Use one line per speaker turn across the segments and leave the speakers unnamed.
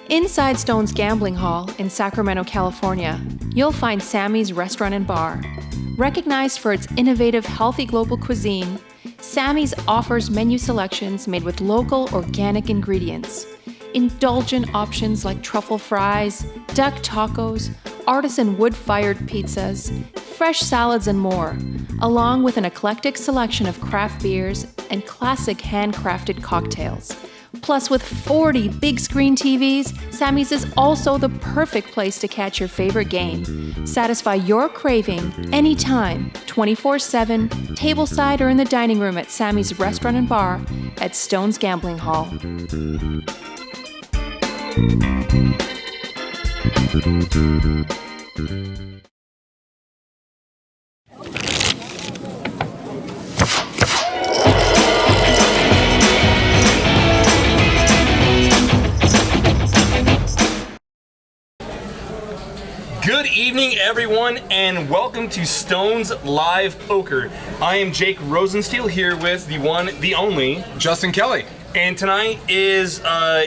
Inside Stone's Gambling Hall in Sacramento, California, you'll find Sammy's Restaurant and Bar. Recognized for its innovative, healthy global cuisine, Sammy's offers menu selections made with local, organic ingredients. Indulgent options like truffle fries, duck tacos, artisan wood-fired pizzas, fresh salads, and more, along with an eclectic selection of craft beers and classic handcrafted cocktails. Plus, with 40 big screen TVs, Sammy's is also the perfect place to catch your favorite game. Satisfy your craving anytime, 24/7, tableside or in the dining room at Sammy's Restaurant and Bar at Stone's Gambling Hall.
Good evening, everyone, and welcome to Stone's Live Poker. I am Jake Rosensteel here with the one, the only,
Justin Kelly.
And tonight is,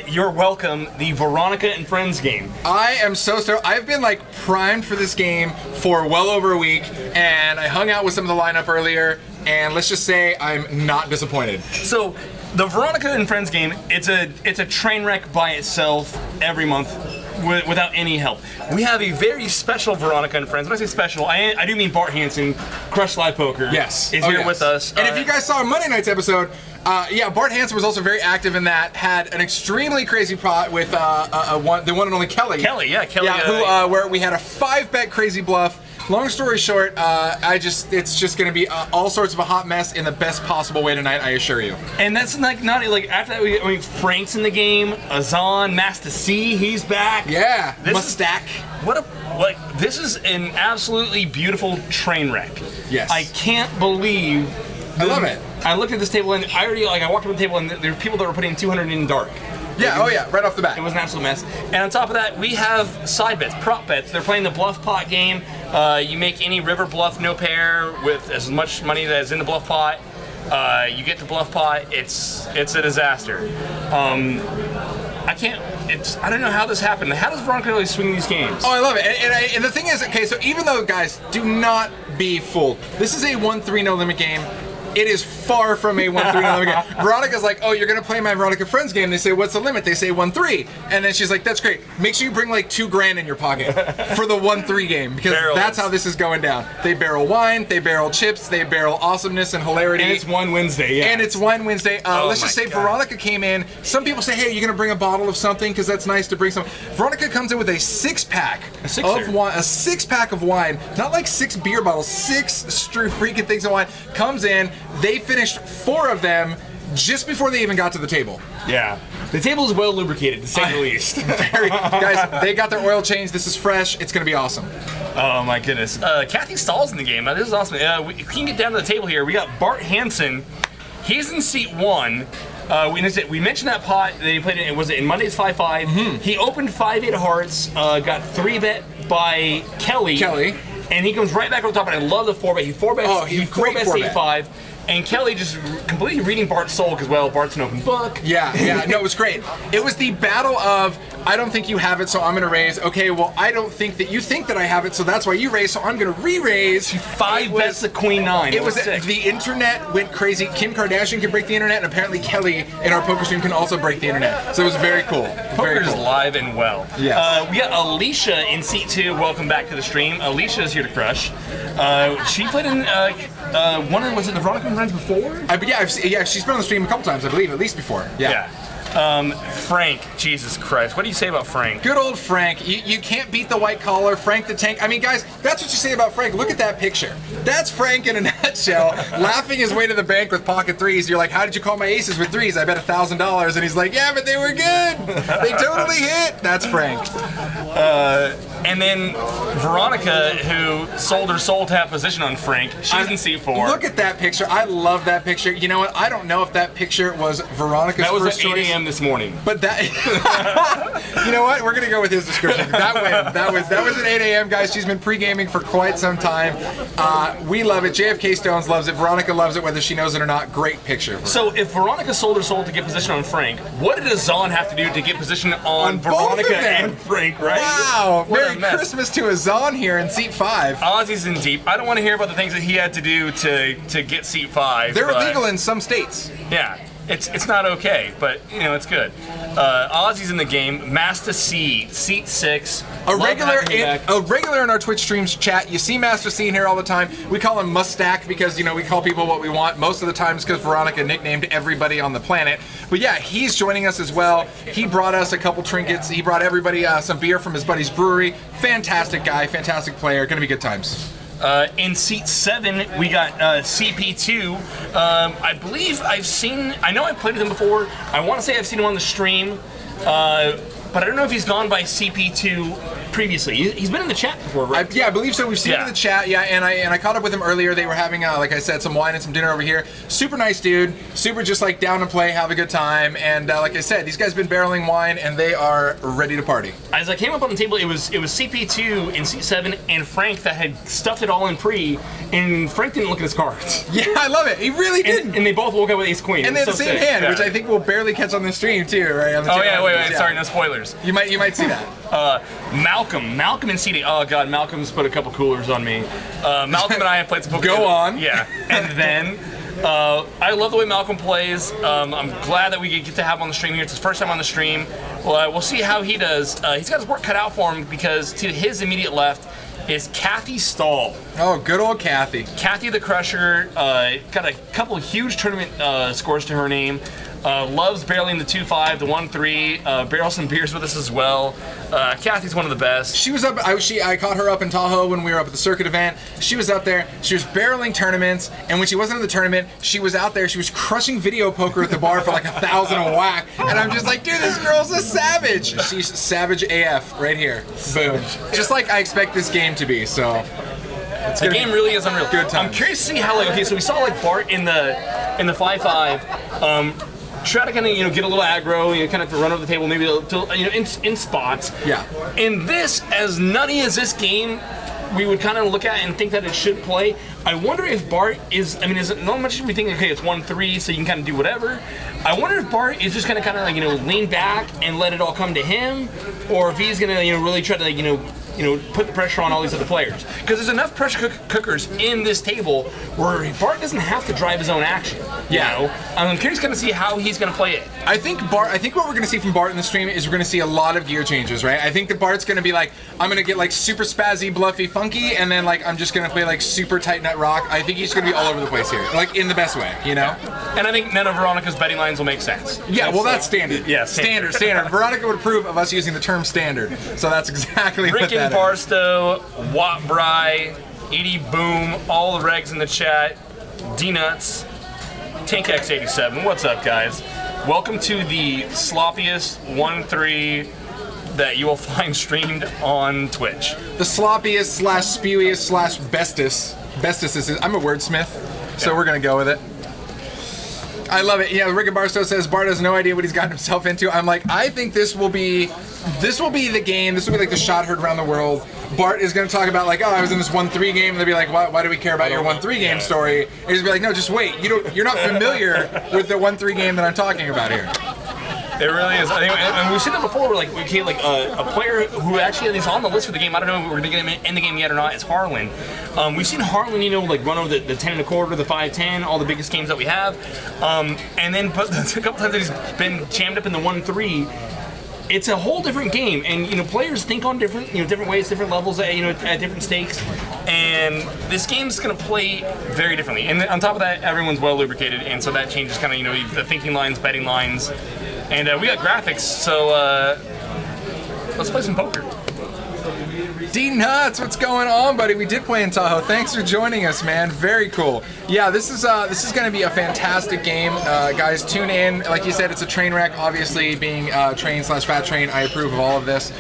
you're welcome, the Veronica and Friends game.
I am so stoked. I've been like primed for this game for well over a week, and I hung out with some of the lineup earlier, and let's just say I'm not disappointed.
So, the Veronica and Friends game, it's a train wreck by itself every month. Without any help. We have a very special Veronica and Friends. When I say special, I do mean Bart Hansen, Crush Live Poker.
Yes.
Is here with us.
And if you guys saw Monday night's episode, Bart Hansen was also very active in that. Had an extremely crazy pot with the one and only Kelly.
Kelly.
Yeah, where we had a 5-bet crazy bluff. Long story short, it's just going to be all sorts of a hot mess in the best possible way tonight, I assure you.
And that's not after that, Frank's in the game, Azan, Master C, he's back.
Yeah, Mustak.
This is an absolutely beautiful train wreck.
Yes.
I can't believe.
I love it.
I looked at this table and I walked up to the table and there were people that were putting 200 in dark.
Yeah, right off the bat.
It was an absolute mess. And on top of that, we have side bets, prop bets. They're playing the bluff pot game. You make any river bluff, no pair, with as much money that is in the bluff pot. You get the bluff pot. It's a disaster. I don't know how this happened. How does Veronica really swing these games?
Oh, I love it. And the thing is, okay, so even though, guys, do not be fooled. This is a 1-3 no limit game. It is far from a 1-3 no limit game. Veronica's like, oh, you're gonna play my Veronica Friends game. They say, what's the limit? They say 1-3. And then she's like, that's great. Make sure you bring like $2,000 in your pocket for the 1-3 game, because that's how this is going down. They barrel wine, they barrel chips, they barrel awesomeness and hilarity.
And it's Wine Wednesday, yeah.
And it's Wine Wednesday. Let's just say Veronica came in. Some people say, hey, you're gonna bring a bottle of something, because that's nice to bring some. Veronica comes in with a 6-pack of wine, a 6-pack of wine, not like 6 beer bottles, 6 freaking things of wine. Comes in, they finished 4 of them just before they even got to the table.
Yeah. The table is well lubricated, to say the least.
Guys, they got their oil changed. This is fresh. It's going to be awesome.
Oh, my goodness. Kathy Stahl's in the game. This is awesome. We can get down to the table here. We got Bart Hansen. He's in seat 1. We mentioned that pot that he played in. Was it in Monday's 5-5? Mm-hmm. He opened 5-8 hearts, got 3-bet by Kelly. And he comes right back on top, and I love the 4-bet. He 4-bets.
Oh, he 4-bets 8-5.
And Kelly just completely reading Bart's soul, because, well, Bart's an open book.
Yeah, no, it was great. It was the battle of, I don't think you have it, so I'm going to raise. Okay, well, I don't think that you think that I have it, so that's why you raise, so I'm going to re-raise.
5 bets the Queen 9.
It was the internet went crazy. Kim Kardashian can break the internet, and apparently Kelly in our poker stream can also break the internet. So it was very cool.
Poker's live and well.
Yes.
We got Alicia in seat 2. Welcome back to the stream. Alicia is here to crush. She played in was it the Veronica and Friends before?
She's been on the stream a couple times, I believe, at least before. Yeah.
Frank, Jesus Christ, what do you say about Frank?
Good old Frank. You can't beat the white collar, Frank the Tank. I mean, guys, that's what you say about Frank. Look at that picture. That's Frank in a nutshell, laughing his way to the bank with pocket threes. You're like, how did you call my aces with threes? I bet $1,000. And he's like, yeah, but they were good. They totally hit. That's Frank.
And then Veronica, who sold her soul to have position on Frank, she's in seat 4.
Look at that picture. I love that picture. You know what? I don't know if that picture was Veronica's
That was
first
at 8
choice.
a.m. this morning.
But that, you know what? We're gonna go with his description. That was at 8 a.m. guys. She's been pre-gaming for quite some time. We love it. JFK Stones loves it. Veronica loves it, whether she knows it or not. Great picture.
So if Veronica sold her soul to get position on Frank, what did Azan have to do to get position on Veronica and Frank? Right?
Wow!
What
Merry Christmas to Azan here in seat 5.
Ozzy's in deep. I don't want to hear about the things that he had to do to get seat 5.
They're illegal in some states.
Yeah. It's not okay, but you know it's good. Ozzy's in the game. Master C, seat 6.
A regular in our Twitch streams chat. You see Master C in here all the time. We call him Mustack because you know we call people what we want. Most of the times because Veronica nicknamed everybody on the planet. But yeah, he's joining us as well. He brought us a couple trinkets. He brought everybody some beer from his buddy's brewery. Fantastic guy, fantastic player. Gonna be good times.
In seat 7, we got CP2. I believe I know I've played with him before. I want to say I've seen him on the stream, but I don't know if he's gone by CP2 previously. He's been in the chat before, right?
Yeah, I believe so. We've seen him in the chat, yeah, and I caught up with him earlier. They were having, like I said, some wine and some dinner over here. Super nice dude, super just like down to play, have a good time, and like I said, these guys have been barreling wine, and they are ready to party. As
I came up on the table, it was CP2 in seat 7 and Frank that had stuffed it all in pre, and Frank didn't look at his cards.
Yeah, I love it. He really didn't.
And they both woke up with ace queen.
And they had the same hand, which I think we'll barely catch on the stream too, right? On the
wait, sorry, no spoilers.
You might see that.
Malcolm in seat 8. Oh god, Malcolm's put a couple coolers on me. Malcolm and I have played some poker.
Go on.
Yeah, and then I love the way Malcolm plays. I'm glad that we get to have him on the stream here. It's his first time on the stream. We'll see how he does. He's got his work cut out for him because to his immediate left is Kathy Stahl.
Oh, good old Kathy.
Kathy the Crusher. Got a couple of huge tournament scores to her name. Loves barreling the 2-5, the 1-3, barrels some beers with us as well. Kathy's one of the best.
She was up, I caught her up in Tahoe when we were up at the circuit event. She was up there, she was barreling tournaments, and when she wasn't in the tournament, she was out there, she was crushing video poker at the bar for like 1,000 a whack, and I'm just like, dude, this girl's a savage. She's savage AF right here. Boom. Just like I expect this game to be, so.
The game really is unreal.
Good time.
I'm curious to see how, like, okay, so we saw like Bart in the 5-5. Try to kind of get a little aggro, kind of run over the table, maybe in spots.
Yeah.
And this, as nutty as this game, we would kind of look at and think that it should play. I wonder if Bart is. I mean, is it not much we think? Okay, it's 1-3, so you can kind of do whatever. I wonder if Bart is just gonna kind of like lean back and let it all come to him, or if he's gonna really try to put the pressure on all these other players. Because there's enough pressure cookers in this table where Bart doesn't have to drive his own action.
Yeah.
I'm curious to see how he's going to play it.
I think what we're going to see from Bart in the stream is we're going to see a lot of gear changes, right? I think that Bart's going to be like, I'm going to get like super spazzy, bluffy, funky, and then like I'm just going to play like super tight nut rock. I think he's going to be all over the place here, like in the best way,
And I think none of Veronica's betting lines will make sense.
Yeah, that's standard.
Yeah,
standard. Veronica would approve of us using the term standard, so that's exactly what that is.
Rick and Barstow, Watt Bry, Edie Boom, all the regs in the chat, D-Nuts, TankX87. What's up, guys? Welcome to the sloppiest 1-3 that you will find streamed on Twitch.
The sloppiest / spewiest / bestest is, I'm a wordsmith, so we're gonna go with it. I love it. Yeah, Rick and Barstow says Bart has no idea what he's gotten himself into. I'm like, I think this will be the game. This will be like the shot heard around the world. Bart is going to talk about like, oh, I was in this 1-3 game, and they'll be like, why do we care about your 1-3 game story? And he's be like, no, just wait. You're not familiar with the 1-3 game that I'm talking about here.
It really is. And we've seen that before. Where a player who actually is on the list for the game. I don't know if we're going to get him in the game yet or not. Is Harlan. We've seen Harlan, run over the 10-1/4, the 5-10, all the biggest games that we have. And then, but a couple times that he's been jammed up in the 1-3. It's a whole different game, and players think on different ways, different levels, at different stakes, and this game's gonna play very differently. And on top of that, everyone's well lubricated, and so that changes kind of the thinking lines, betting lines, and we got graphics. So let's play some poker.
D-Nuts, what's going on, buddy? We did play in Tahoe. Thanks for joining us, man. Very cool. Yeah, this is going to be a fantastic game. Guys, tune in. Like you said, it's a train wreck. Obviously, being train/fat train, I approve of all of this.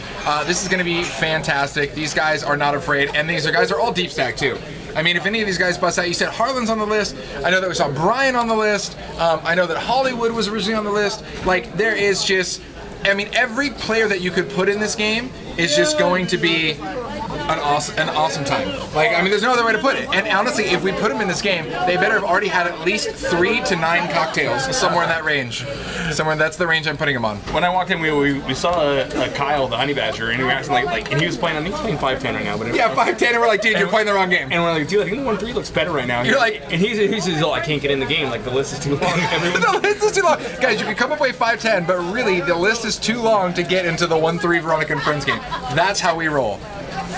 This is going to be fantastic. These guys are not afraid, and these guys are all deep stack, too. I mean, if any of these guys bust out, you said Harlan's on the list. I know that we saw Brian on the list. I know that Hollywood was originally on the list. Like, there is just... I mean, every player that you could put in this game is just going to be an awesome time. Like, I mean, there's no other way to put it. And honestly, if we put them in this game, they better have already had at least 3 to 9 cocktails, somewhere in that range. That's the range I'm putting them on.
When I walked in, we saw Kyle, the honey badger, and we were acting like, and he was playing. I think he's playing 5'10" right now. But
yeah, 5'10", and we're like, dude, you're playing the wrong game.
And we're like, dude, I think the 1-3 looks better right now.
You're like,
and he says, oh, I can't get in the game. Like, the list is too long.
The list is too long, guys. You can come up with 5'10", but really, the list is too long to get into the 1-3 Veronica and Friends game. That's how we roll.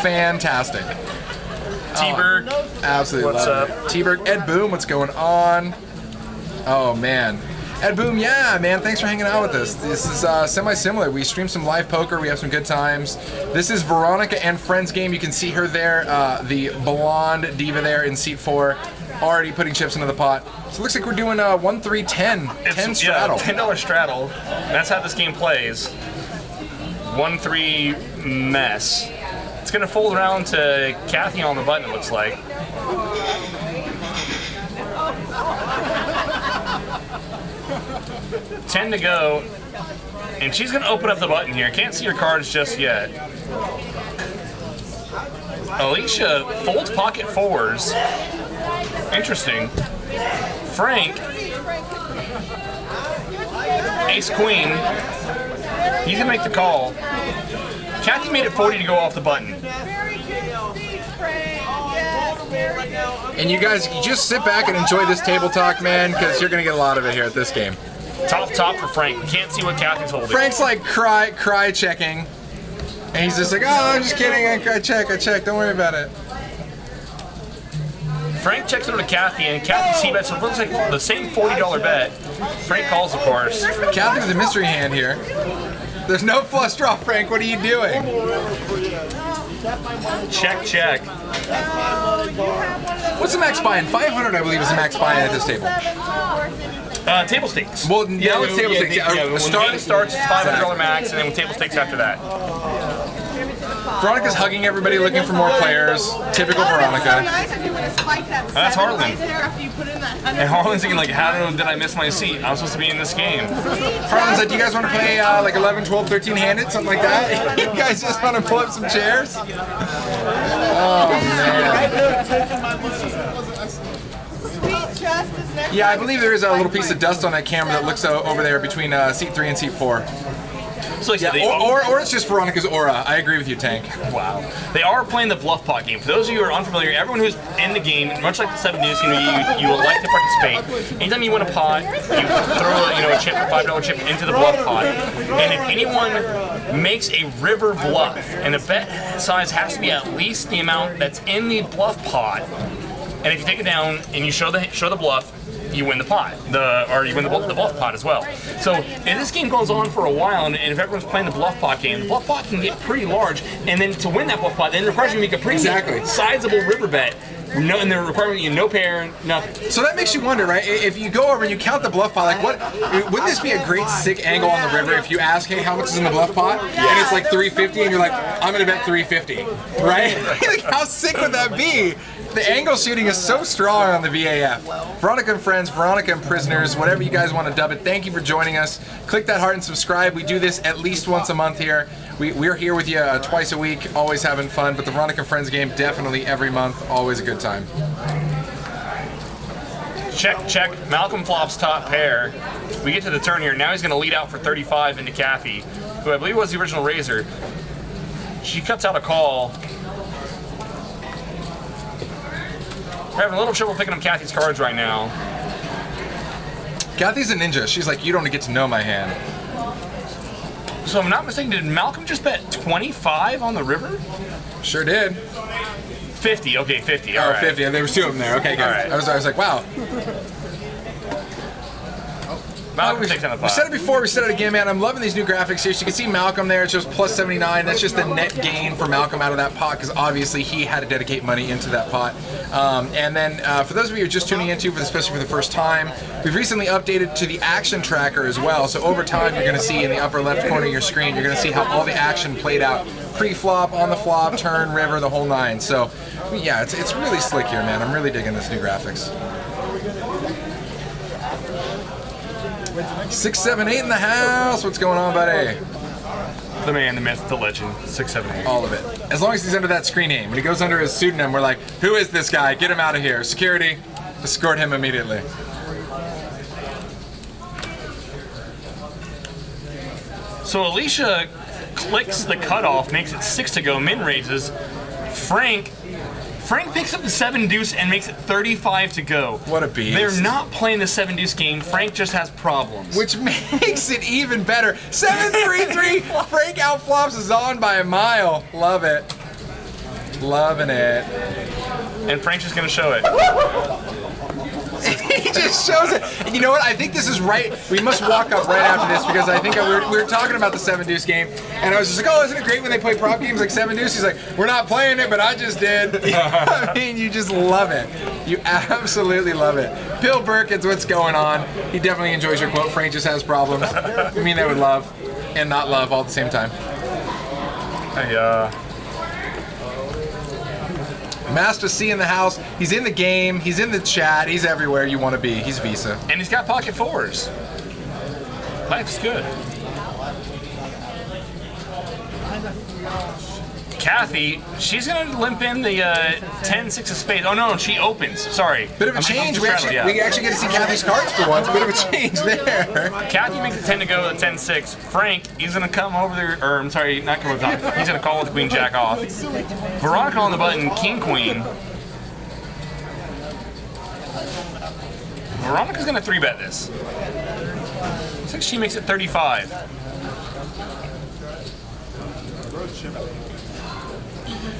Fantastic.
T-Berg.
Absolutely.
What's
love
up?
It. T-Berg. Ed Boom, what's going on? Oh, man. Ed Boom, yeah, man, thanks for hanging out with us. This is semi-similar. We stream some live poker. We have some good times. This is Veronica and Friends game. You can see her there, the blonde diva there in seat 4, already putting chips into the pot. So it looks like we're doing 1-3-10. 10 straddle.
Yeah, $10 straddle. That's how this game plays. 1-3 mess. It's going to fold around to Kathy on the button, it looks like. $10 to go, and she's going to open up the button here. Can't see her cards just yet. Alicia folds pocket 4s. Interesting. Frank, ace queen. He's going to make the call. Kathy made it 40 to go off the button.
And you guys just sit back and enjoy this table talk, man, because you're going to get a lot of it here at this game.
Top for Frank. Can't see what Kathy's holding.
Frank's like cry checking. And he's just like, oh, I'm just kidding. I check. Don't worry about it.
Frank checks over to Kathy, and Kathy c-bets, so it looks like the same $40 bet. Frank calls, of course.
Kathy's a mystery hand here. There's no flush draw, Frank. What are you doing?
Check.
What's the max buy-in? 500, I believe, is the max buy-in at this table.
Table stakes.
Well, yeah, it's table stakes.
When the game starts, it's $500 max, and then with table stakes after that.
Veronica's hugging everybody, looking for more players. Typical Veronica.
That's Harlan. And Harlan's thinking, like, how did I miss my seat? I'm supposed to be in this game.
Harlan's like, do you guys want to play like 11, 12, 13-handed? Something like that? You guys just want to pull up some chairs? Oh, man. Yeah, I believe there is a little piece of dust on that camera that looks over there between seat 3 and seat 4.
So
yeah, or it's just Veronica's aura. I agree with you, Tank.
Wow. They are playing the bluff pot game. For those of you who are unfamiliar, everyone who's in the game, much like the 7 News, you would like to participate. Anytime you win a pot, you throw a chip, a $5 chip into the bluff pot. And if anyone makes a river bluff, and the bet size has to be at least the amount that's in the bluff pot, and if you take it down and you show the bluff, you win the pot, or you win the bluff pot as well. So if this game goes on for a while, and if everyone's playing the bluff pot game, the bluff pot can get pretty large, and then to win that bluff pot, then it requires you to make a pretty sizable river bet. No, and they're requiring you no pair, nothing.
So that makes you wonder, right? If you go over and you count the bluff pot, like wouldn't this be a great sick angle on the river if you ask, hey, how much is in the bluff pot? Yeah. And it's like 350, and you're like, I'm gonna bet 350, right? Like, how sick would that be? The angle shooting is so strong on the VAF. Veronica and Friends, Veronica and Prisoners, whatever you guys want to dub it. Thank you for joining us. Click that heart and subscribe. We do this at least once a month here. We're here with you twice a week, always having fun. But the Veronica and Friends game, definitely every month, always a good time.
Check. Malcolm flops top pair. We get to the turn here. Now he's going to lead out for 35 into Kathy, who I believe was the original raiser. She cuts out a call. We're having a little trouble picking up Kathy's cards right now.
Kathy's a ninja. She's like, you don't get to know my hand.
So if I'm not mistaken, did Malcolm just bet 25 on the river?
Sure did.
50, okay, 50.
All
right.
right. 50, there was 2 of them there. Okay, good.
Right.
I was like, wow.
Malcolm takes down the pot.
We said it before, we said it again, man. I'm loving these new graphics here. So you can see Malcolm there. It shows plus 79. That's just the net gain for Malcolm out of that pot because obviously he had to dedicate money into that pot. And then for those of you who are just tuning into, especially for the first time, we've recently updated to the action tracker as well. So over time, you're going to see in the upper left corner of your screen, you're going to see how all the action played out pre-flop, on the flop, turn, river, the whole nine. So yeah, it's really slick here, man. I'm really digging this new graphics. 678 in the house. What's going on, buddy?
The man, the myth, the legend. 678.
All of it. As long as he's under that screen name. When he goes under his pseudonym, we're like, who is this guy? Get him out of here. Security, escort him immediately.
So Alicia clicks the cutoff, makes it 6 to go, min raises. Frank picks up the 7 deuce and makes it 35 to go.
What a beast.
They're not playing the 7 deuce game. Frank just has problems.
Which makes it even better. 7-3-3. Frank outflops Zahn by a mile. Love it. Loving it.
And Frank's just going to show it.
He just shows it. And you know what? I think this is right. We must walk up right after this because I think we were talking about the 7 deuce game, and I was just like, oh, isn't it great when they play prop games like 7 deuce? He's like, we're not playing it, but I just did. I mean, you just love it. You absolutely love it. Bill Burkins, what's going on? He definitely enjoys your quote. Frank just has problems. I mean, they would love and not love all at the same time. Master C in the house. He's in the game. He's in the chat. He's everywhere you want to be. He's Visa.
And he's got pocket fours. Life's good. Kathy, she's going to limp in the 10-6 of spades. Oh, no, she opens. Sorry.
Bit of a change. We actually get to see Kathy's cards for once. Bit of a change there.
Kathy makes it 10 to go with a 10-6. Frank, he's going to come over there, or I'm sorry, not come over the top. He's going to call with Queen Jack off. Veronica on the button, King Queen. Veronica's going to 3-bet this. Looks like she makes it 35.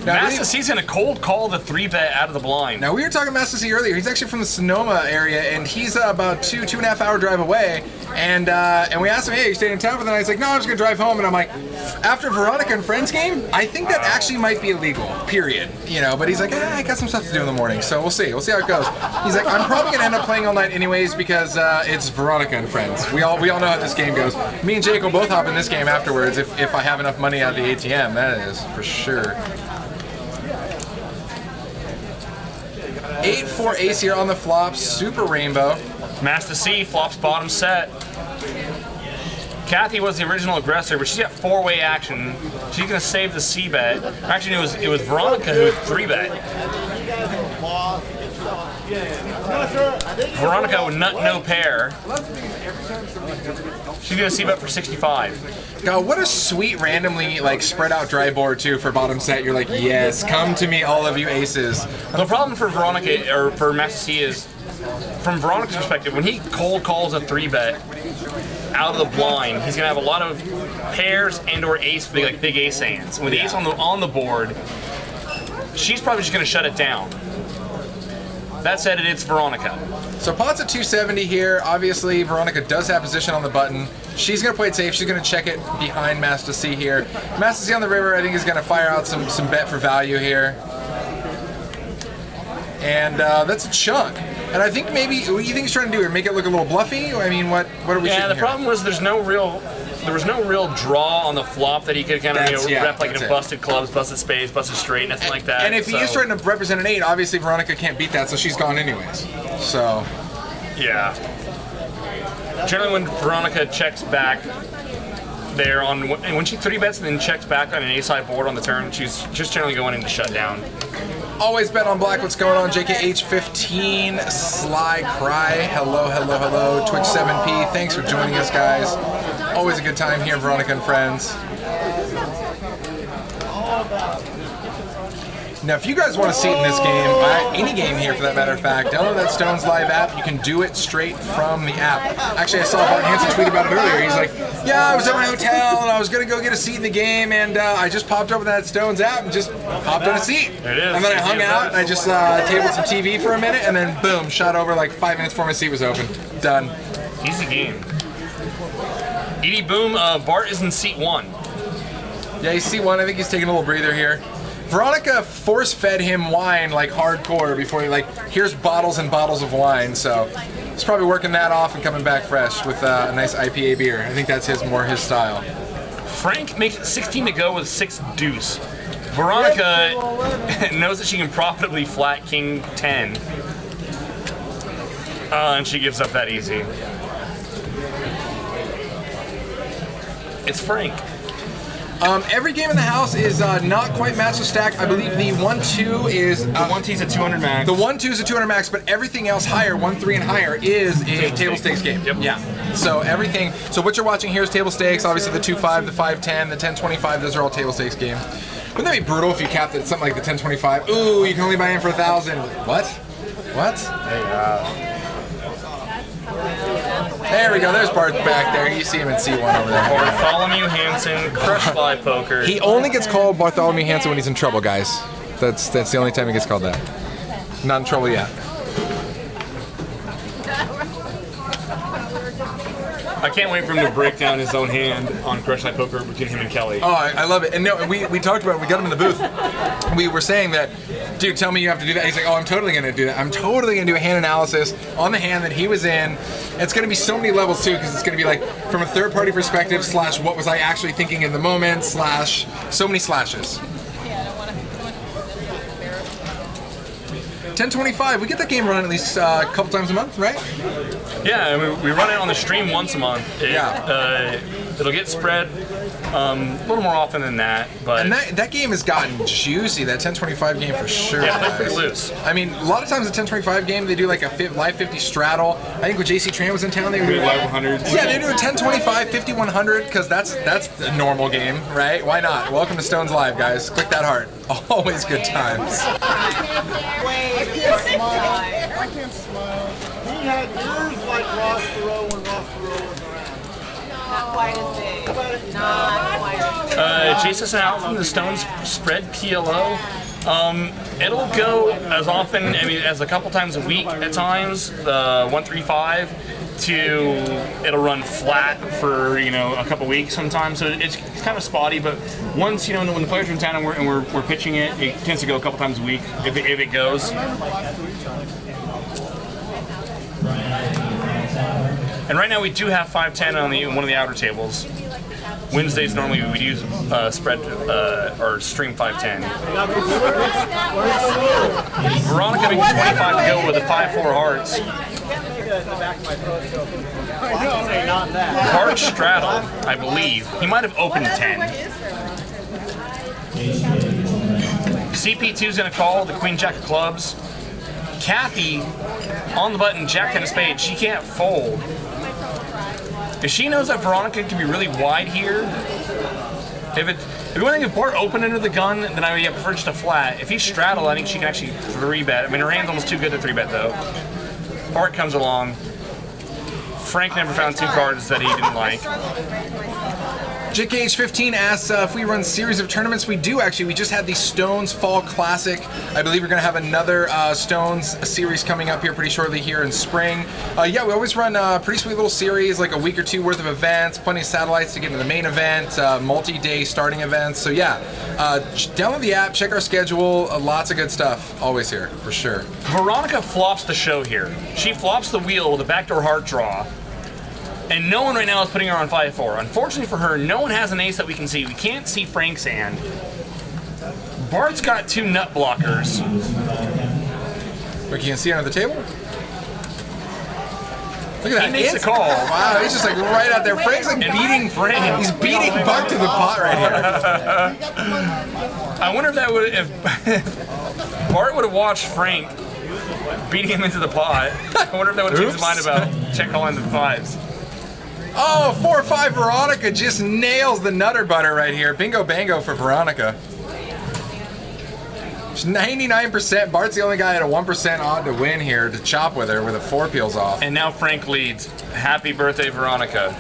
Master C's going to cold call the 3-bet out of the blind.
Now, we were talking to Master C earlier. He's actually from the Sonoma area, and he's about 2.5 hour drive away. And we asked him, hey, you staying in town for the night? He's like, no, I'm just going to drive home. And I'm like, after Veronica and Friends game, I think that actually might be illegal, period. You know, but he's like, I got some stuff to do in the morning, so we'll see. We'll see how it goes. He's like, I'm probably going to end up playing all night anyways because it's Veronica and Friends. We all know how this game goes. Me and Jake will both hop in this game afterwards if I have enough money out of the ATM. That is for sure. 8-4 ace here on the flop, super rainbow.
Master C flops bottom set. Kathy was the original aggressor, but she's got 4-way action. She's gonna save the C bet. Actually, it was Veronica who 3-bet. Veronica with nut no pair. She's gonna C bet for 65.
God, what a sweet randomly spread out dry board too for bottom set. You're like, yes, come to me, all of you aces.
The problem for Veronica or for Master C is, from Veronica's perspective, when he cold calls a 3-bet out of the blind, he's gonna have a lot of pairs and/or ace, big ace hands. With the ace on the board, she's probably just gonna shut it down. That said, it's Veronica.
So pot's at 270 here. Obviously, Veronica does have position on the button. She's going to play it safe. She's going to check it behind Master C here. Master C on the river, I think, is going to fire out some bet for value here. And that's a chunk. And I think maybe, what do you think he's trying to do here? Make it look a little bluffy? I mean, what are we shooting
here? Yeah, the
here?
problem was there was no real draw on the flop that he could kind of rep busted clubs, busted spades, busted straight, nothing like that.
And if he is trying to represent an 8, obviously Veronica can't beat that, so she's gone anyways. So.
Yeah. Generally when Veronica checks back there when she 3-bets and then checks back on an ace-high board on the turn, she's just generally going into shutdown.
Always bet on black. What's going on? JKH15, Sly Cry. Hello. Twitch 7P. Thanks for joining us, guys. Always a good time here, Veronica and Friends. Now, if you guys want to see it in this game, any game here for that matter of fact, download that Stones Live app. You can do it straight from the app. Actually, I saw Bart Hansen tweet about it earlier. He's like, yeah, I was at my hotel and I was going to go get a seat in the game and I just popped over that Stones app and just popped on a seat.
There it is.
And then I hung out and I just tabled some TV for a minute and then boom, shot over 5 minutes before my seat was open. Done.
Easy game. Edie Boom, Bart is in seat 1.
Yeah, he's C1. I think he's taking a little breather here. Veronica force-fed him wine like hardcore before he here's bottles and bottles of wine. So he's probably working that off and coming back fresh with a nice IPA beer. I think that's more his style.
Frank makes it 16 to go with 6 deuce. Veronica knows that she can profitably flat king 10. And she gives up that easy. It's Frank.
Every game in the house is not quite match the stack. I believe the 1-2 is...
the 1-2's a 200 max.
The 1-2 is a 200 max, but everything else higher, 1-3 and higher, is a table stakes game.
Yep.
Yeah. So everything... So what you're watching here is table stakes. Obviously the 2-5, the 5-10, the 10-25, those are all table stakes games. Wouldn't that be brutal if you capped it at something like the 10-25? Ooh, you can only buy in for 1,000. What? What? There we go. There's Bart back there. You see him in C1 over there.
Bartholomew Hansen, crushed by poker.
He only gets called Bartholomew Hansen when he's in trouble, guys. That's the only time he gets called that. Not in trouble yet.
I can't wait for him to break down his own hand on Crush Night Poker between him and Kelly.
Oh, I love it. And no, we talked about it. We got him in the booth. We were saying that, dude, tell me you have to do that. He's like, oh, I'm totally going to do that. I'm totally going to do a hand analysis on the hand that he was in. It's going to be so many levels, too, because it's going to be like from a third-party perspective / what was I actually thinking in the moment / so many slashes. 1025, we get that game running at least a couple times a month, right?
Yeah, I mean, we run it on the stream once a month. It'll get spread a little more often than that, but...
And that game has gotten juicy, that 1025 game for sure.
Yeah, it's pretty loose.
I mean, a lot of times the 1025 game, they do like a live 50 straddle. I think when JC Tran was in town, they would do
live 100s.
Yeah, they do a 1025, 5100, because that's the normal game, right? Why not? Welcome to Stones Live, guys. Click that heart. Always good times.
I can't smile. He had nerves like Ross Perot when Ross Perot was around.
Not quite as big. Not quite as big.
Jesus and out from the Stones spread PLO. It'll go as often, I mean, as a couple times a week at times, the 135 to it'll run flat for, a couple weeks sometimes. So it's kind of spotty, but once, when the players are in town and we're pitching it, it tends to go a couple times a week if it goes. And right now we do have 510 on one of the outer tables. Wednesdays normally we use spread or stream 510. Veronica making 25 to go with the 5-4 hearts. Bart straddled, I believe. He might have opened 10. CP2 is going to call the Queen Jack of Clubs. Kathy on the button, Jack 10 of Spades. She can't fold. If she knows that Veronica can be really wide here, if Bart opened into the gun, then I would prefer just a flat. If he's straddled, I think she can actually 3-bet. I mean, her hand's almost too good to 3-bet though. Bart comes along. Frank never found 2 cards that he didn't like.
JKH15 asks if we run series of tournaments. We do actually. We just had the Stones Fall Classic. I believe we're going to have another Stones series coming up here pretty shortly here in spring. Yeah, we always run a pretty sweet little series, like a week or 2 worth of events, plenty of satellites to get into the main event, multi-day starting events. So yeah, download the app, check our schedule, lots of good stuff always here, for sure.
Veronica flops the show here. She flops the wheel with a backdoor heart draw. And no one right now is putting her on 5-4. Unfortunately for her, no one has an ace that we can see. We can't see Frank's hand. Bart's got 2 nut blockers.
Look, you can see under the table? Look at that.
He makes the call.
Wow, he's just like right out there. Frank's like beating Frank. He's beating Bart to the pot right here.
I wonder if Bart would have watched Frank beating him into the pot. I wonder if that would have changed his mind about check calling the 5s.
Oh, 4-5 Veronica just nails the nutter butter right here. Bingo bango for Veronica. 99%. Bart's the only guy at a 1% odd to win here to chop with her with a 4 peels off.
And now Frank leads. Happy birthday, Veronica.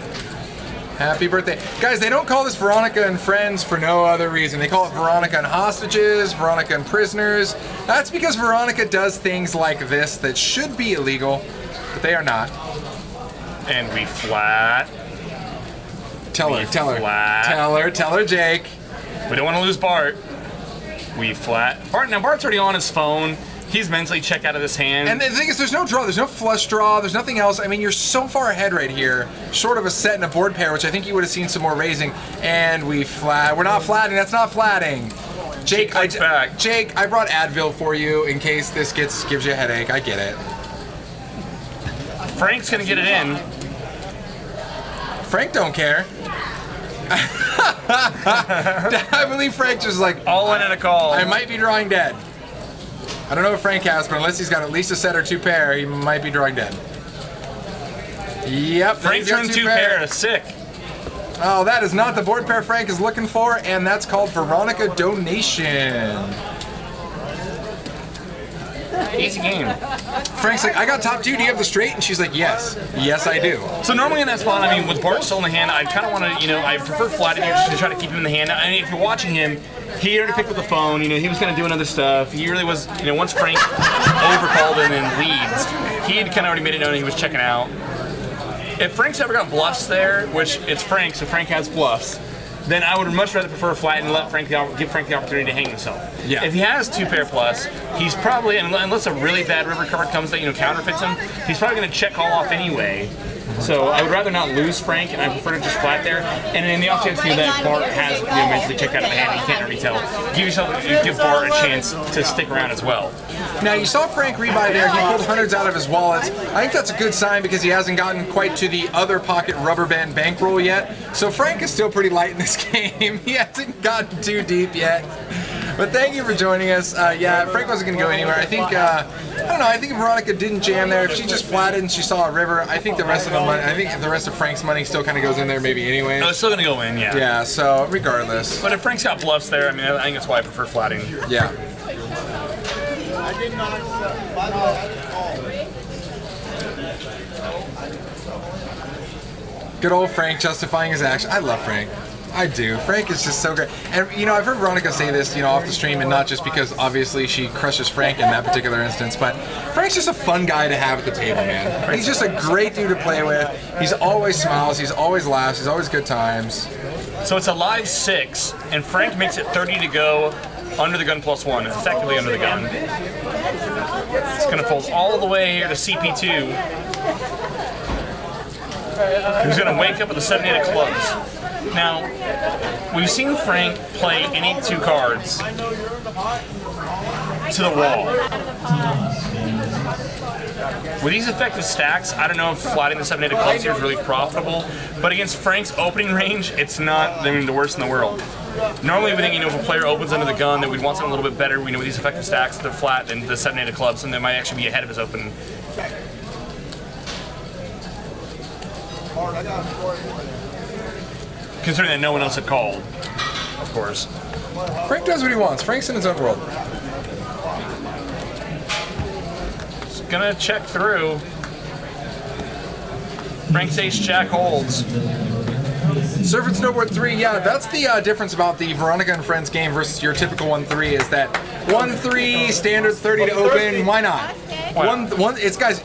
Happy birthday. Guys, they don't call this Veronica and Friends for no other reason. They call it Veronica and Hostages, Veronica and Prisoners. That's because Veronica does things like this that should be illegal, but they are not.
And we flat.
Tell
We
her,
flat.
tell her, Jake.
We don't want to lose Bart. We flat. Bart's already on his phone. He's mentally checked out of this hand.
And the thing is, there's no draw, there's no flush draw, there's nothing else. I mean, you're so far ahead right here, short of a set and a board pair, which I think you would have seen some more raising. And we flat. We're not flatting. That's not flatting. Jake, I brought Advil for you in case this gives you a headache. I get it.
Frank's gonna get it in.
Frank don't care. I believe Frank just like,
all in and a call.
I might be drawing dead. I don't know what Frank has, but unless he's got at least a set or two pair, he might be drawing dead. Yep.
Frank turned two pair. Sick.
Oh, that is not the board pair Frank is looking for, and that's called Veronica Donation.
Easy game.
Frank's like, I got top two, do you have the straight? And she's like, yes. Yes, I do.
So normally in that spot, I mean, with Bart still in the hand, I kind of want to, I prefer flatting here just to try to keep him in the hand. I mean, if you're watching him, he already picked up the phone, he was going to do another stuff. He really was, once Frank overcalled and then leads, he had kind of already made it known he was checking out. If Frank's ever got bluffs there, which it's Frank, so Frank has bluffs, then I would much rather prefer flat and let give Frank the opportunity to hang himself.
Yeah.
If he has two pair plus, he's probably, unless a really bad river card comes that counterfeits him, he's probably going to check call off anyway. So I would rather not lose Frank, and I prefer to just flat there. And in the off chance that Bart has mentally checked out of the hand, you can't already tell. Give Bart a chance to stick around as well.
Now you saw Frank rebuy there. He pulled hundreds out of his wallet. I think that's a good sign because he hasn't gotten quite to the other pocket rubber band bankroll yet. So Frank is still pretty light in this game. He hasn't gotten too deep yet. But thank you for joining us. Yeah, Frank wasn't going to go anywhere. I think, I don't know, I think if Veronica didn't jam there, if she just flatted and she saw a river, I think the rest of the money, I think the rest of Frank's money still kind of goes in there maybe anyway.
Oh, it's still going to go in, yeah.
Yeah, so regardless.
But if Frank's got bluffs there, I think that's why I prefer flatting.
Yeah.
I did not accept. By the way, I didn't call.
Good old Frank justifying his action. I love Frank. I do. Frank is just so great. And, I've heard Veronica say this, off the stream, and not just because, obviously, she crushes Frank in that particular instance, but Frank's just a fun guy to have at the table, man. He's just a great dude to play with. He's always smiles. He's always laughs. He's always good times.
So it's a live 6, and Frank makes it 30 to go under the gun +1, effectively under the gun. It's going to fold all the way here to CP2. Who's going to wake up with a 7-8 of clubs. Now, we've seen Frank play any two cards to the wall. With these effective stacks, I don't know if flatting the 7-8 of clubs here is really profitable, but against Frank's opening range, it's not the worst in the world. Normally we think, if a player opens under the gun that we'd want something a little bit better, with these effective stacks, they're flat and the 7-8 of clubs, and they might actually be ahead of his open. Considering that no one else had called, of course.
Frank does what he wants. Frank's in his own world.
Just gonna check through. Frank's ace-jack holds.
Surf and Snowboard 3, yeah, that's the difference about the Veronica and Friends game versus your typical 1-3 is that 1-3, standard 30 to open, why not?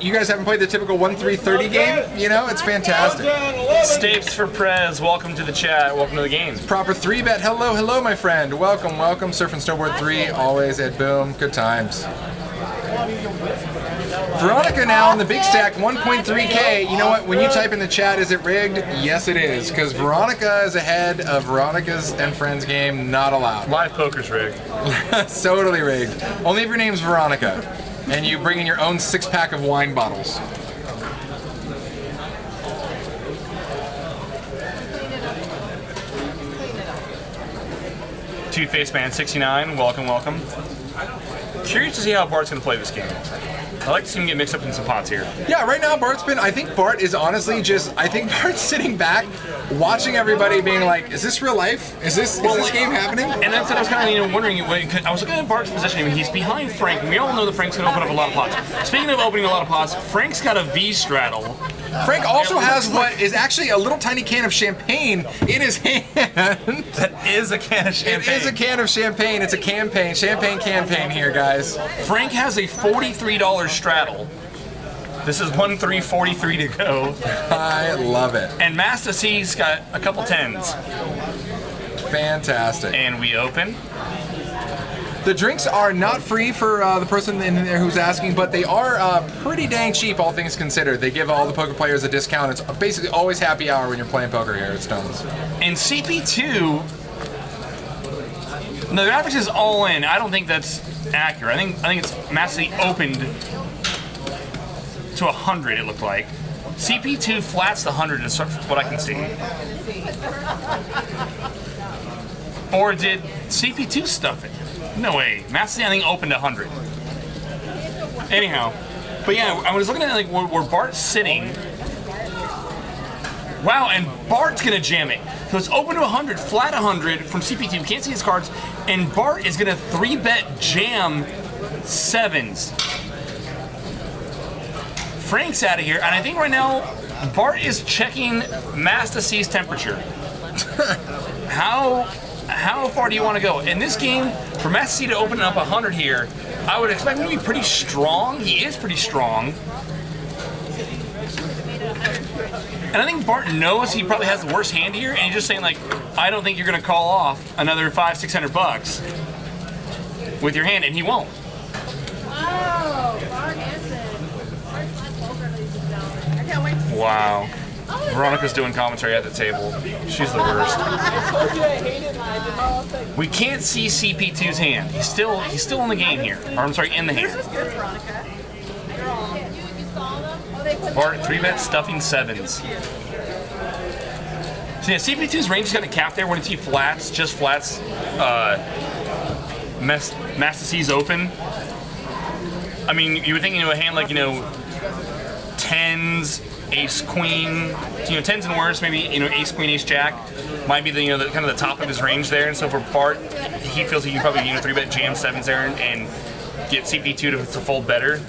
You guys haven't played the typical 1-3-30 game? It's fantastic.
Stapes for Prez, welcome to the chat, welcome to the game.
Proper 3-bet, hello, my friend. Welcome, Surf and Snowboard 3, always at Boom, good times. Veronica now in the big stack, 1.3K. You know what? When you type in the chat, is it rigged? Yes, it is, because Veronica is ahead of Veronica's and Friends game, not allowed.
Live poker's rigged.
Totally rigged. Only if your name's Veronica, and you bring in your own 6-pack of wine bottles.
Two-Face Man 69, welcome. Curious to see how Bart's going to play this game. I like to see him get mixed up in some pots here.
Yeah, right now I think Bart is honestly Bart's sitting back, watching everybody being like, is this real life? Is this game happening?
And that's what I was kind of wondering. I was looking at Bart's position. He's behind Frank, and we all know that Frank's going to open up a lot of pots. Speaking of opening a lot of pots, Frank's got a V straddle.
Frank also has what is actually a little tiny can of champagne in his hand.
That is a can of champagne.
It is a can of champagne. It's a champagne campaign here, guys.
Frank has a $43 straddle This is 1-3-43 to go.
I love it.
And Master C's got a couple 10s.
Fantastic.
And we open.
The drinks are not free for the person in there who's asking, but they are pretty dang cheap, all things considered. They give all the poker players a discount. It's basically always happy hour when you're playing poker here at Stones.
In CP2, the graphics is all in. I don't think that's accurate. I think it's massively opened to 100. It looked like CP2 flats the 100 is what I can see. Or did CP2 stuff it? No way. Massively, I think opened 100. Anyhow, but yeah, I was looking at like where Bart's sitting. Wow, and Bart's gonna jam it. So it's open to 100, flat 100 from CP2. You can't see his cards, and Bart is gonna 3-bet jam 7s. Frank's out of here, and I think right now Bart is checking Master C's temperature. How far do you want to go? In this game, for Master C to open up 100 here, I would expect him to be pretty strong. He is pretty strong. And I think Bart knows he probably has the worst hand here, and he's just saying like, I don't think you're gonna call off another $500-600 bucks with your hand, and he won't.
Oh, Bart Hansen. I can't wait to see.
Wow. Veronica's doing commentary at the table. She's the worst. We can't see CP2's hand. He's still in the game here. Or I'm sorry, in the hand. Bart 3-bet stuffing 7s. So yeah, CP2's range is kind of capped there when it's flats, just flats. Master C's open. I mean, you would think a hand like 10s. Ace Queen, 10s and worse, maybe Ace Queen, Ace Jack might be the kind of the top of his range there. And so for Bart, he feels he can probably 3-bet jam 7s there and get CP2 to fold better.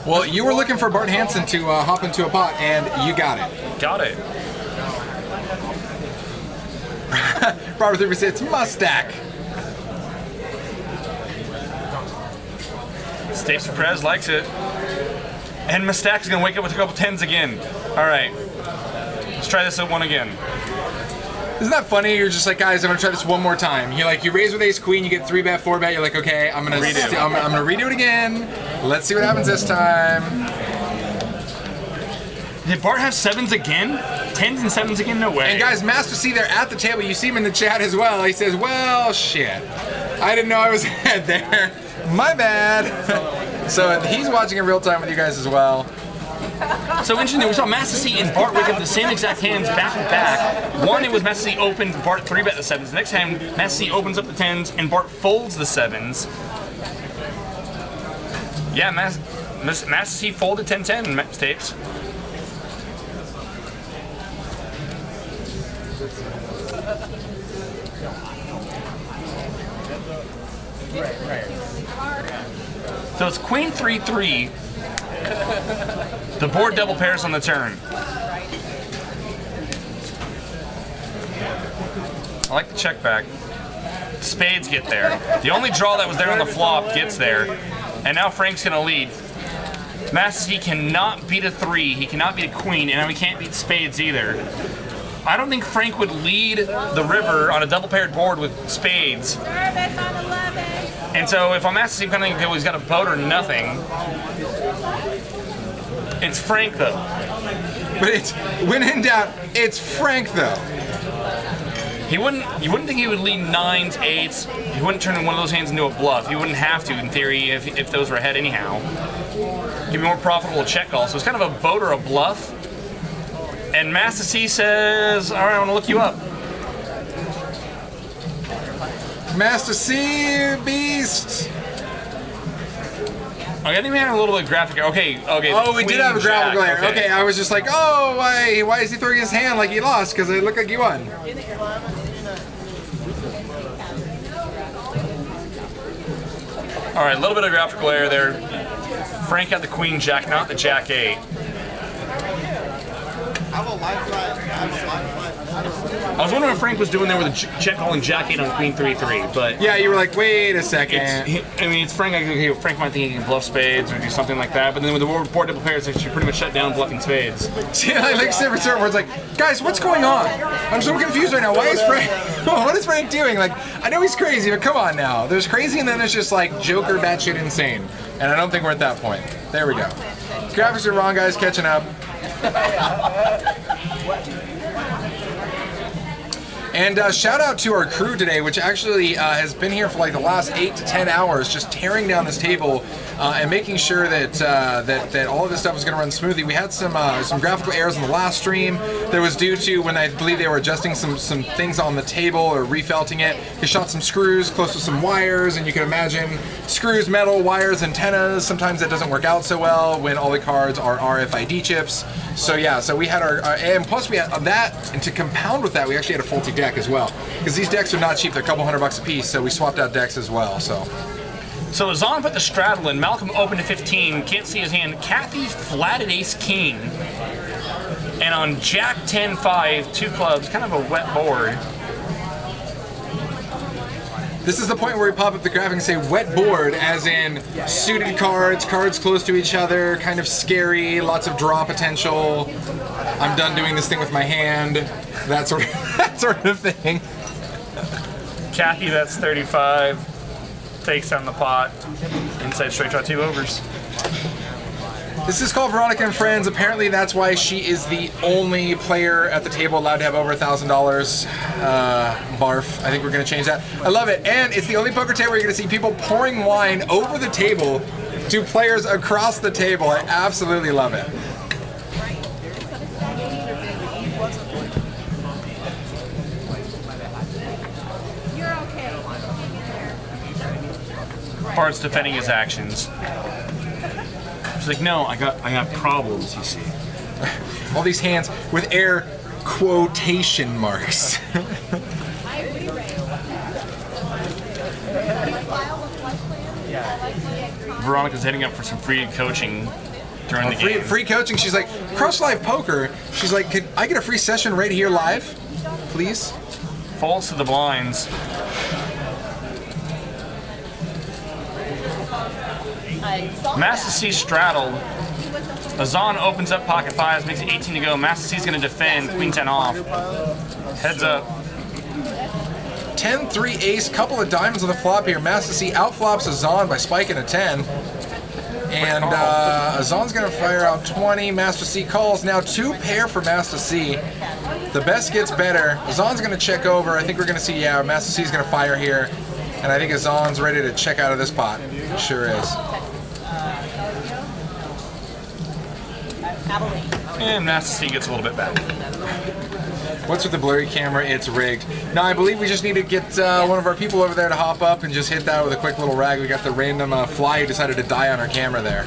Well, you were looking for Bart Hansen to hop into a pot, and you got it.
Got it.
Robert 3 says it's Mustack.
Steve Surprise likes it. And Mustack's gonna wake up with a couple 10s again. Alright. Let's try this one again.
Isn't that funny? You're just like, guys, I'm gonna try this one more time. You raise with Ace Queen, you get 3-bet, 4-bet. You're like, okay, I'm gonna redo it again. Let's see what happens this time.
Did Bart have 7s again? 10s and 7s again? No way.
And guys, Master C there at the table. You see him in the chat as well. He says, well, shit. I didn't know I was ahead there. My bad. So he's watching in real time with you guys as well.
So interesting, we saw Master C and Bart wake up the same exact hands back to back. One, it was Master C opened, Bart 3-bet the 7s. The next time, Master C opens up the 10s and Bart folds the 7s. Yeah, Master C folded 10-10 tapes. So it's Queen 3-3. The board double pairs on the turn. I like the check back. Spades get there. The only draw that was there on the flop gets there. And now Frank's gonna lead. Master C cannot beat a 3. He cannot beat a queen, and now he can't beat spades either. I don't think Frank would lead the river on a double paired board with spades. And so if I'm Master C, kind of he's got a boat or nothing. It's Frank though.
But it's when in doubt, it's Frank though.
You wouldn't think he would lead 9s, 8s. He wouldn't turn one of those hands into a bluff. He wouldn't have to, in theory, if those were ahead anyhow. He'd be more profitable to check call. So it's kind of a boat or a bluff. And Master C says, all right, I want to look you up.
Master C, beast.
Okay, I think we had a little bit of graphic. Okay.
Oh, we did have a graphic layer. Okay, I was just like, oh, why is he throwing his hand like he lost? Because it looked like he won.
All right, a little bit of graphical error there. Frank got the queen jack, not the jack 8. I was wondering what Frank was doing there with a check calling Jack 8 on Queen 3-3, but
Yeah, you were like, wait a second.
it's Frank. Frank might think he can bluff spades or do something like that, but then with the board double pairs, actually pretty much shut down bluffing spades.
See, I like Silver Surfer where it's like, guys, what's going on? I'm so confused right now. Why is Frank? What is Frank doing? Like, I know he's crazy, but come on now. There's crazy, and then there's just like Joker batshit insane, and I don't think we're at that point. There we go. Graphics are wrong, guys. Catching up. And shout out to our crew today, which actually has been here for like the last 8 to 10 hours, just tearing down this table and making sure that that all of this stuff is going to run smoothly. We had some graphical errors in the last stream that was due to when I believe they were adjusting some things on the table or refelting it. They shot some screws close to some wires, and you can imagine screws, metal, wires, antennas. Sometimes that doesn't work out so well when all the cards are RFID chips. So yeah, so we had our and plus we had that, and to compound with that, we actually had a faulty deck as well, because these decks are not cheap. They're a couple $100 a piece, so we swapped out decks as well. So
Zahn put the straddle in. Malcolm opened to 15. Can't see his hand. Kathy flatted ace king, and on Jack 10-5, 2 clubs, kind of a wet board.
this is the point where we pop up the graphic and say wet board, as in suited cards, cards close to each other, kind of scary, lots of draw potential. I'm done doing this thing with my hand. That sort of thing.
Kathy, that's 35. Takes down the pot. Inside straight draw 2 overs.
This is called Veronica and Friends. Apparently that's why she is the only player at the table allowed to have over $1,000. Barf. I think we're going to change that. I love it. And it's the only poker table where you're going to see people pouring wine over the table to players across the table. I absolutely love it.
Bart's defending his actions. He's like, no, I got problems, you see.
All these hands with air quotation marks.
Veronica's heading up for some free coaching during the game.
Free coaching. She's like, Crush Live Poker. She's like, could I get a free session right here live, please?
Falls to the blinds. Master C straddled. Azan opens up pocket fives, makes it 18 to go. Master C's going to defend. Queen 10 off. Heads up.
10-3 ace, couple of diamonds on the flop here. Master C outflops Azan by spiking a 10. And Azan's going to fire out 20. Master C calls. Now 2 pair for Master C. The best gets better. Azan's going to check over. I think we're going to see, yeah, Master C's going to fire here. And I think Azan's ready to check out of this pot. Sure is.
And Master C gets a little bit back.
What's with the blurry camera? It's rigged. Now, I believe we just need to get one of our people over there to hop up and just hit that with a quick little rag. We got the random fly who decided to die on our camera there.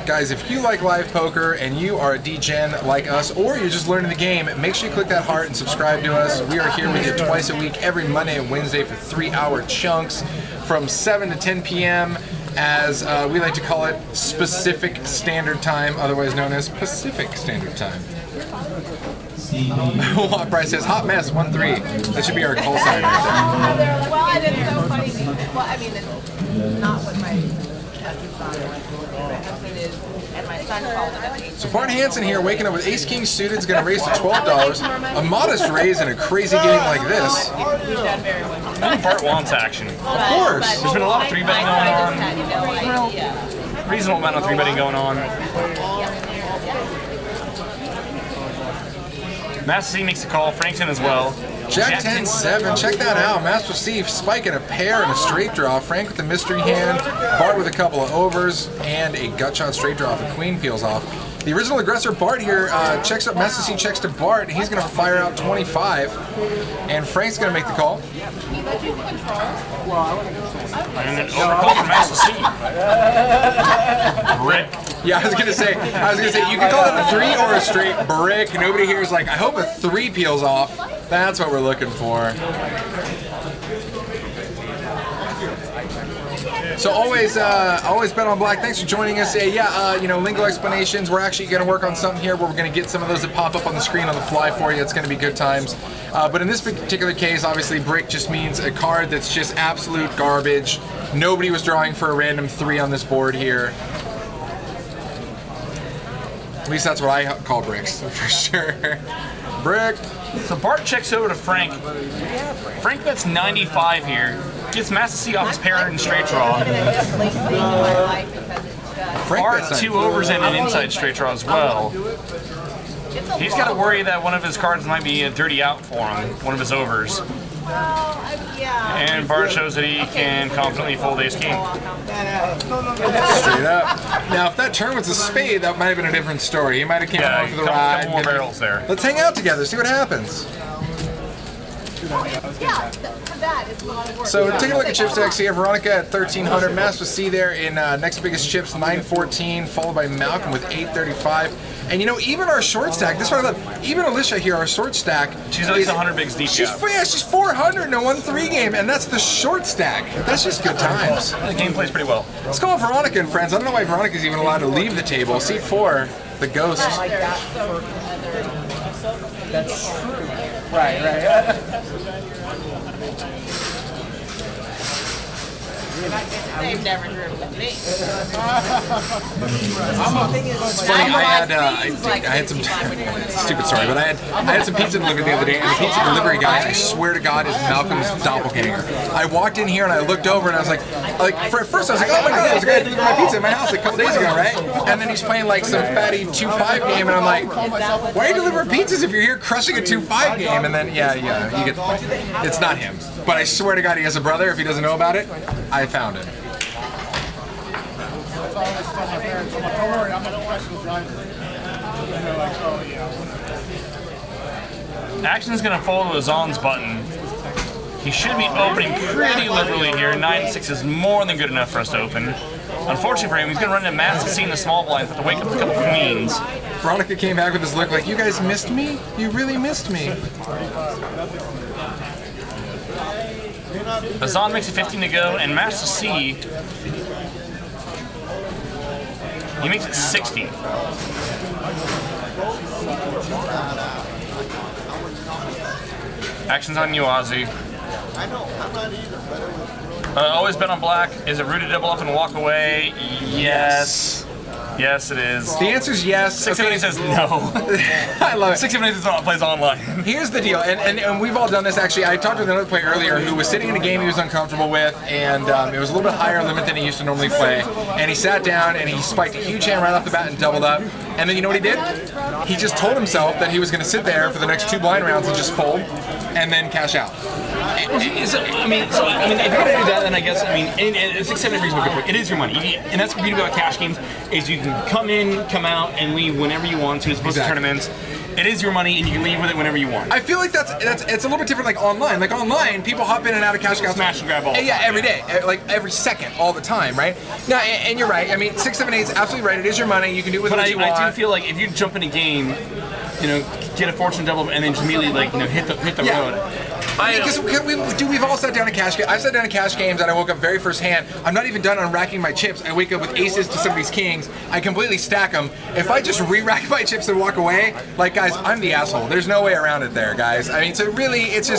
Guys, if you like live poker and you are a D-Gen like us, or you're just learning the game, make sure you click that heart and subscribe to us. We are here with you twice a week, every Monday and Wednesday for 3-hour chunks from 7 to 10 p.m. as we like to call it Specific Standard Time, otherwise known as Pacific Standard Time. Bryce says, hot mess, 1-3. That should be our call sign right there.
Well, I didn't know funny. Well, I mean, it's not what my husband is, and my son called it at 8.
So Bart Hansen here, waking up with Ace King suited, is going to raise to $12. A modest raise in a crazy game like this.
I think Bart wants action.
Of course.
There's been a lot of 3-betting going on. Reasonable amount of 3-betting going on. Master C makes a call. Frank's in as well.
Jack 10-7, check that out. Master C spiking a pair and a straight draw. Frank with the mystery hand. Bart with a couple of overs and a gut shot straight draw if a queen peels off. The original aggressor, Bart here, checks up. Master C checks to Bart. He's going to fire out 25. And Frank's going to make the call.
And an overcall from Master C. Brick.
Yeah, I was gonna say, you can call it a 3 or a straight brick. Nobody here is like, I hope a 3 peels off. That's what we're looking for. So always bet on black. Thanks for joining us. Lingo explanations. We're actually going to work on something here where we're going to get some of those that pop up on the screen on the fly for you. It's going to be good times. But in this particular case, obviously, brick just means a card that's just absolute garbage. Nobody was drawing for a random 3 on this board here. At least that's what I call bricks, for sure. Brick.
So Bart checks over to Frank. Frank bets 95 here. Gets Master C off his pair and straight draw. Bart 2 overs and an inside straight draw as well. He's got to worry that one of his cards might be a dirty out for him, one of his overs. And Bart shows that he can confidently fold ace king.
Straight up. Now, if that turn was a spade, that might have been a different story. He might have came along for the ride.
Couple more barrels there.
Let's hang out together, see what happens. So taking a look at chip stacks here, Veronica at 1,300, Master C there in next biggest chips, 914, followed by Malcolm with 835. And you know, even our short stack, this one I love, even Alicia here, our short stack.
She's at least 100 bigs deep.
She's 400 in a 1-3 game, and that's the short stack. That's just good times.
The game plays pretty well.
Let's call Veronica and friends. I don't know why Veronica's even allowed to leave the table. Seat 4, the ghost.
That's right.
They've never driven with me.
It's funny. I had some stupid story, but I had some pizza delivered the other day, and the pizza delivery guy, I swear to God, is Malcolm's doppelganger. I walked in here and I looked over and I was like, for at first I was like, oh my God, there's a guy delivered my pizza at my house like a couple days ago, right? And then he's playing like some fatty 2-5 game, and I'm like, why are you delivering pizzas if you're here crushing a 2-5 game? And then you get the point. It's not him, but I swear to God, he has a brother. If he doesn't know about it, I found it.
Action's going to fold with his ons button. He should be opening pretty liberally here. 9-6 is more than good enough for us to open. Unfortunately for him, he's going to run into Master C in the small blind, have to wake up a couple queens.
Veronica came back with this look like, you guys missed me? You really missed me.
Azan makes it 15 to go, and Master C, he makes it 60. Action's on you, Ozzy. Always bet on black. Is it rooted double up and walk away? Yes. Yes, it is.
The answer is yes.
678 says no.
I love it.
678 does not plays online.
Here's the deal, and we've all done this actually. I talked with another player earlier who was sitting in a game he was uncomfortable with, and it was a little bit higher limit than he used to normally play. And he sat down and he spiked a huge hand right off the bat and doubled up. And then you know what he did? He just told himself that he was going to sit there for the next 2 blind rounds and just fold, and then cash out.
If you're gonna do that, then I guess it's 6-7 reasonable good point. It is your money, and that's the beauty about cash games is you can come in, come out, and leave whenever you want to. As opposed to tournaments, it is your money, and you can leave with it whenever you want.
I feel like it's a little bit different like online. Like online, people hop in and out of cash games.
Smash and grab all.
Yeah, every day, like every second, all the time, right? No, and you're right. I mean, 6-7-8 is absolutely right. It is your money. You can do with it what you want.
I do feel like if you jump in a game, get a fortune double, and then just immediately hit the road.
Because we've all sat down in cash games. I've sat down in cash games and I woke up very first hand. I'm not even done unracking my chips. I wake up with aces to somebody's kings. I completely stack them. If I just re-rack my chips and walk away, like guys, I'm the asshole. There's no way around it there, guys. I mean, so really, it's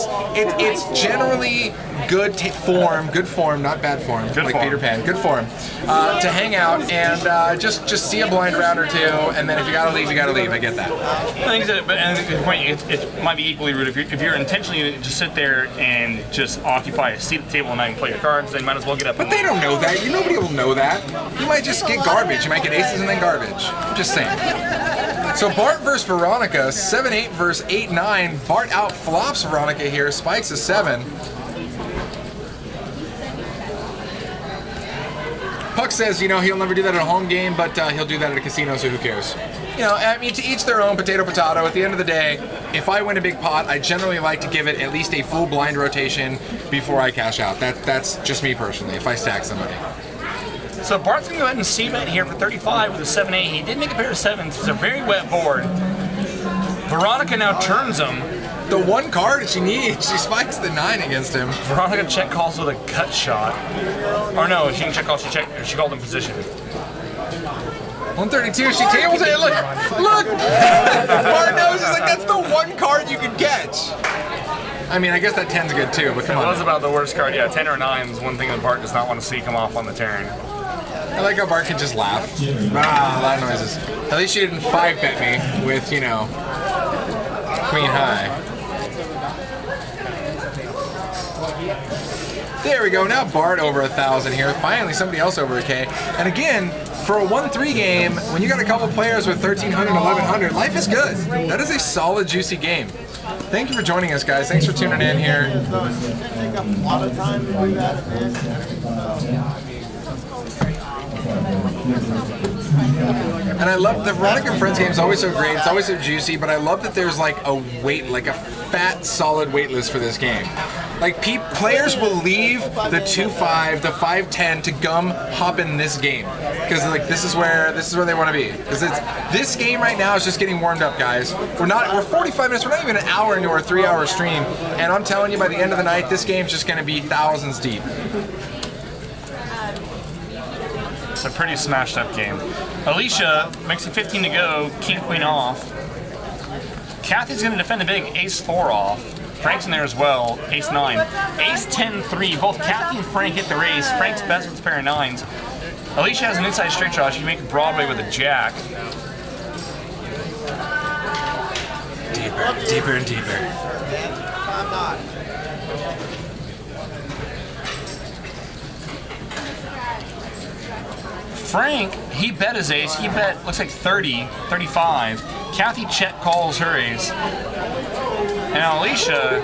generally good form, not bad form,
good
like
form.
Peter Pan, good form, to hang out and just see a blind round or 2, and then if you gotta leave, you gotta leave. I get that.
I think that, but at the point, it might be equally rude if you're intentionally just sit there and just occupy a seat at the table and not even play your cards, then you might as well get up.
But they don't know that. Nobody will know that. You might just get garbage. You might get aces and then garbage. I'm just saying. So Bart versus Veronica, 7-8 versus 8-9. Bart out flops Veronica here, spikes a 7. Puck says, he'll never do that at a home game, but he'll do that at a casino, so who cares? I mean, to each their own, potato. At the end of the day, if I win a big pot, I generally like to give it at least a full blind rotation before I cash out. That's just me personally, if I stack somebody.
So Bart's going to go ahead and c-bet here for 35 with a 7-8. He did make a pair of 7s. It's a very wet board. Veronica now turns him.
The one card she needs. She spikes the 9 against him.
Veronica check calls with a cut shot. Or no, she didn't check call. She called in position.
132. She tables it. Look. Bart knows. It's like that's the one card you could catch. I mean, I guess that 10's good too, but come on.
It was about the worst card. Yeah, 10 or 9 is one thing that Bart does not want to see come off on the turn.
I like how Bart can just laugh. Ah, loud noises. At least she didn't 5-bet me with, you know, Queen High. There we go. Now Bart over 1,000 here. Finally, somebody else over a K. And again, for a 1-3 game, when you got a couple players with 1,300 and 1,100, life is good. That is a solid, juicy game. Thank you for joining us, guys. Thanks for tuning in here.
Take a lot of time to do that.
And I love the Veronica and Friends game is always so great. It's always so juicy, but I love that there's like a fat, solid wait list for this game. Like players will leave the 2-5, the 5-10 to hop in this game because like this is where they want to be. Because this game right now is just getting warmed up, guys. We're 45 minutes. We're not even an hour into our 3-hour stream, and I'm telling you, by the end of the night, this game's just going to be thousands deep.
It's a pretty smashed up game. Alicia makes it 15 to go, king queen off. Kathy's going to defend the big ace-4 off. Frank's in there as well, ace-9. Ace-10-3, both Kathy and Frank hit the race. Frank's best with a pair of 9s. Alicia has an inside straight draw. She can make a Broadway with a jack.
Deeper and deeper.
Frank, he bet his ace. He bet, looks like 30, 35. Kathy check calls her ace. And Alicia,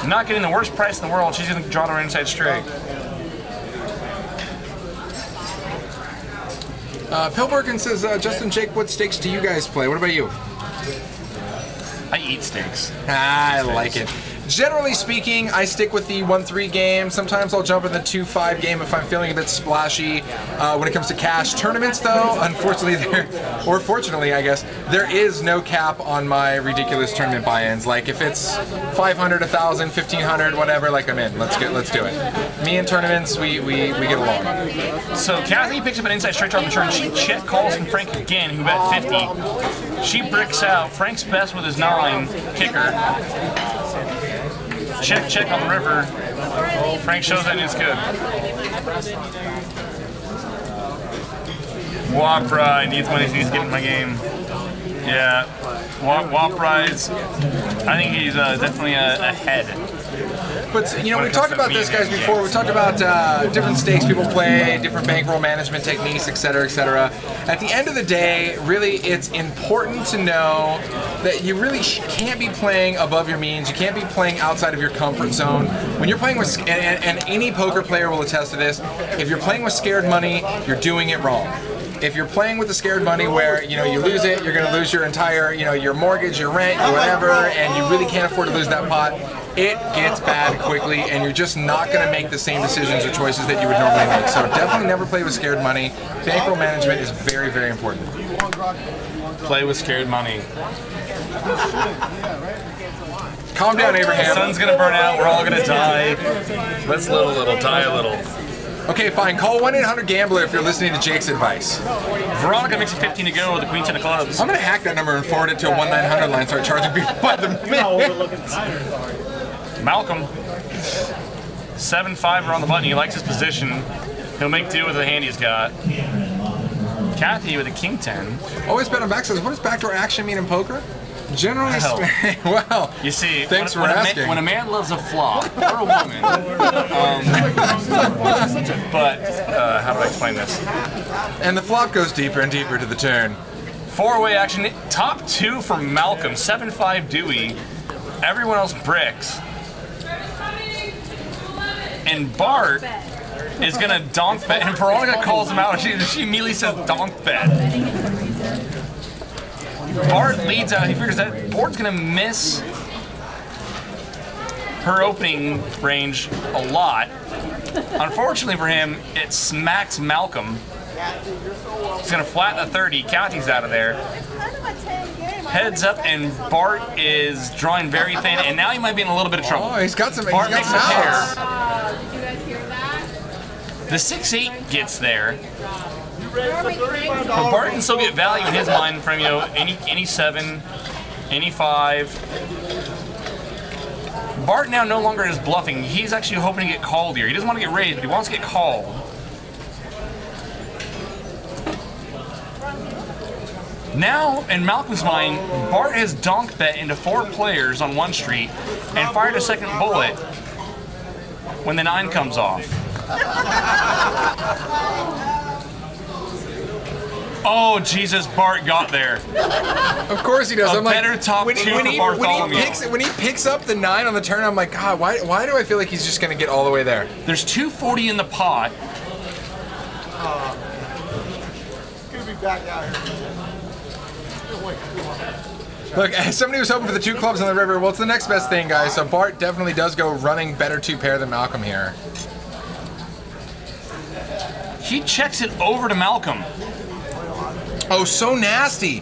not getting the worst price in the world, she's going to draw to her inside straight.
Pillbergen says, Justin, Jake, what stakes do you guys play? What about you?
I eat steaks.
I like it. Generally speaking, I stick with the 1-3 game. Sometimes I'll jump in the 2-5 game if I'm feeling a bit splashy. When it comes to cash tournaments, though, unfortunately, or fortunately, I guess, there is no cap on my ridiculous tournament buy-ins. Like if it's 500, 1,000, 1,500, whatever, like I'm in. Let's do it. Me and tournaments, we get along.
So Kathy picks up an inside straight draw on the turn. She check calls from Frank again, who bet 50. She bricks out. Frank's best with his 9 kicker. Check on the river. Frank shows that it's good. Wop Ride needs money, he's getting my game. Yeah, Wop Ride's, I think he's definitely ahead.
But, you know, we talked about this, guys, before. We talked about different stakes people play, different bankroll management techniques, etc., etc. At the end of the day, really, it's important to know that you really can't be playing above your means. You can't be playing outside of your comfort zone. When you're playing with, and any poker player will attest to this, if you're playing with scared money, you're doing it wrong. If you're playing with the scared money where, you know, you lose it, you're going to lose your entire, you know, your mortgage, your rent, your whatever, and you really can't afford to lose that pot, it gets bad quickly, and you're just not going to make the same decisions or choices that you would normally make. So definitely never play with scared money. Bankroll management is very, very important.
Play with scared money.
Calm down, Abraham.
The sun's going to burn out. We're all going to die. Let's live a little, die a little.
Okay, fine. Call 1-800-GAMBLER if you're listening to Jake's advice.
Veronica makes it 15 to go with the Queen 10 of clubs.
I'm going to hack that number and forward it to a 1-900 line and start charging people by the minute.
Malcolm, 7-5 on the button. He likes his position. He'll make do with the hand he's got. Kathy with a King 10.
Always bet on back. Says, what does backdoor action mean in poker? Generally, well,
you see,
thanks for asking.
When a man loves a flop, or a woman, but how do I explain this?
And the flop goes deeper and deeper to the turn.
4-way action, top 2 for Malcolm, 7-5 Dewey. Everyone else bricks. And Bart is gonna donk bet, and Veronica calls him out. She immediately says donk bet. Bart leads out. He figures that board's going to miss her opening range a lot. Unfortunately for him, it smacks Malcolm. He's going to flatten a 30. Kathy's out of there. Heads up, and Bart is drawing very thin, and now he might be in a little bit of trouble.
Oh, he's got some.
Bart
He's
makes
got
a
some
pair.
outs.
Did you guys hear that?
The 6-8 gets there.
Perfect, Frank.
But Bart can still get value in his mind from, you know, any 7, any 5. Bart now no longer is bluffing. He's actually hoping to get called here. He doesn't want to get raised, but he wants to get called. Now, in Malcolm's mind, Bart has donk bet into 4 players on 1 street and fired a second bullet when the 9 comes off. Oh, Jesus, Bart got there.
Of course he does.
A better top two for Bartholomew.
When he picks up the 9 on the turn, I'm like, God, why do I feel like he's just going to get all the way there?
There's 240 in the pot.
Gonna be back out here.
Look, somebody was hoping for the 2 clubs on the river. Well, it's the next best thing, guys. So Bart definitely does go running better 2 pair than Malcolm here.
He checks it over to Malcolm.
Oh, so nasty.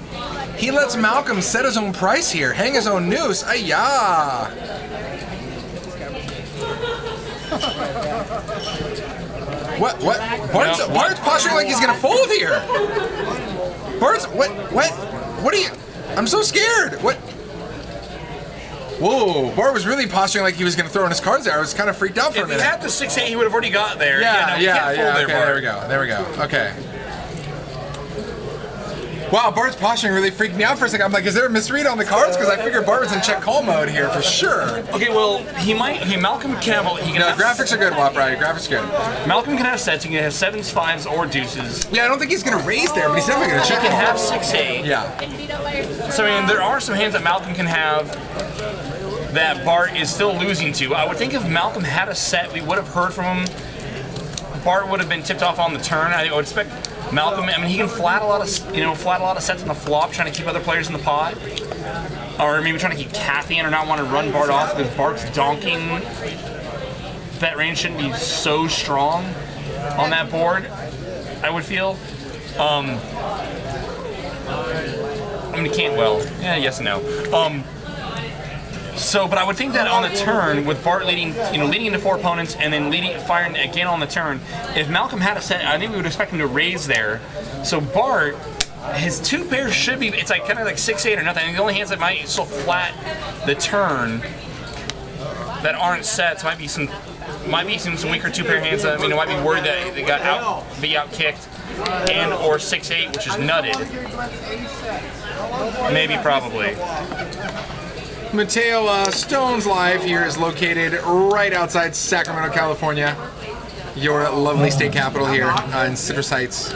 He lets Malcolm set his own price here, hang his own noose. Ay-ya. What? Bart's posturing like he's gonna fold here. What are you? I'm so scared. What? Whoa, Bart was really posturing like he was gonna throw in his cards there. I was kind of freaked out for a
If he
minute.
had the 6-8, he would have already got there.
Yeah,
he can't fold
okay,
there, Bart.
there we go. Okay. Wow, Bart's posturing really freaked me out for a second. I'm like, is there a misread on the cards? Because I figured Bart was in check call mode here for sure.
Okay, well, Malcolm can have,
Graphics are good, Wop Rider. Graphics are good.
Malcolm can have sets. He can have 7s, 5s, or deuces.
Yeah, I don't think he's gonna raise there, but he's definitely gonna check
He can
call.
have 6-8.
Yeah.
So, I mean, there are some hands that Malcolm can have that Bart is still losing to. I would think if Malcolm had a set, we would have heard from him. Bart would have been tipped off on the turn. I would expect Malcolm. I mean, he can flat a lot of sets on the flop, trying to keep other players in the pot, or maybe trying to keep Kathy in or not want to run Bart off because Bart's donking. Bet range shouldn't be so strong on that board, I would feel. I mean, he can't well. Yeah, yes and no. But I would think that on the turn, with Bart leading into 4 opponents and then firing again on the turn, if Malcolm had a set, I think we would expect him to raise there. So Bart, his 2 pairs should be, it's like kind of like 6-8 or nothing. The only hands that might still flat the turn that aren't sets might be some weaker 2-pair hands that might be worried that they got out kicked, and or 6-8, which is nutted. Maybe, probably.
Mateo, Stone's Live here is located right outside Sacramento, California, your lovely state capital here in Citrus Heights.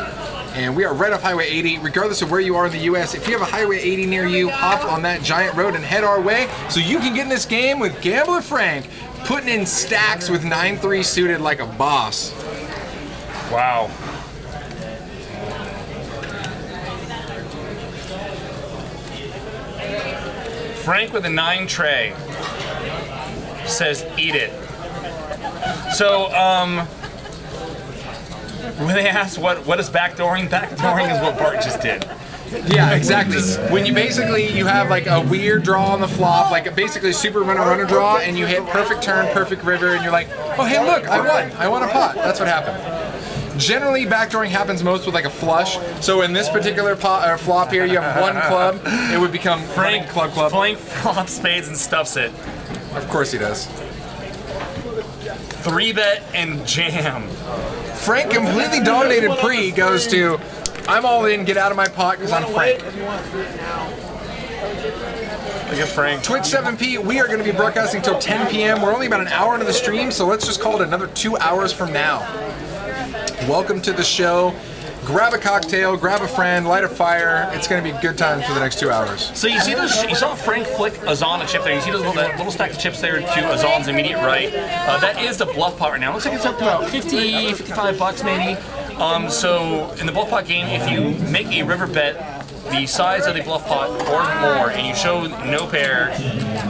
And we are right off Highway 80. Regardless of where you are in the U.S., if you have a Highway 80 near you, hop on that giant road and head our way so you can get in this game with Gambler Frank, putting in stacks with 9-3 suited like a boss.
Wow. Frank with a 9 tray says, eat it. So, when they asked what is backdooring? Backdooring is what Bart just did.
Yeah, exactly. When you have like a weird draw on the flop, like basically super runner draw, and you hit perfect turn, perfect river, and you're like, oh hey look, I won a pot. That's what happened. Generally, backdooring happens most with like a flush. So in this particular flop here, you have 1 club. It would become Frank club.
Frank flops spades and stuffs it.
Of course he does.
3-bet and jam.
Frank completely dominated pre goes to, I'm all in, get out of my pot because I'm Frank.
Look at Frank.
Twitch 7P, we are going to be broadcasting till 10 p.m. We're only about an hour into the stream, so let's just call it another 2 hours from now. Welcome to the show. Grab a cocktail, grab a friend, light a fire. It's going to be good time for the next 2 hours.
So you saw Frank flick Azan a chip there. You see that little stack of chips there to Azan's immediate right. That is the bluff pot right now. Looks like it's up to about 50, 55 bucks maybe. So in the bluff pot game, if you make a river bet the size of the bluff pot or more, and you show no pair,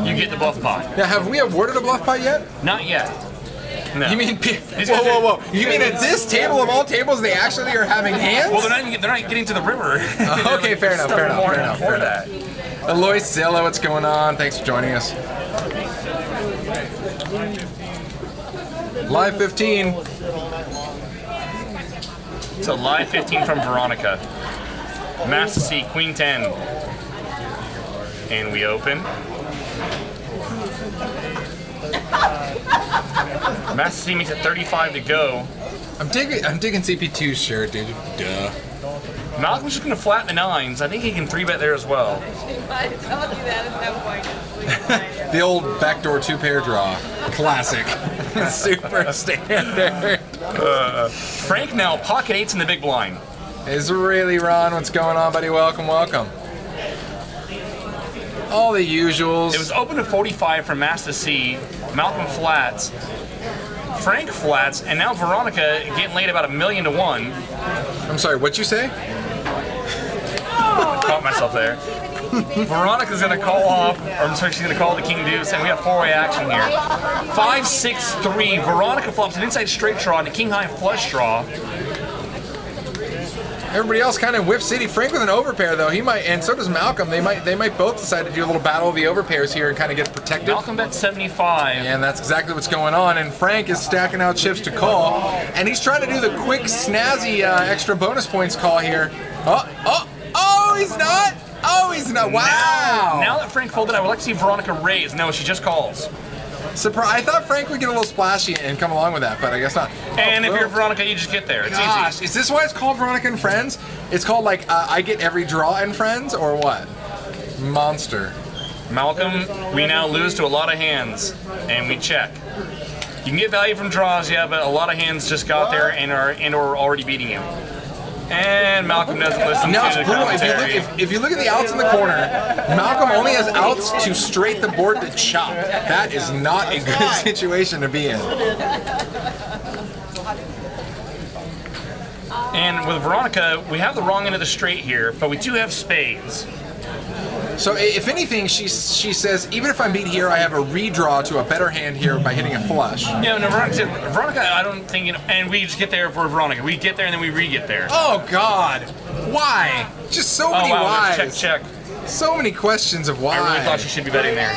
you get the bluff pot.
Now, have we awarded a bluff pot yet?
Not yet. No.
You mean, whoa. You mean at this table of all tables, they actually are having hands?
Well, they're not getting to the river.
Okay, fair enough. Alois Zilla, what's going on? Thanks for joining us. Live 15.
So live 15 from Veronica. Master C, Queen 10. And we open. Master C makes it 35 to go.
I'm digging CP2's shirt, dude. Duh.
Malcolm's just going to flatten the 9s. I think he can 3-bet there as well.
I told you that at no point.
The old backdoor 2-pair draw. Classic. Super standard.
Frank now pocket 8s in the big blind.
Is really Ron? What's going on, buddy? Welcome, welcome. All the usuals.
It was open to 45 from Master C. Malcolm flats. Frank flats, and now Veronica getting laid about $1 million to 1.
I'm sorry, what'd you say?
Caught myself there. Veronica's gonna call off, or I'm sorry, she's gonna call the King Deuce, and we have 4-way action here. 5-6-3. Veronica flops an inside straight draw and a King High flush draw.
Everybody else kind of whiff city. Frank with an overpair though. He might, and so does Malcolm. They might both decide to do a little battle of the overpairs here and kind of get protected.
Malcolm bet 75.
And that's exactly what's going on. And Frank is stacking out chips to call, and he's trying to do the quick, snazzy extra bonus points call here. Oh, he's not. Oh, he's not. Wow.
Now that Frank folded, I would like to see Veronica raise. No, she just calls.
Surprise! I thought Frank would get a little splashy and come along with that, but I guess not.
And if you're Veronica, you just get there. It's easy.
Is this why it's called Veronica and Friends? It's called like I get every draw in Friends, or what? Monster.
Malcolm, we now lose to a lot of hands, and we check. You can get value from draws, yeah, but a lot of hands just got there and are already beating you. And Malcolm doesn't listen
Now
to
it's
the
brutal.
commentary.
If you look at the outs in the corner, Malcolm only has outs to straight the board to chop. That is not a good situation to be in.
And with Veronica, we have the wrong end of the straight here, but we do have spades.
So if anything, she says, even if I beat here, I have a redraw to a better hand here by hitting a flush.
Yeah, no, Veronica, I don't think, and we just get there for Veronica. We get there and then we re-get there.
Oh, God. Why? Just so many whys.
Check.
So many questions of why.
I really thought she should be betting there.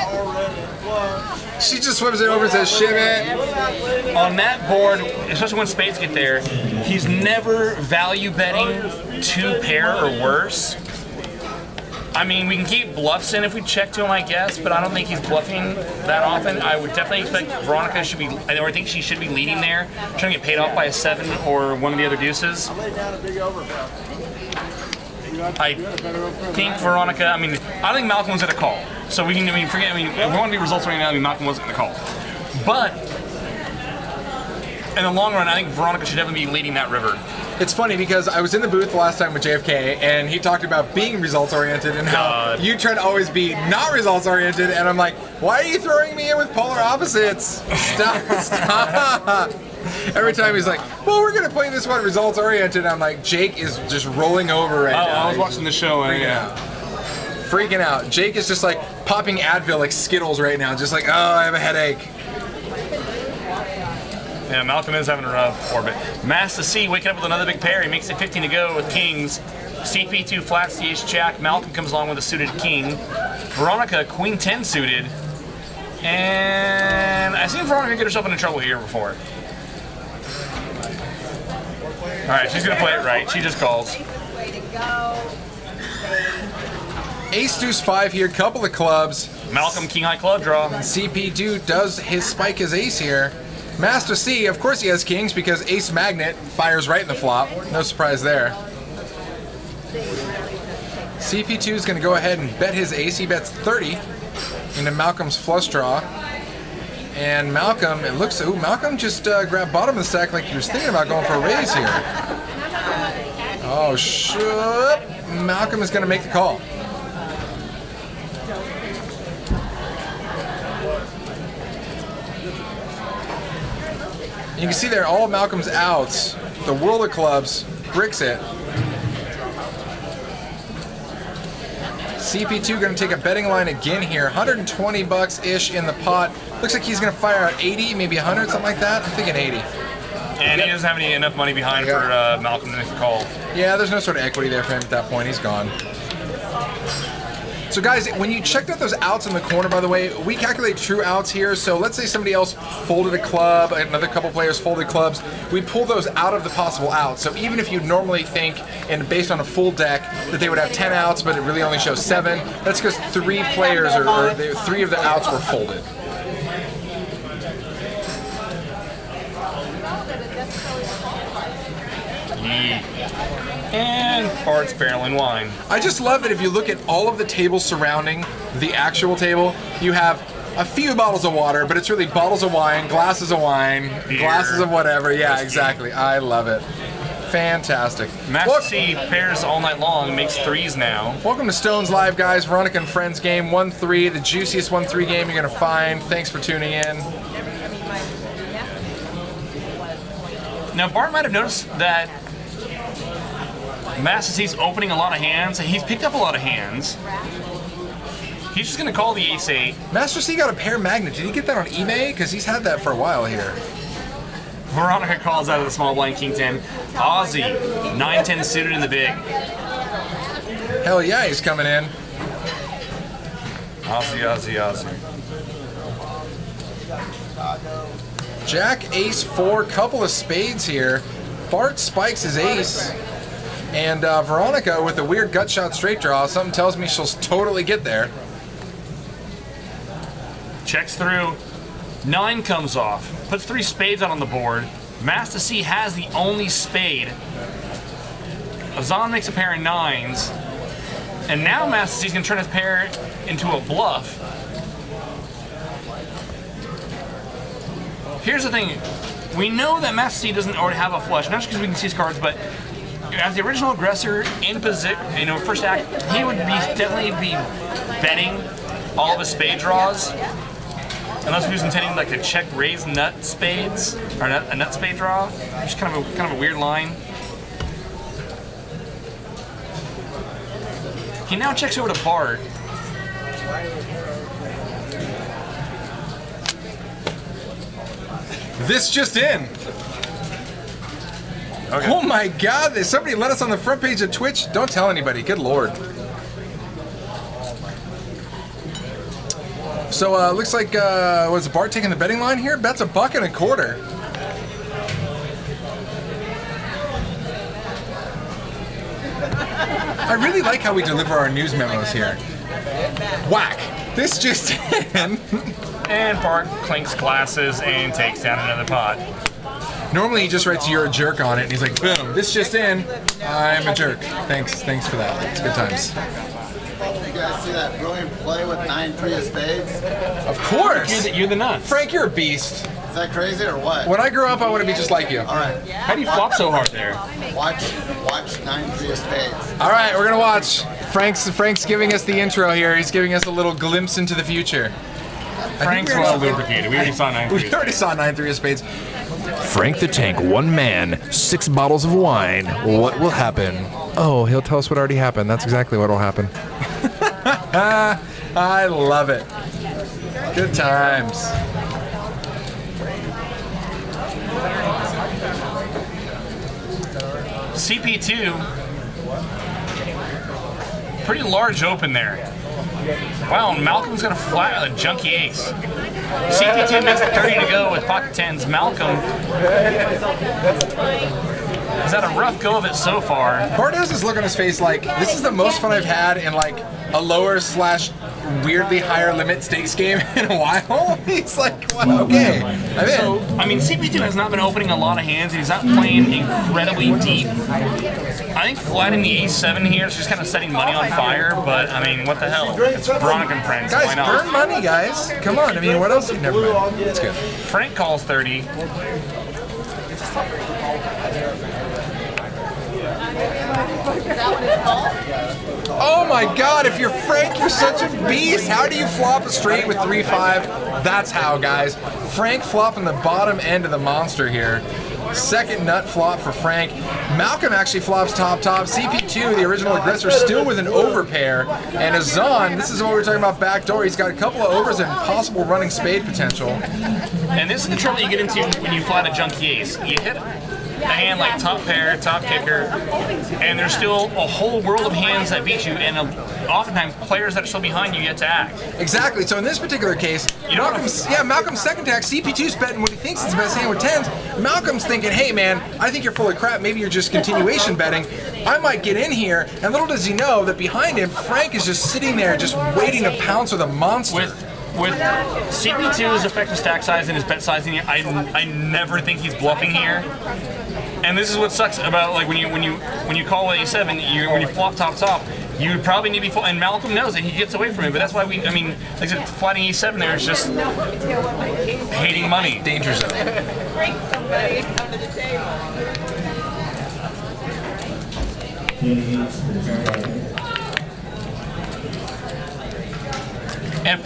She just flips it over and says, shim it.
On that board, especially when spades get there, he's never value betting 2-pair or worse. I mean, we can keep bluffs in if we check to him, I guess, but I don't think he's bluffing that often. I would definitely expect Veronica should be, I think she should be leading there, trying to get paid off by a 7 or one of the other deuces. I think Veronica, I don't think Malcolm was at a call. So we can, if we want to be results right now, Malcolm wasn't going to call. But in the long run, I think Veronica should definitely be leading that river.
It's funny because I was in the booth the last time with JFK, and he talked about being results-oriented and how you try to always be not results-oriented, and I'm like, why are you throwing me in with polar opposites? Stop. Every time he's like, well, we're going to play this one results-oriented. I'm like, Jake is just rolling over right now.
I was watching the show, and
freaking out. Jake is just like popping Advil like Skittles right now, just like, oh, I have a headache.
Yeah, Malcolm is having a rough orbit. Master C waking up with another big pair. He makes it 15 to go with kings. CP2 flats the ace-jack. Malcolm comes along with a suited king. Veronica, queen 10 suited. And I've seen Veronica get herself into trouble here before. All right, she's going to play it right. She just calls.
Ace deuce 5 here, couple of clubs.
Malcolm, king high club draw.
CP2 does his spike his ace here. Master C, of course he has kings because ace magnet fires right in the flop. No surprise there. CP2 is going to go ahead and bet his ace. He bets 30 into Malcolm's flush draw. And Malcolm, it looks, ooh, Malcolm just grabbed bottom of the stack like he was thinking about going for a raise here. Oh, shit. Malcolm is going to make the call. You can see there all of Malcolm's outs. The world of clubs bricks it. CP2 going to take a betting line again here. 120 bucks-ish in the pot. Looks like he's going to fire out 80, maybe 100, something like that. I'm thinking 80.
And he doesn't have enough money behind for Malcolm to make the call.
Yeah, there's no sort of equity there for him at that point. He's gone. So guys, when you checked out those outs in the corner, by the way, we calculate true outs here. So let's say somebody else folded a club, another couple players folded clubs. We pull those out of the possible outs. So even if you normally think, and based on a full deck, that they would have 10 outs, but it really only shows 7, that's because 3 players, or 3 of the outs were folded.
And Bart's barreling wine.
I just love it. If you look at all of the tables surrounding the actual table, you have a few bottles of water, but it's really bottles of wine, glasses of wine,
beer,
glasses of whatever. Yeah,
whiskey.
exactly. I love it. Fantastic.
Master C pairs all night long, makes 3s now.
Welcome to Stones Live, guys. Veronica and Friends game 1-3, the juiciest 1-3 game you're going to find. Thanks for tuning in.
Now, Bart might have noticed that Master C's opening a lot of hands. He's picked up a lot of hands. He's just going to call the ace-8.
Master C got a pair magnet. Did he get that on eBay? Because he's had that for a while here.
Veronica calls out of the small blind king 10. Ozzy, 9-10 suited in the big.
Hell yeah, he's coming in.
Ozzy.
Jack, ace 4, couple of spades here. Bart spikes his ace. And Veronica with a weird gut shot straight draw. Something tells me she'll totally get there.
Checks through. 9 comes off. Puts 3 spades out on the board. Master C has the only spade. Azan makes a pair of 9s. And now Master C's going to turn his pair into a bluff. Here's the thing. We know that Master C doesn't already have a flush, not just because we can see his cards, but as the original aggressor in position, first act, he would definitely be betting all of his spade draws, unless he was intending like to check raise nut spades or a nut spade draw. It's kind of a weird line. He now checks over to Bart.
This just in.
Okay.
Oh my God, somebody let us on the front page of Twitch. Don't tell anybody, good Lord. So looks like, was Bart taking the betting line here? Bet's $1.25. I really like how we deliver our news memos here. Whack, this just in.
And Bart clinks glasses and takes down another pot.
Normally he just writes "you're a jerk" on it, and he's like, "Boom, this just in. I'm a jerk." Thanks for that. It's good times.
You guys see that brilliant play with 9-3 of spades?
Of course.
You're the nuts.
Frank, you're a beast.
Is that crazy or what?
When I grow up, I want to be just like you.
All right,
How do you flop so hard there?
watch 9-3 of spades.
All right, we're gonna watch. Frank's giving us the intro here. He's giving us a little glimpse into the future.
Frank's well lubricated. We already saw 9-3.
We already saw 9-3 of spades.
Frank the Tank, one man, 6 bottles of wine. What will happen?
Oh, he'll tell us what already happened. That's exactly what will happen. I love it. Good times.
CP2, pretty large open there. Wow, and Malcolm's gonna flat a junky ace. CP2 makes it 30 to go with pocket 10s. Malcolm has had a rough go of it so far.
Bart has this look on his face like, this is the most fun I've had in like a lower / weirdly higher limit stakes game in a while. He's like, well, okay, I'm in.
So, I mean, CP2 has not been opening a lot of hands, and he's not playing incredibly deep. I think flatting the ace-7 here is just kind of setting money on fire, but, I mean, what the hell? It's Veronica and Friends,
Guys,
why not?
burn money, guys. Come on, I mean, what else? Never mind. It's good.
Frank calls 30.
Oh my God, if you're Frank, you're such a beast. How do you flop a straight with 3-5? That's how, guys. Frank flopping the bottom end of the monster here. Second nut flop for Frank. Malcolm actually flops top. CP2, the original aggressor, still with an overpair. And Azan, this is what we were talking about backdoor. He's got a couple of overs and possible running spade potential.
And this is the trouble you get into when you flat a junky ace. You hit a hand like top pair, top kicker, and there's still a whole world of hands that beat you, and oftentimes players that are still behind you get to act.
Exactly. So in this particular case, Malcolm's second attack, CP2's betting what he thinks is the best hand with 10s. Malcolm's thinking, hey man, I think you're full of crap. Maybe you're just continuation betting. I might get in here, and little does he know that behind him, Frank is just sitting there, just waiting to pounce with a monster.
With CP2's effective stack size and his bet sizing, I never think he's bluffing here. And this is what sucks about like when you call A7, when you flop top, you probably need to be full. And Malcolm knows it; he gets away from it. But that's why like I said, flatting E7 there is just hating money.
Danger zone.
Bring somebody under the table.
And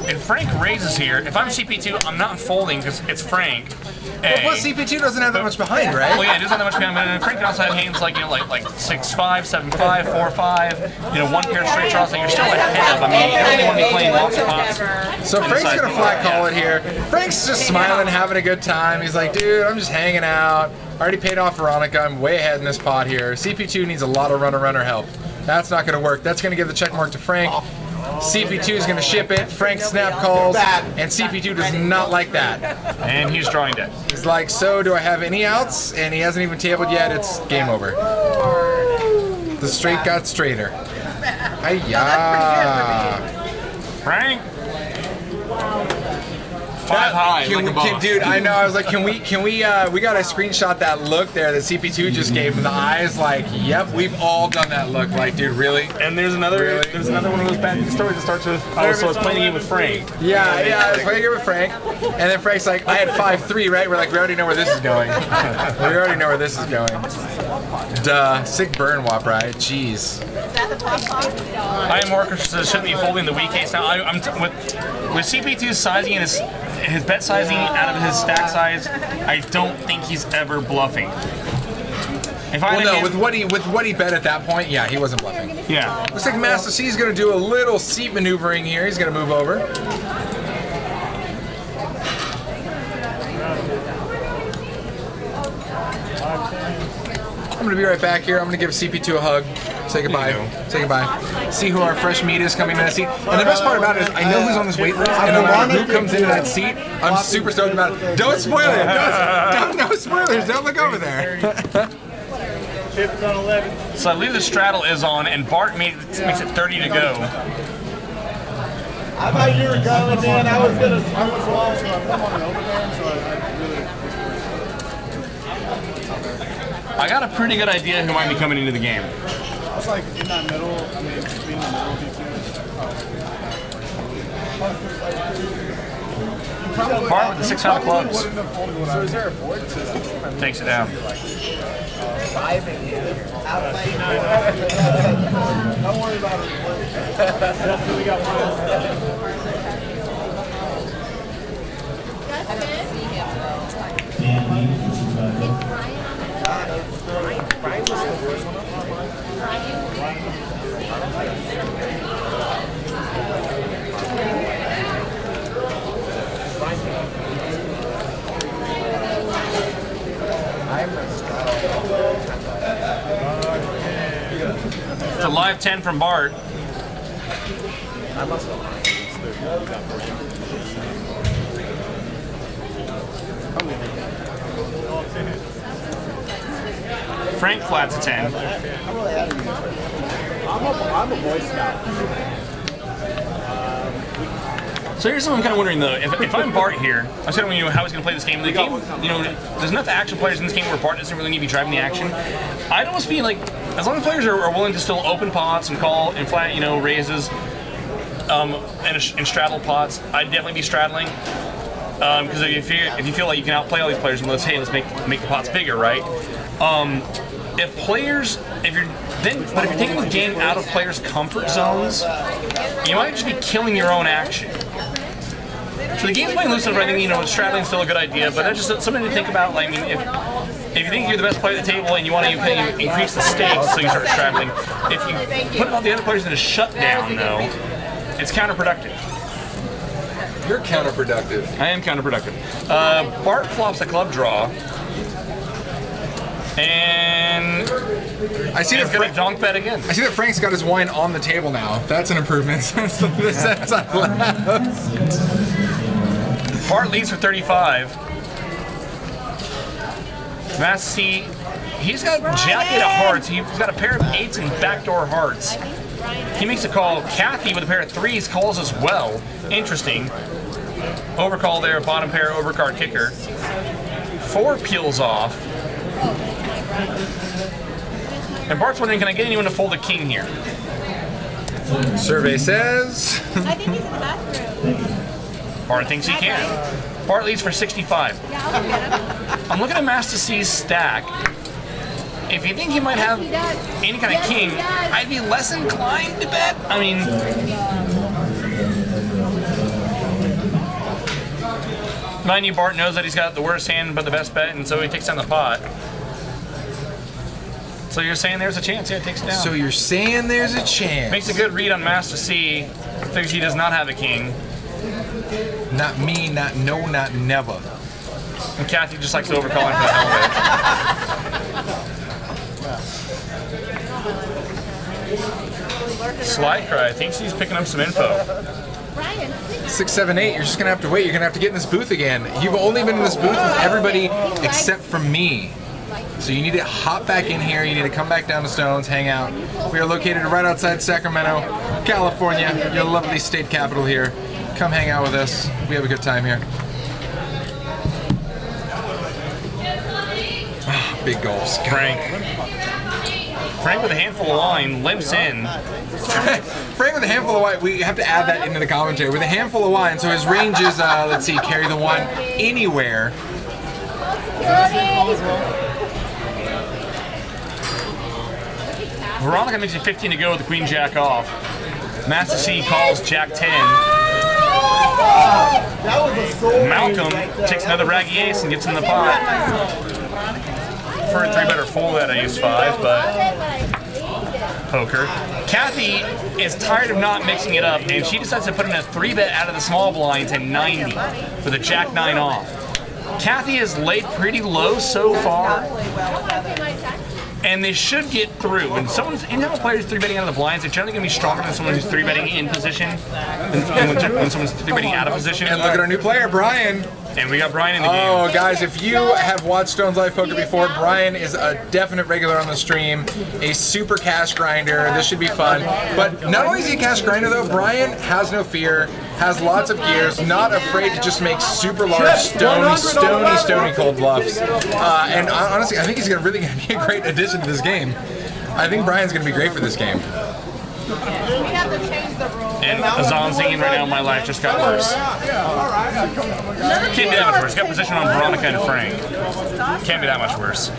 if Frank raises here, if I'm CP2, I'm not folding because it's Frank.
Well, plus CP2 doesn't have that much behind, right?
Well, yeah, it doesn't have that much behind, but Frank can also have hands like 6-5, 7-5, 4-5, one pair of straight draws that you're still ahead of. I mean, you really want to be playing lots of pots.
So Frank's gonna flat call it here. Frank's just smiling, having a good time. He's like, dude, I'm just hanging out. I already paid off Veronica. I'm way ahead in this pot here. CP2 needs a lot of runner help. That's not gonna work. That's gonna give the check mark to Frank. CP2 is going to ship it, Frank snap calls, and CP2 does not like that.
And he's drawing dead.
He's like, so do I have any outs? And he hasn't even tabled yet, it's game over. The straight got straighter. Hi-ya.
Frank! 5 high, like a boss.
Dude, I know, I was like, can we gotta screenshot that look there that CP2 just gave him. The eyes like, yep, we've all done that look, like, dude, really?
And there's another one of those bad stories that starts with, so I was playing it with Frank.
Yeah, I was playing it with Frank, and then Frank's like, I had 5-3, right? We're like, we already know where this is going. Duh, sick burn wop, right? Jeez.
Is that the top box?
I am orchestra shouldn't be folding the weak case now. With CP2's sizing and his bet sizing out of his stack size, I don't think he's ever bluffing.
With what he bet at that point, yeah, he wasn't bluffing.
Yeah.
Looks like Master C's going to do a little seat maneuvering here. He's going to move over. I'm going to be right back here. I'm going to give CP2 a hug. Say goodbye. See who our fresh meat is coming in that seat. And the best part about it is I know who's on this wait list, and no matter who comes into that seat, I'm super stoked about it. Don't spoil it. No spoilers. Don't look over there.
So I believe the straddle is on, and Bart makes it 30 to go.
I thought you were coming in. I was long, so I'm coming over there, so
I got a pretty good idea who might be coming into the game.
I was like in that middle, being in the middle of you.
Bart with the 6 out of clubs.
So is there a board system?
Takes it down.
Don't worry about it. We got
It's a live 10 from Bart. Frank flats a 10.
I'm a Boy Scout.
So here's something I'm kind of wondering though. If I'm Bart here, I'm kind of wondering how he's going to play this game. The game, there's enough action players in this game where Bart doesn't really need to be driving the action. I'd almost be like, as long as players are willing to still open pots and call and flat, raises, and straddle pots, I'd definitely be straddling. Because if you feel like you can outplay all these players, and let's make the pots bigger, right? If you're taking the game out of players' comfort zones, you might just be killing your own action. So the game's playing loose enough, I think, straddling's still a good idea, but that's just something to think about. Like, I mean, if you think you're the best player at the table and you want to increase the stakes, so you start straddling. If you put all the other players in a shutdown, though, it's counterproductive.
You're counterproductive.
I am counterproductive. Bart flops a club draw. And
I see
he's
that
going to donk bet again.
I see that Frank's got his wine on the table now. That's an improvement since the sets I left.
Bart leads for 35. Master C, he's got Jack 8 of hearts. He's got a pair of 8s and backdoor hearts. He makes a call. Kathy with a pair of 3s calls as well. Interesting. Overcall there, bottom pair, overcard kicker. 4 peels off. And Bart's wondering, can I get anyone to fold a king here?
Survey says.
I think he's in the bathroom.
Bart thinks he can. Bart leads for 65.
Yeah, I'll look at him.
I'm looking at Master C's stack. If you think he might have any kind of king, I'd be less inclined to bet. I mean, mind you, Bart knows that he's got the worst hand but the best bet, and so he takes down the pot. So you're saying there's a chance? Yeah, it takes it down.
So you're saying there's a chance.
Makes a good read on Master C. Thinks he does not have a king.
Not me, not no, not never.
And Kathy just likes to overcall him for the hell of it. Sly Cry thinks he's picking up some info.
6, 7, 8. You're just gonna have to wait. You're gonna have to get in this booth again. You've only been in this booth with everybody except for me. So you need to hop back in here. You need to come back down to Stones, hang out. We are located right outside Sacramento, California, your lovely state capital here. Come hang out with us. We have a good time here. Ah, big gulps.
Frank with a handful of wine limps in.
Frank with a handful of wine. We have to add that into the commentary. With a handful of wine, so his range is, let's see, carry the one anywhere.
Veronica makes it 15 to go with the Queen Jack off. Master C calls Jack 10. Malcolm takes another raggy ace and gets in the pot. For a 3-bet or full bet, I use 5, but poker. Kathy is tired of not mixing it up, and she decides to put in a 3-bet out of the small blind to 90 with a Jack 9 off. Kathy has laid pretty low so far, and they should get through. When anytime a player is 3-betting out of the blinds, they're generally going to be stronger than someone who's 3-betting in position when someone's 3-betting out of position.
And look at our new player, Brian.
And we got Brian in the game.
Oh, guys, if you have watched Stone's Live Poker before, Brian is a definite regular on the stream, a super cash grinder. This should be fun. But not only is he a cash grinder, though, Brian has no fear, has lots of gears, not afraid to just make super large, stony cold bluffs. And honestly, I think he's really going to be a great addition to this game. I think Brian's going to be great for this game.
We have to change the rules.
And Azan's thinking right now, my life just got worse. Can't be that much worse. Got position on Veronica and Frank. Can't be that much worse.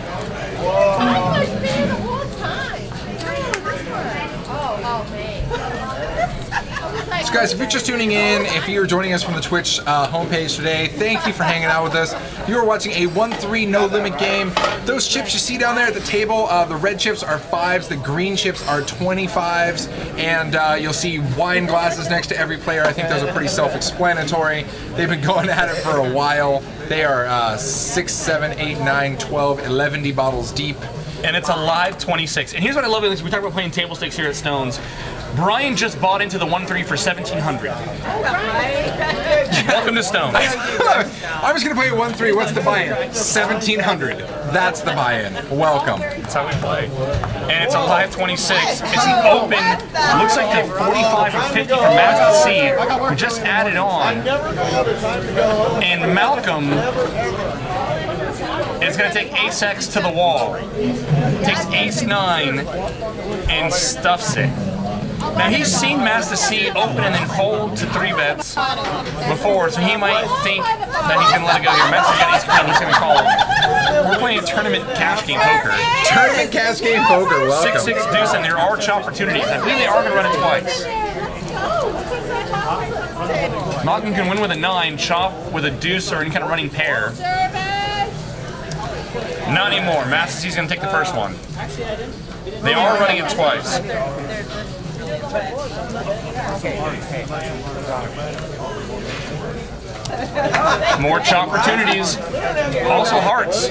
So guys, if you're just tuning in, if you're joining us from the Twitch homepage today, thank you for hanging out with us. You are watching a 1-3 no limit game. Those chips you see down there at the table, the red chips are 5s, the green chips are 25s, and you'll see wine glasses next to every player. I think those are pretty self-explanatory. They've been going at it for a while. They are 6, 7, 8, 9, 12, 11 bottles deep.
And it's a live 26. And here's what I love, at least we talk about playing table stakes here at Stones. Brian just bought into the 1-3 for $1,700. Welcome to Stones.
I was going to play 1-3. What's the buy-in? $1,700. That's the buy-in. Welcome.
That's how we play. And it's a live 26. It's an open, looks like the 45 or 50 from Master C. We just added on. And Malcolm is going to take ace-X to the wall. Takes ace-9 and stuffs it. Now he's seen Master C open and then fold to 3-bets before, so he might think that he's going to let it go here. Master got ace-queen, he's going to call. We're playing a tournament cash game poker.
Tournament cash game poker, welcome.
6-6 deuce, and there are chop opportunities. I believe they are going to run it twice. Malcolm can win with a 9, chop with a deuce or any kind of running pair. Not anymore. Master C's going to take the first one. They are running it twice. More chop opportunities. Also hearts.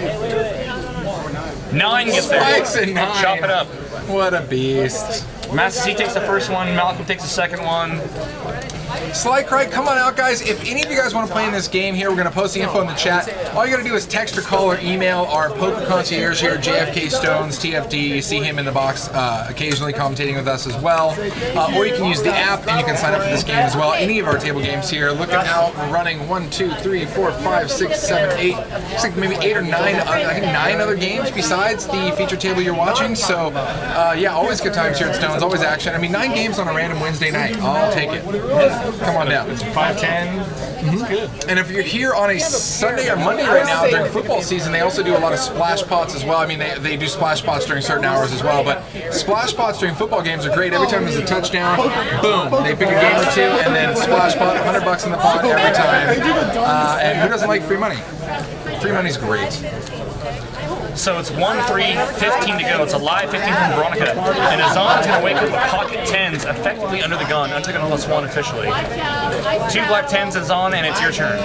9 gets there.
Spikes and 9.
Chop it up.
What a beast.
Master C takes the first one. Malcolm takes the second one.
Sly Craig, come on out, guys. If any of you guys want to play in this game here, we're going to post the info in the chat. All you got to do is text or call or email our poker concierge here, JFK Stones, TFD. You see him in the box occasionally commentating with us as well. Or you can use the app and you can sign up for this game as well. Any of our table games here. Looking out, we're running 1, 2, 3, 4, 5, 6, 7, 8. Looks like maybe 8 or 9, I think 9 other games besides the feature table you're watching. So, yeah, always good times here at Stones, always action. I mean, 9 games on a random Wednesday night. I'll take it. Come on down.
It's 5-10. It's good.
And if you're here on a Sunday or Monday right now during football season, they also do a lot of splash pots as well. I mean, they do splash pots during certain hours as well, but splash pots during football games are great. Every time there's a touchdown, boom, they pick a game or two, and then splash pot, $100 in the pot every time. And who doesn't like free money? Free money's great.
So it's 1-3-15 to go. It's a live 15 from Veronica. And Azan's going to wake up with pocket 10s effectively under the gun. Under the gun +1 officially. 2 black 10s, Azan, and it's your turn.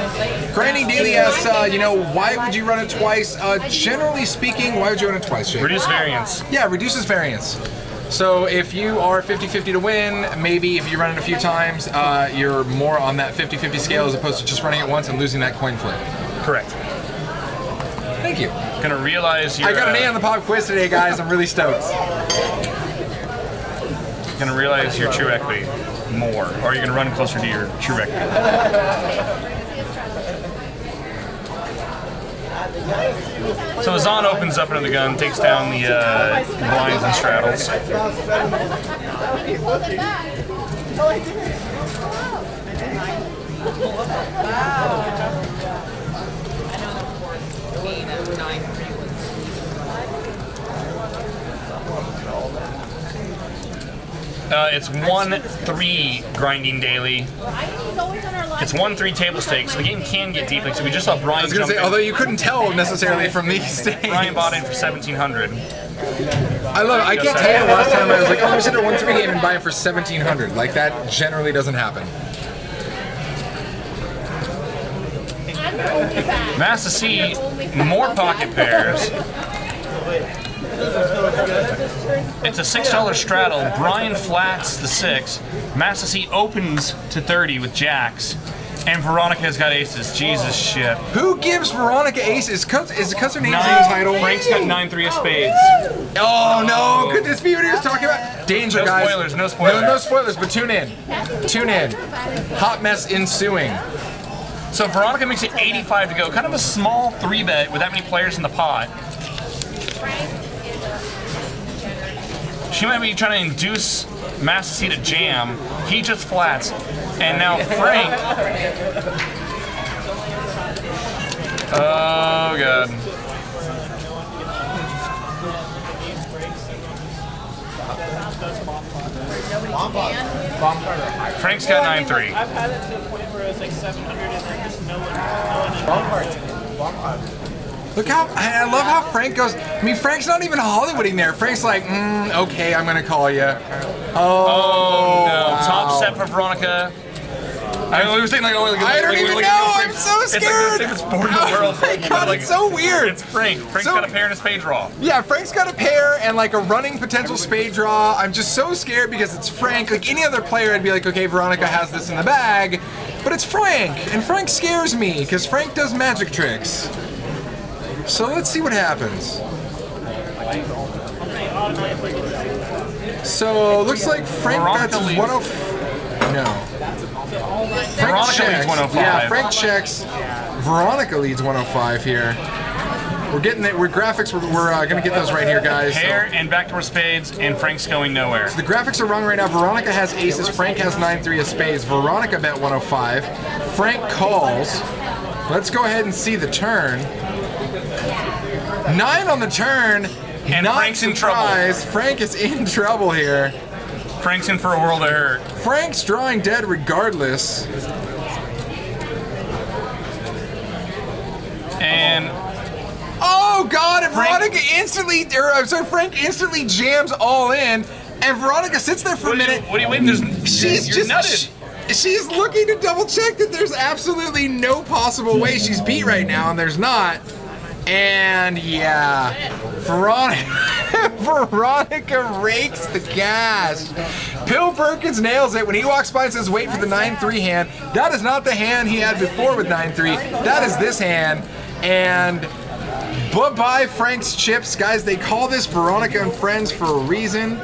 Grinding Daily asks, why would you run it twice? Generally speaking, why would you run it twice, Jake?
Reduce variance.
Yeah, reduces variance. So if you are 50-50 to win, maybe if you run it a few times, you're more on that 50-50 scale as opposed to just running it once and losing that coin flip.
Correct.
Thank you.
Gonna realize you're...
I got an A on the pop quiz today, guys. I'm really stoked.
Gonna realize your true equity more, or you're gonna run closer to your true equity. So Azan opens up under the gun, takes down the blinds and straddles. It's 1-3 grinding daily. It's 1-3 table stakes. So the game can get deep. So we just saw Brian.
I was gonna say, although you couldn't tell necessarily from these stakes.
Brian bought in for 1,700.
I love it. I can't tell you the last time I was like, oh, I'm just in a 1-3 game and buying for 1,700. Like that generally doesn't happen.
Master C, more pocket pairs. It's a $6 straddle. Brian flats the 6. Master C opens to 30 with jacks. And Veronica's got aces. Jesus shit.
Who gives Veronica aces? Is it because her name's in the title?
Frank's got 9-3 of spades.
Oh no! Could this be what he was talking about? Danger,
No
guys.
spoilers, no spoilers.
No spoilers, but tune in. Tune in. Hot mess ensuing.
So Veronica makes it 85 to go. Kind of a small 3-bet with that many players in the pot. She might be trying to induce Master C to jam. He just flats. And now Frank. Oh, God. Frank's got 9-3.
I've had it to the point where it was like 700 and then just no one.
Look how, I love how Frank goes. I mean, Frank's not even Hollywooding there. Frank's like, okay, I'm gonna call you.
Oh no! Top set for Veronica. I was thinking like,
I don't even know. I'm so scared.
It's like the safest board in the world.
Oh my God, it's so weird.
It's Frank. Frank's
So-
got a pair and a spade draw.
Yeah, Frank's got a pair and like a running potential spade draw. I'm just so scared because it's Frank. Like any other player, I'd be like, okay, Veronica has this in the bag, but it's Frank, and Frank scares me because Frank does magic tricks. So let's see what happens. So looks like Frank
Veronica
bets
leads.
105. No. Frank
Veronica
checks.
leads 105.
Yeah, Frank checks. Veronica leads 105 here. We're getting it. We're graphics. We're gonna get those right here, guys.
Pair and backdoor spades, and Frank's going nowhere.
The graphics are wrong right now. Veronica has aces. Frank has 9-3 of spades. Veronica bet 105. Frank calls. Let's go ahead and see the turn. 9 on the turn.
And
Not
Frank's in trouble.
surprised. Frank is in trouble here.
Frank's in for a world of hurt.
Frank's drawing dead regardless.
And
Oh God! And Veronica instantly, Frank instantly jams all in, and Veronica sits there for a minute.
what are you waiting?
She's
You're
just
nutted.
she's looking to double check that there's absolutely no possible way she's beat right now, and there's not. And yeah, Veronica rakes the cash. Bill Perkins nails it when he walks by and says, wait for the 9-3 hand. That is not the hand he had before with 9-3. That is this hand. And bye-bye Frank's chips. Guys, they call this Veronica and Friends for a reason.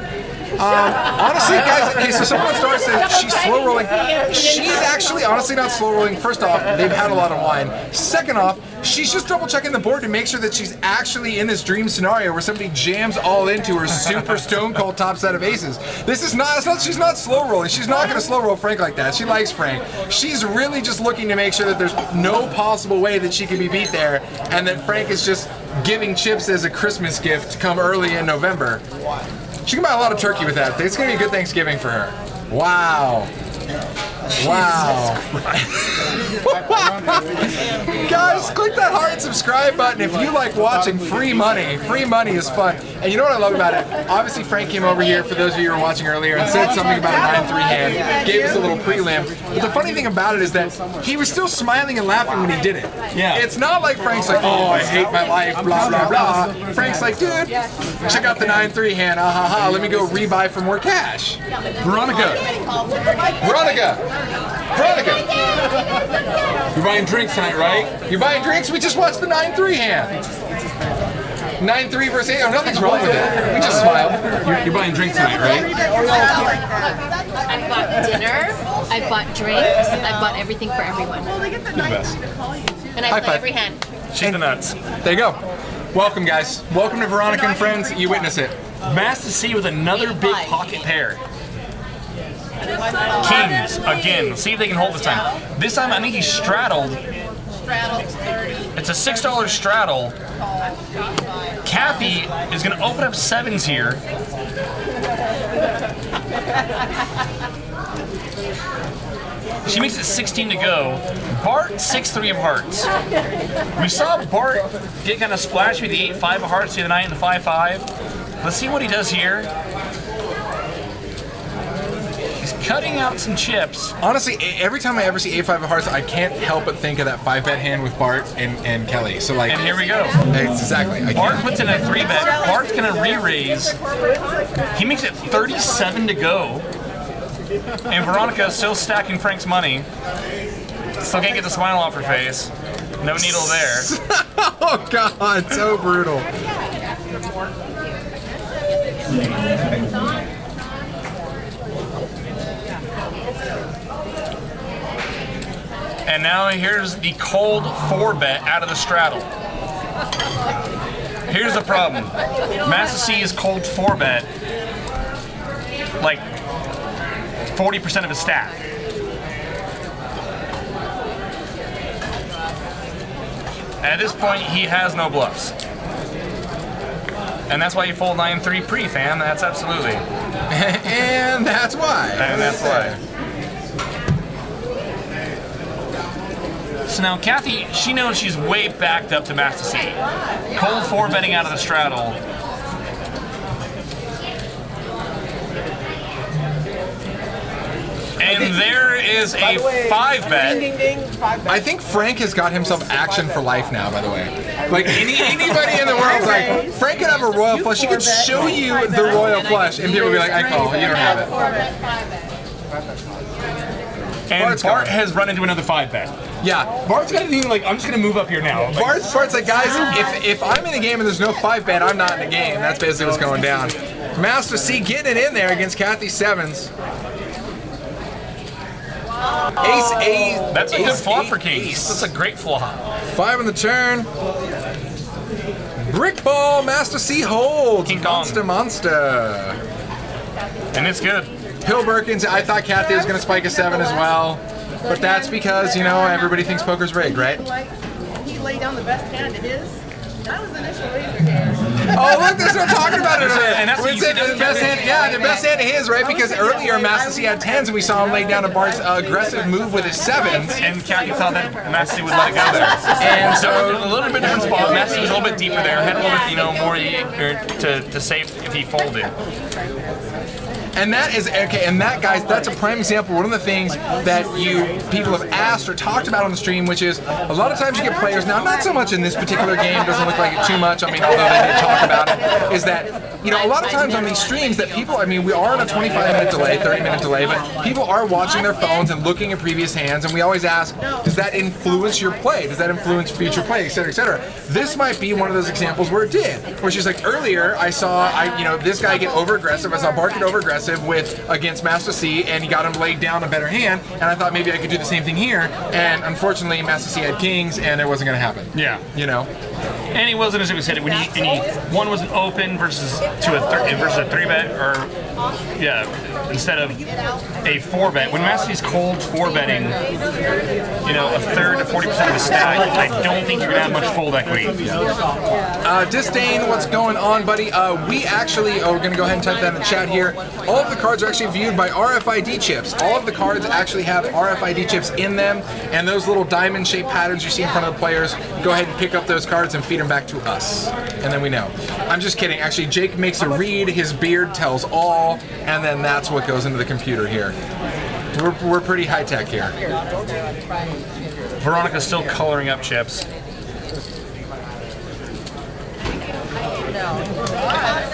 Honestly, guys, okay, so someone starts saying she's slow rolling. She's actually honestly not slow rolling. First off, they've had a lot of wine. Second off, she's just double checking the board to make sure that she's actually in this dream scenario where somebody jams all into her super stone cold top set of aces. This is not, she's not slow rolling. She's not gonna slow roll Frank like that. She likes Frank. She's really just looking to make sure that there's no possible way that she can be beat there and that Frank is just giving chips as a Christmas gift come early in November. She can buy a lot of turkey with that. It's gonna be a good Thanksgiving for her. Wow. Wow. Guys, click that heart and subscribe button if you like watching free money. Free money is fun. And you know what I love about it? Obviously, Frank came over here, for those of you who were watching earlier, and said something about a 9-3 hand, gave us a little prelim. But the funny thing about it is that he was still smiling and laughing when he did it.
Yeah.
It's not like Frank's like, oh, I hate my life, blah, blah, blah. Frank's like, dude, check out the 9-3 hand, ah ha ha, let me go rebuy for more cash. Veronica. You're buying drinks tonight, right? You're buying drinks? We just watched the 9-3 hand. 9-3 versus 8. Oh, nothing's wrong with it. We just smiled. You're buying drinks tonight, right?
I bought dinner, I bought drinks, I bought everything for everyone.
You're the best.
And I play every hand.
She's the nuts.
There you go. Welcome, guys. Welcome to Veronica and Friends. You witness it.
Master C with another big pocket pair. Kings, again. See if they can hold this time. This time, I think he straddled. It's a $6 straddle. Kathy is going to open up sevens here. She makes it 16 to go. Bart, 6-3 of hearts. We saw Bart get kind of splashed with the 8-5 of hearts the other night and the 5-5. Let's see what he does here. Cutting out some chips.
Honestly, every time I ever see 8-5 of hearts, I can't help but think of that 5-bet hand with Bart and Kelly. So like,
And here we go.
Exactly.
Bart puts in a 3-bet. Bart's gonna re-raise. He makes it 37 to go. And Veronica is still stacking Frank's money. Still can't get the smile off her face. No needle there.
Oh God, so brutal.
And now here's the cold 4-bet out of the straddle. Here's the problem. Master C is cold 4-bet, like 40% of his stack. At this point, he has no bluffs. And that's why you fold 9-3 pre, fam. That's absolutely.
And that's why.
And that's why. So now Kathy, she knows she's way backed up to Master C. Cold 4-betting out of the straddle. And there is a 5-bet.
I think Frank has got himself action for life now, by the way. Like anybody in the world's like, Frank could have a royal flush. He could show you the royal flush and people would be like, I call, you don't have it.
And Bart has run into another 5-bet.
Yeah.
Bart's got a thing like, I'm just going to move up here now.
Bart's like, guys, if I'm in the game and there's no 5-bet, I'm not in the game. That's basically what's going down. Master C getting it in there against Kathy Sevens. Ace 8.
That's a good flop for Kings. That's a great flop.
5 on the turn. Brick ball, Master C holds.
King Kong.
Monster.
And it's good.
Hill Birkins, I thought Kathy was going to spike a 7 as well. But that's because, you know, everybody thinks poker's rigged, right?
He laid down the best hand it is. That was the initial razor hand.
Oh, look, that's what I'm talking about.
And that's what you see.
The best hand, yeah, the best hand of his, right? Because earlier Master C had 10s and we saw him lay down a Bart's aggressive move with his 7s.
And Kathy thought that Master C would let it go there.
And
So
so,
a little bit different spot. Master C was a little bit deeper there. Had a little bit, you know, more to save if he folded.
And that is okay. And that, guys, that's a prime example. One of the things that people have asked or talked about on the stream, which is a lot of times you get players now, not so much in this particular game, doesn't look like it too much. I mean, although they did talk about it, is that a lot of times on these streams that people, I mean, we are on a 25-minute delay, 30-minute delay, but people are watching their phones and looking at previous hands, and we always ask, does that influence your play? Does that influence future play, et cetera, et cetera? This might be one of those examples where it did. Where she's like, earlier I saw, this guy get over aggressive. I saw Bart get over aggressive against Master C, and he got him laid down a better hand. And I thought maybe I could do the same thing here. And unfortunately, Master C had kings, and it wasn't going to happen.
Yeah.
And
he wasn't, as we said, one was an open versus a 3-bet, or instead of a 4-bet. When Master C's cold 4-betting, a third to 40% of the stack, I don't think you're gonna have much fold equity.
Disdain, what's going on, buddy? We actually, we're gonna go ahead and type that in the chat here. All of the cards are actually viewed by RFID chips. All of the cards actually have RFID chips in them, and those little diamond-shaped patterns you see in front of the players, go ahead and pick up those cards and feed them back to us, and then we know. I'm just kidding. Actually, Jake makes a read, his beard tells all, and then that's what goes into the computer here. We're pretty high-tech here.
Veronica's still coloring up chips.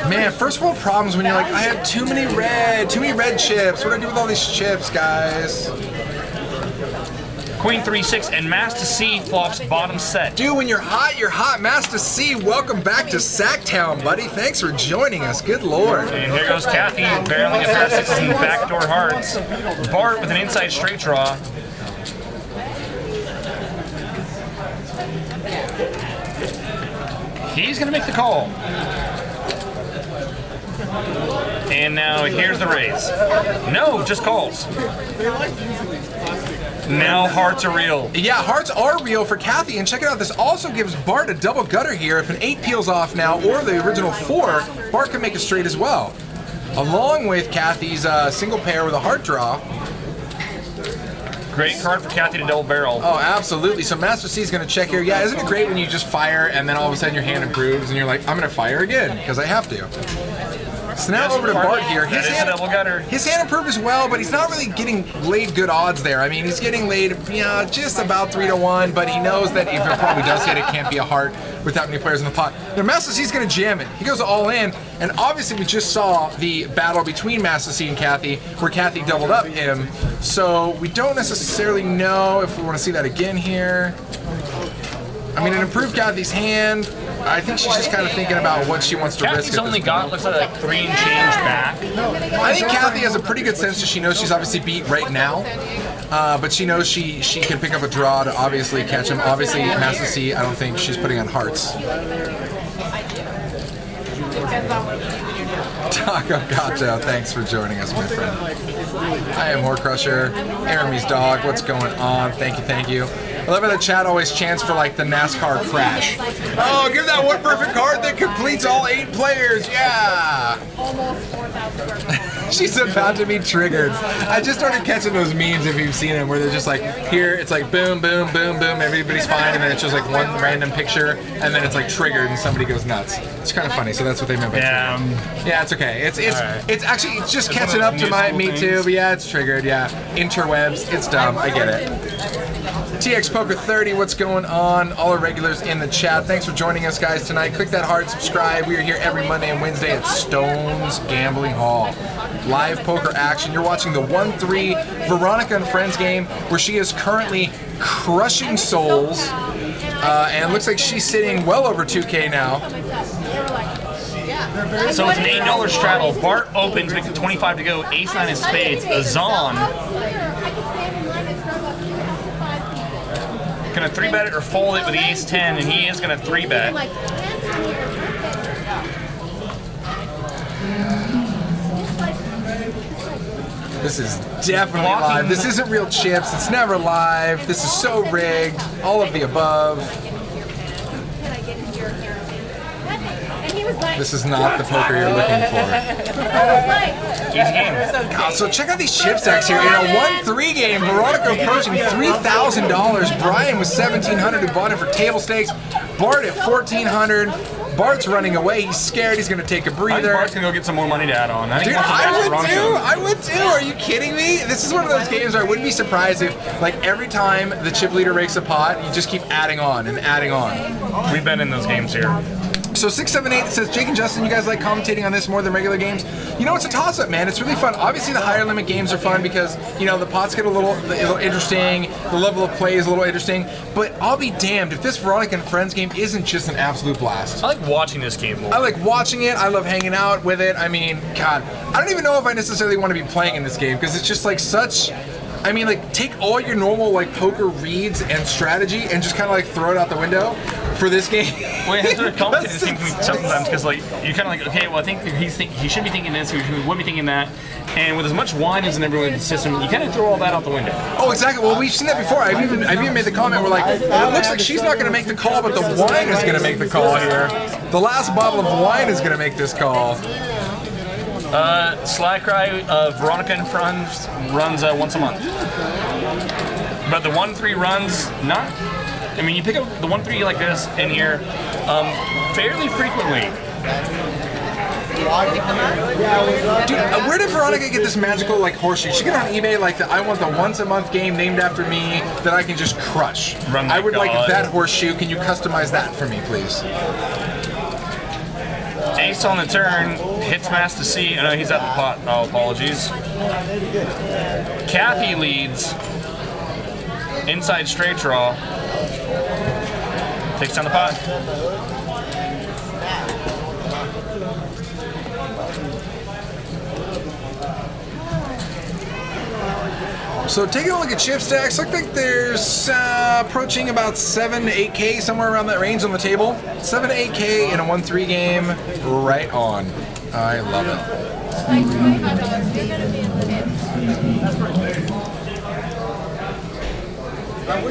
Man, first world problems when you're like, I have too many red chips. What do I do with all these chips, guys?
Queen 3-6 and Master C flops bottom set.
Dude, when you're hot, you're hot. Master C, welcome back to Sacktown, buddy. Thanks for joining us. Good lord.
And here goes Kathy barreling a pair of 6s and backdoor hearts. Bart with an inside straight draw. He's going to make the call. And now here's the raise. No, just calls. Now hearts are real.
Yeah, hearts are real for Kathy, and check it out. This also gives Bart a double gutter here. If an 8 peels off now, or the original 4, Bart can make a straight as well. Along with Kathy's single pair with a heart draw.
Great card for Kathy to double barrel.
Oh, absolutely. So Master C is going to check here. Yeah, isn't it great when you just fire and then all of a sudden your hand improves and you're like, I'm going to fire again because I have to. So now over to Bart here. His hand improved as well, but he's not really getting laid good odds there. I mean, he's getting laid, just about 3-1, but he knows that if it probably does hit, it can't be a heart with that many players in the pot. Now, Master C's going to jam it. He goes all in, and obviously we just saw the battle between Master C and Kathy, where Kathy doubled up him, so we don't necessarily know if we want to see that again here. I mean, it improved Kathy's hand. I think she's just kind of thinking about what she wants to risk.
Kathy's only got, looks like 3 and change back.
I think Kathy has a pretty good sense that she knows she's obviously beat right now. But she knows she can pick up a draw to obviously catch him. Obviously, Master C, I don't think she's putting on hearts. Taco Gato, thanks for joining us, my friend. I am Horse Crusher, Aramy's dog, what's going on? Thank you, thank you. I love how the chat always chants for like the NASCAR crash. Oh, give that one perfect card that completes all 8 players, yeah! She's about to be triggered. I just started catching those memes, if you've seen them, where they're just like, here, it's like boom, boom, boom, boom, everybody's fine, and then it's just like one random picture, and then it's like triggered and somebody goes nuts. It's kind of funny, so that's what they meant by triggered. Yeah, it's okay. It's actually, it's just catching up to me too, but yeah, it's triggered, yeah. Interwebs, it's dumb, I get it. TX Poker 30, what's going on? All our regulars in the chat. Thanks for joining us, guys, tonight. Click that heart, subscribe. We are here every Monday and Wednesday at Stone's Gambling Hall. Live poker action. You're watching the 1-3 Veronica and Friends game, where she is currently crushing souls. And it looks like she's sitting well over 2K now.
So it's an $8 straddle. Bart opens, makes it 25 to go. Ace-9 is spades. Azan gonna 3-bet it or fold it with the Ace-10, and he is gonna 3-bet.
This is definitely live. This isn't real chips. It's never live. This is so rigged. All of the above. This is not the poker you're looking for. God, so check out these chip stacks here. In a 1-3 game, Veronica approaching $3,000. Brian with $1,700 who bought it for table stakes. Bart at 1,400. Bart's running away. He's scared. He's going to take a
I think
breather.
Bart's gonna go get some more money to add on. I think
Dude,
he wants to match Veronica.
I would too. Are you kidding me? This is one of those games where I wouldn't be surprised if, like, every time the chip leader rakes a pot, you just keep adding on and adding on.
We've been in those games here.
So 678 says, Jake and Justin, you guys like commentating on this more than regular games? You know, it's a toss-up, man. It's really fun. Obviously, the higher limit games are fun because, you know, the pots get a little interesting, the level of play is a little interesting, but I'll be damned if this Veronica and Friends game isn't just an absolute blast.
I like watching this game more.
I like watching it. I love hanging out with it. I mean, God, I don't even know if I necessarily want to be playing in this game because it's just like such... I mean, like, take all your normal, like, poker reads and strategy and just kind of, like, throw it out the window for this game.
Well, you have to commentate this game sometimes because, like, you're kind of like, okay, well, I think he should be thinking this, he would be thinking that. And with as much wine as in everyone's system, you kind of throw all that out the window.
Oh, exactly. Well, we've seen that before. I've even made the comment where, like, it looks like she's not going to make the call, but the wine is going to make the call here. The last bottle of wine is going to make this call.
Sly Cry, Veronica and Friends runs once a month. But the 1-3 runs, not... I mean, you pick up the 1-3 like this in here fairly frequently.
Dude, where did Veronica get this magical, like, horseshoe? She get on eBay, like, I want the once-a-month game named after me that I can just crush. I would like that horseshoe. Can you customize that for me, please?
Ace on the turn, hits Mass to C. No, he's at the pot. Oh, apologies. Kathy leads. Inside straight draw. Takes down the pot.
So taking a look at chip stacks, looks like there's approaching about 7 to 8K, somewhere around that range on the table. 7 to 8K in a 1-3 game, right on. I love
I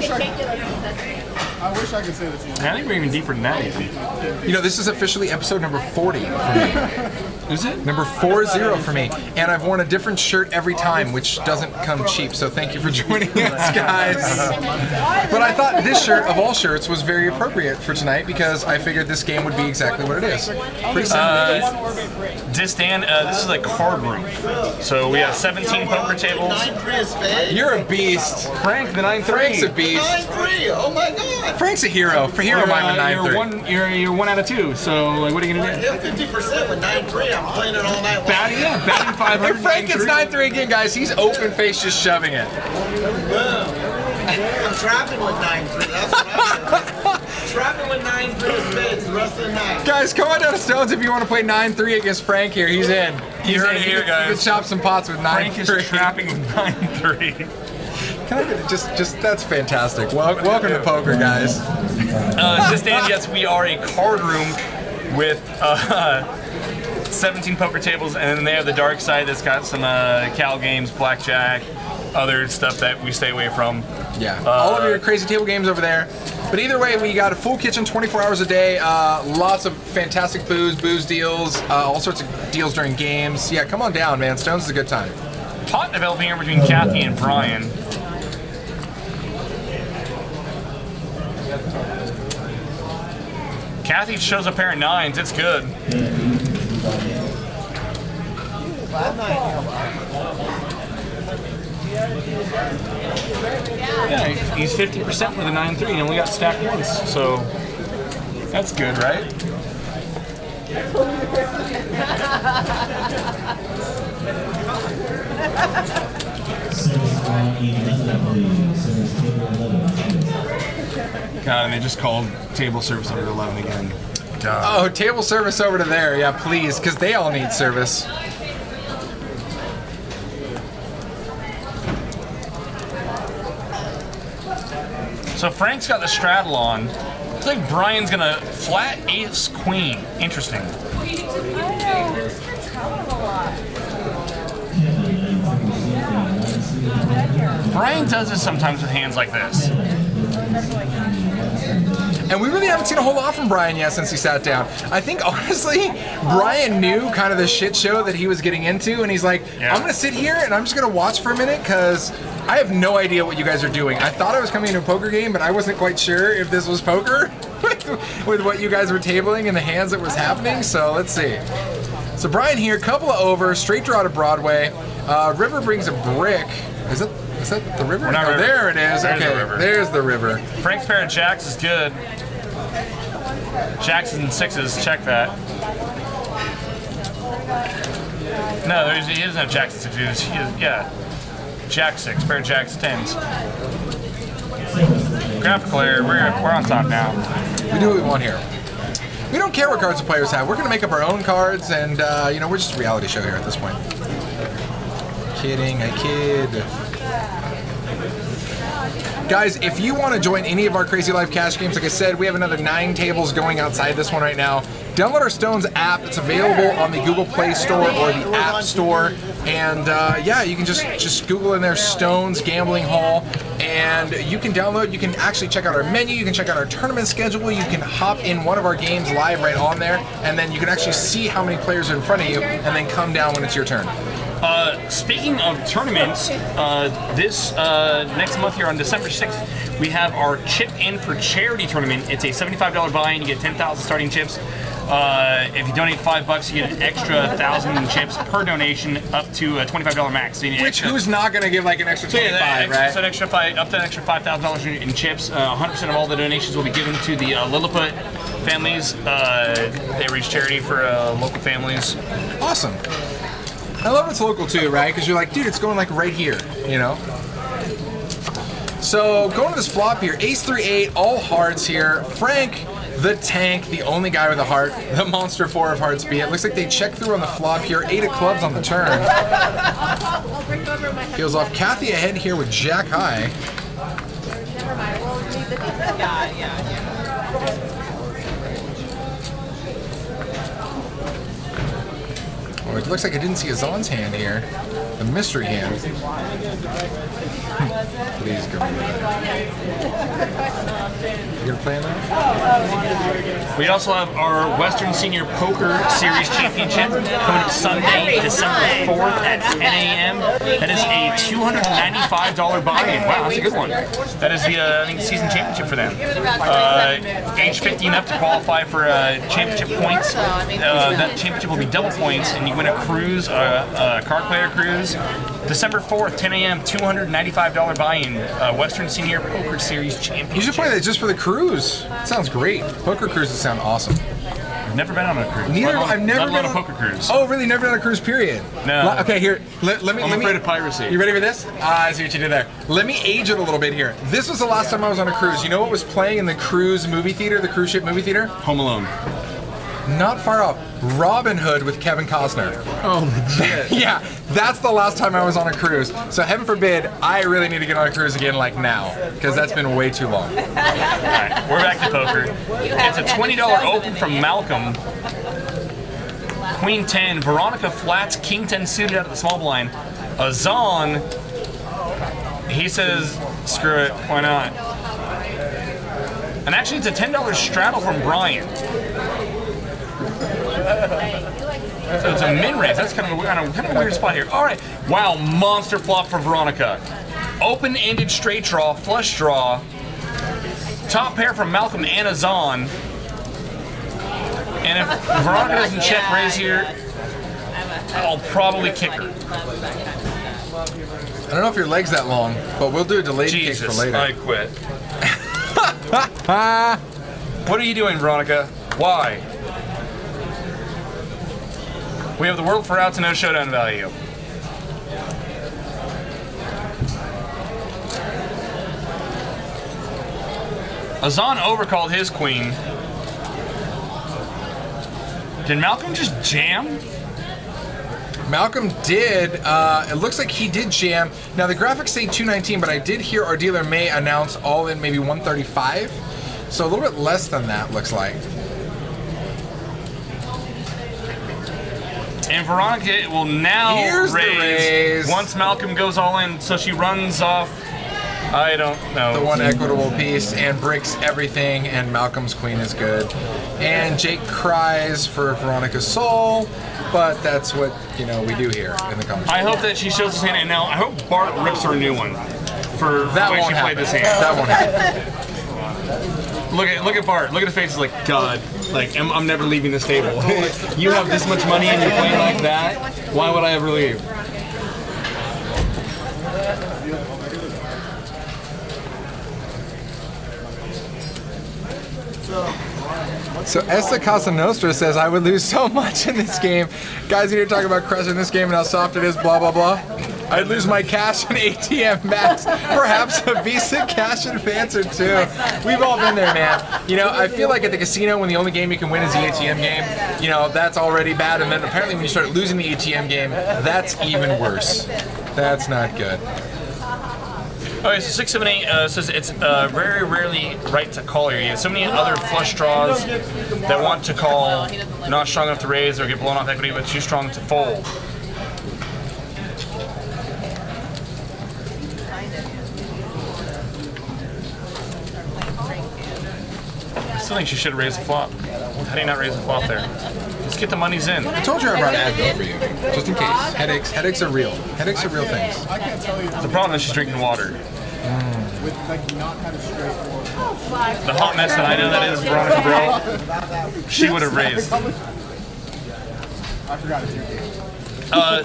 wish I could say this.
I think we're even deeper than that.
You know, this is officially episode number 40 for me.
Is it?
Number 40 for me. And I've worn a different shirt every time, which doesn't come cheap, so thank you for joining us, guys. But I thought this shirt, of all shirts, was very appropriate for tonight because I figured this game would be exactly what it is. Pretty simple.
This is a card room. So we have 17 poker tables.
You're a beast.
Frank, the 9-3.
Frank's a beast.
9-3, oh my god.
Frank's a hero. For hero mine with 9-3.
You're 1 out of 2, so like, what are you going to do?
I hit 50% with 9-3, I'm playing it all night long.
Batting 500.
If Frank gets 9-3 again, guys, he's open face just shoving it.
I'm trapping with 9-3, that's what I'm doing. Trapping with 9-3 spades the rest of the night.
Guys, come on down to Stones if you want to play 9-3 against Frank here. He's in.
You heard it here, guys.
You can chop some pots with 9-3.
Frank is trapping with 9-3.
Can I just that's fantastic. Welcome to poker, guys.
Just and yes, we are a card room with 17 poker tables, and then they have the dark side that's got some Cal games, blackjack, other stuff that we stay away from.
Yeah, all of your crazy table games over there. But either way, we got a full kitchen 24 hours a day, lots of fantastic booze deals, all sorts of deals during games. Yeah, come on down, man. Stones is a good time.
Pot developing here between Kathy and Brian. Kathy shows a pair of 9s. It's good. Yeah, he's 50% with a 9-3 and only got stacked once, so that's good, right? God, and they just called table service over to 11 again.
Oh, table service over to there. Yeah, please, because they all need service.
So Frank's got the straddle on. I think Brian's gonna flat ace queen. Interesting. Brian does this sometimes with hands like this.
And we really haven't seen a whole lot from Brian yet since he sat down. I think, honestly, Brian knew kind of the shit show that he was getting into, and he's like, I'm going to sit here and I'm just going to watch for a minute because I have no idea what you guys are doing. I thought I was coming into a poker game, but I wasn't quite sure if this was poker with what you guys were tabling and the hands that was happening, so let's see. So Brian here, couple of over, straight draw to Broadway. River brings a brick. Is that the river?
River.
There it is.
There's
okay,
the river.
there's the river.
Frank's pair of jacks is good. Jacks and sixes, check that. No, he doesn't have jacks and sixes. Yeah, jack six, pair of jacks, tens. Graphical error, we're on top now.
We do what we want here. We don't care what cards the players have. We're going to make up our own cards, and you know, we're just a reality show here at this point. Kidding, I kid. Guys, if you want to join any of our Crazy Life Cash games, like I said, we have another 9 tables going outside this one right now. Download our Stones app. It's available on the Google Play Store or the App Store. And yeah, you can just Google in there Stones Gambling Hall, and you can download. You can actually check out our menu. You can check out our tournament schedule. You can hop in one of our games live right on there, and then you can actually see how many players are in front of you, and then come down when it's your turn.
Speaking of tournaments, this next month here on December 6th, we have our Chip In for Charity tournament. It's a $75 buy-in. You get 10,000 starting chips. If you donate $5, you get an extra 1,000 chips per donation, up to a $25 max. So
Who's not going to give like an extra 25, right?
So up to an extra $5,000 in chips. 100% of all the donations will be given to the Lilliput families. They reach charity for local families.
Awesome. I love it's local too, right? Because you're like, dude, it's going like right here, you know? So going to this flop here, ace 3-8, all hearts here. Frank, the tank, the only guy with a heart, the monster 4 of hearts be it. Looks like they check through on the flop here, 8 of clubs on the turn. Peels off. Kathy ahead here with jack high.
Never mind, we'll leave the yeah.
Oh, it looks like I didn't see Azan's hand here. The mystery hand. Please go. You gonna play in that?
We also have our Western Senior Poker Series Championship coming up Sunday, December 4th at 10 a.m. That is a $295 buy-in. Wow, that's a good one. That is the I think season championship for them. Age 50 and up to qualify for championship points. That championship will be double points, and you win a cruise, a card player cruise. December 4th, 10 a.m., $295 buy-in, Western Senior Poker Series Championship.
You should play that just for the cruise. That sounds great. Poker cruises sound awesome.
I've never been on a cruise.
I've never been
on a poker cruise.
Oh, really? Never been on a cruise, period?
No.
Okay, here. Let me.
I'm afraid of piracy.
You ready for this? I see what you did there. Let me age it a little bit here. This was the last time I was on a cruise. You know what was playing in the cruise movie theater, the cruise ship movie theater?
Home Alone.
Not far off. Robin Hood with Kevin Costner.
Oh, legit.
Yeah, that's the last time I was on a cruise. So heaven forbid, I really need to get on a cruise again like now, because that's been way too long.
All right, we're back to poker. It's a $20 open from Malcolm. Queen 10, Veronica flats, King 10 suited out of the small blind. Azan, he says, screw it, why not? And actually, it's a $10 straddle from Brian. So it's a min-raise. That's kind of a weird spot here. All right. Wow, monster flop for Veronica. Open-ended straight draw, flush draw. Top pair from Malcolm and Azan. And if Veronica doesn't check raise here, I'll probably kick her.
I don't know if your leg's that long, but we'll do a delayed kick for later.
I quit. What are you doing, Veronica? Why? We have the world for outs and no showdown value. Azan overcalled his queen. Did Malcolm just jam?
Malcolm did. It looks like he did jam. Now the graphics say 219, but I did hear our dealer may announce all in maybe 135. So a little bit less than that, looks like.
And Veronica will now raise once Malcolm goes all in. So she runs off I don't know.
The one equitable piece, and Bricks everything, and Malcolm's Queen is good. And Jake cries for Veronica's soul, but that's what, you know, we do here in the conversation.
I hope that she shows us hand, and now I hope Bart rips her a new one for
That
the way
won't
she played
happen.
this hand.
That won't happen.
Look at Bart. Look at his face. He's like, God, like I'm never leaving this table. You have this much money and you're playing like that. Why would I ever leave?
So Esta Casa Nostra says, I would lose so much in this game. Guys, you're talking about crushing this game and how soft it is, blah, blah, blah. I'd lose my cash and ATM max, perhaps a Visa cash advance or two. We've all been there, man. You know, I feel like at the casino, when the only game you can win is the ATM game, you know, that's already bad. And then apparently when you start losing the ATM game, that's even worse. That's not good.
Okay, so 678 says it's very rarely right to call here. You have so many other flush draws that want to call, not strong enough to raise or get blown off equity, but too strong to fold. I still think she should have raised the flop. How do you not raise the flop there? Let's get the monies in.
I told you I brought Advil for you, just in case. Headaches are real. Headaches are real things.
The problem is she's drinking water.
With like not having straight.
The hot mess that I know that is Veronica Bro, she would have raised.
I forgot it's your game.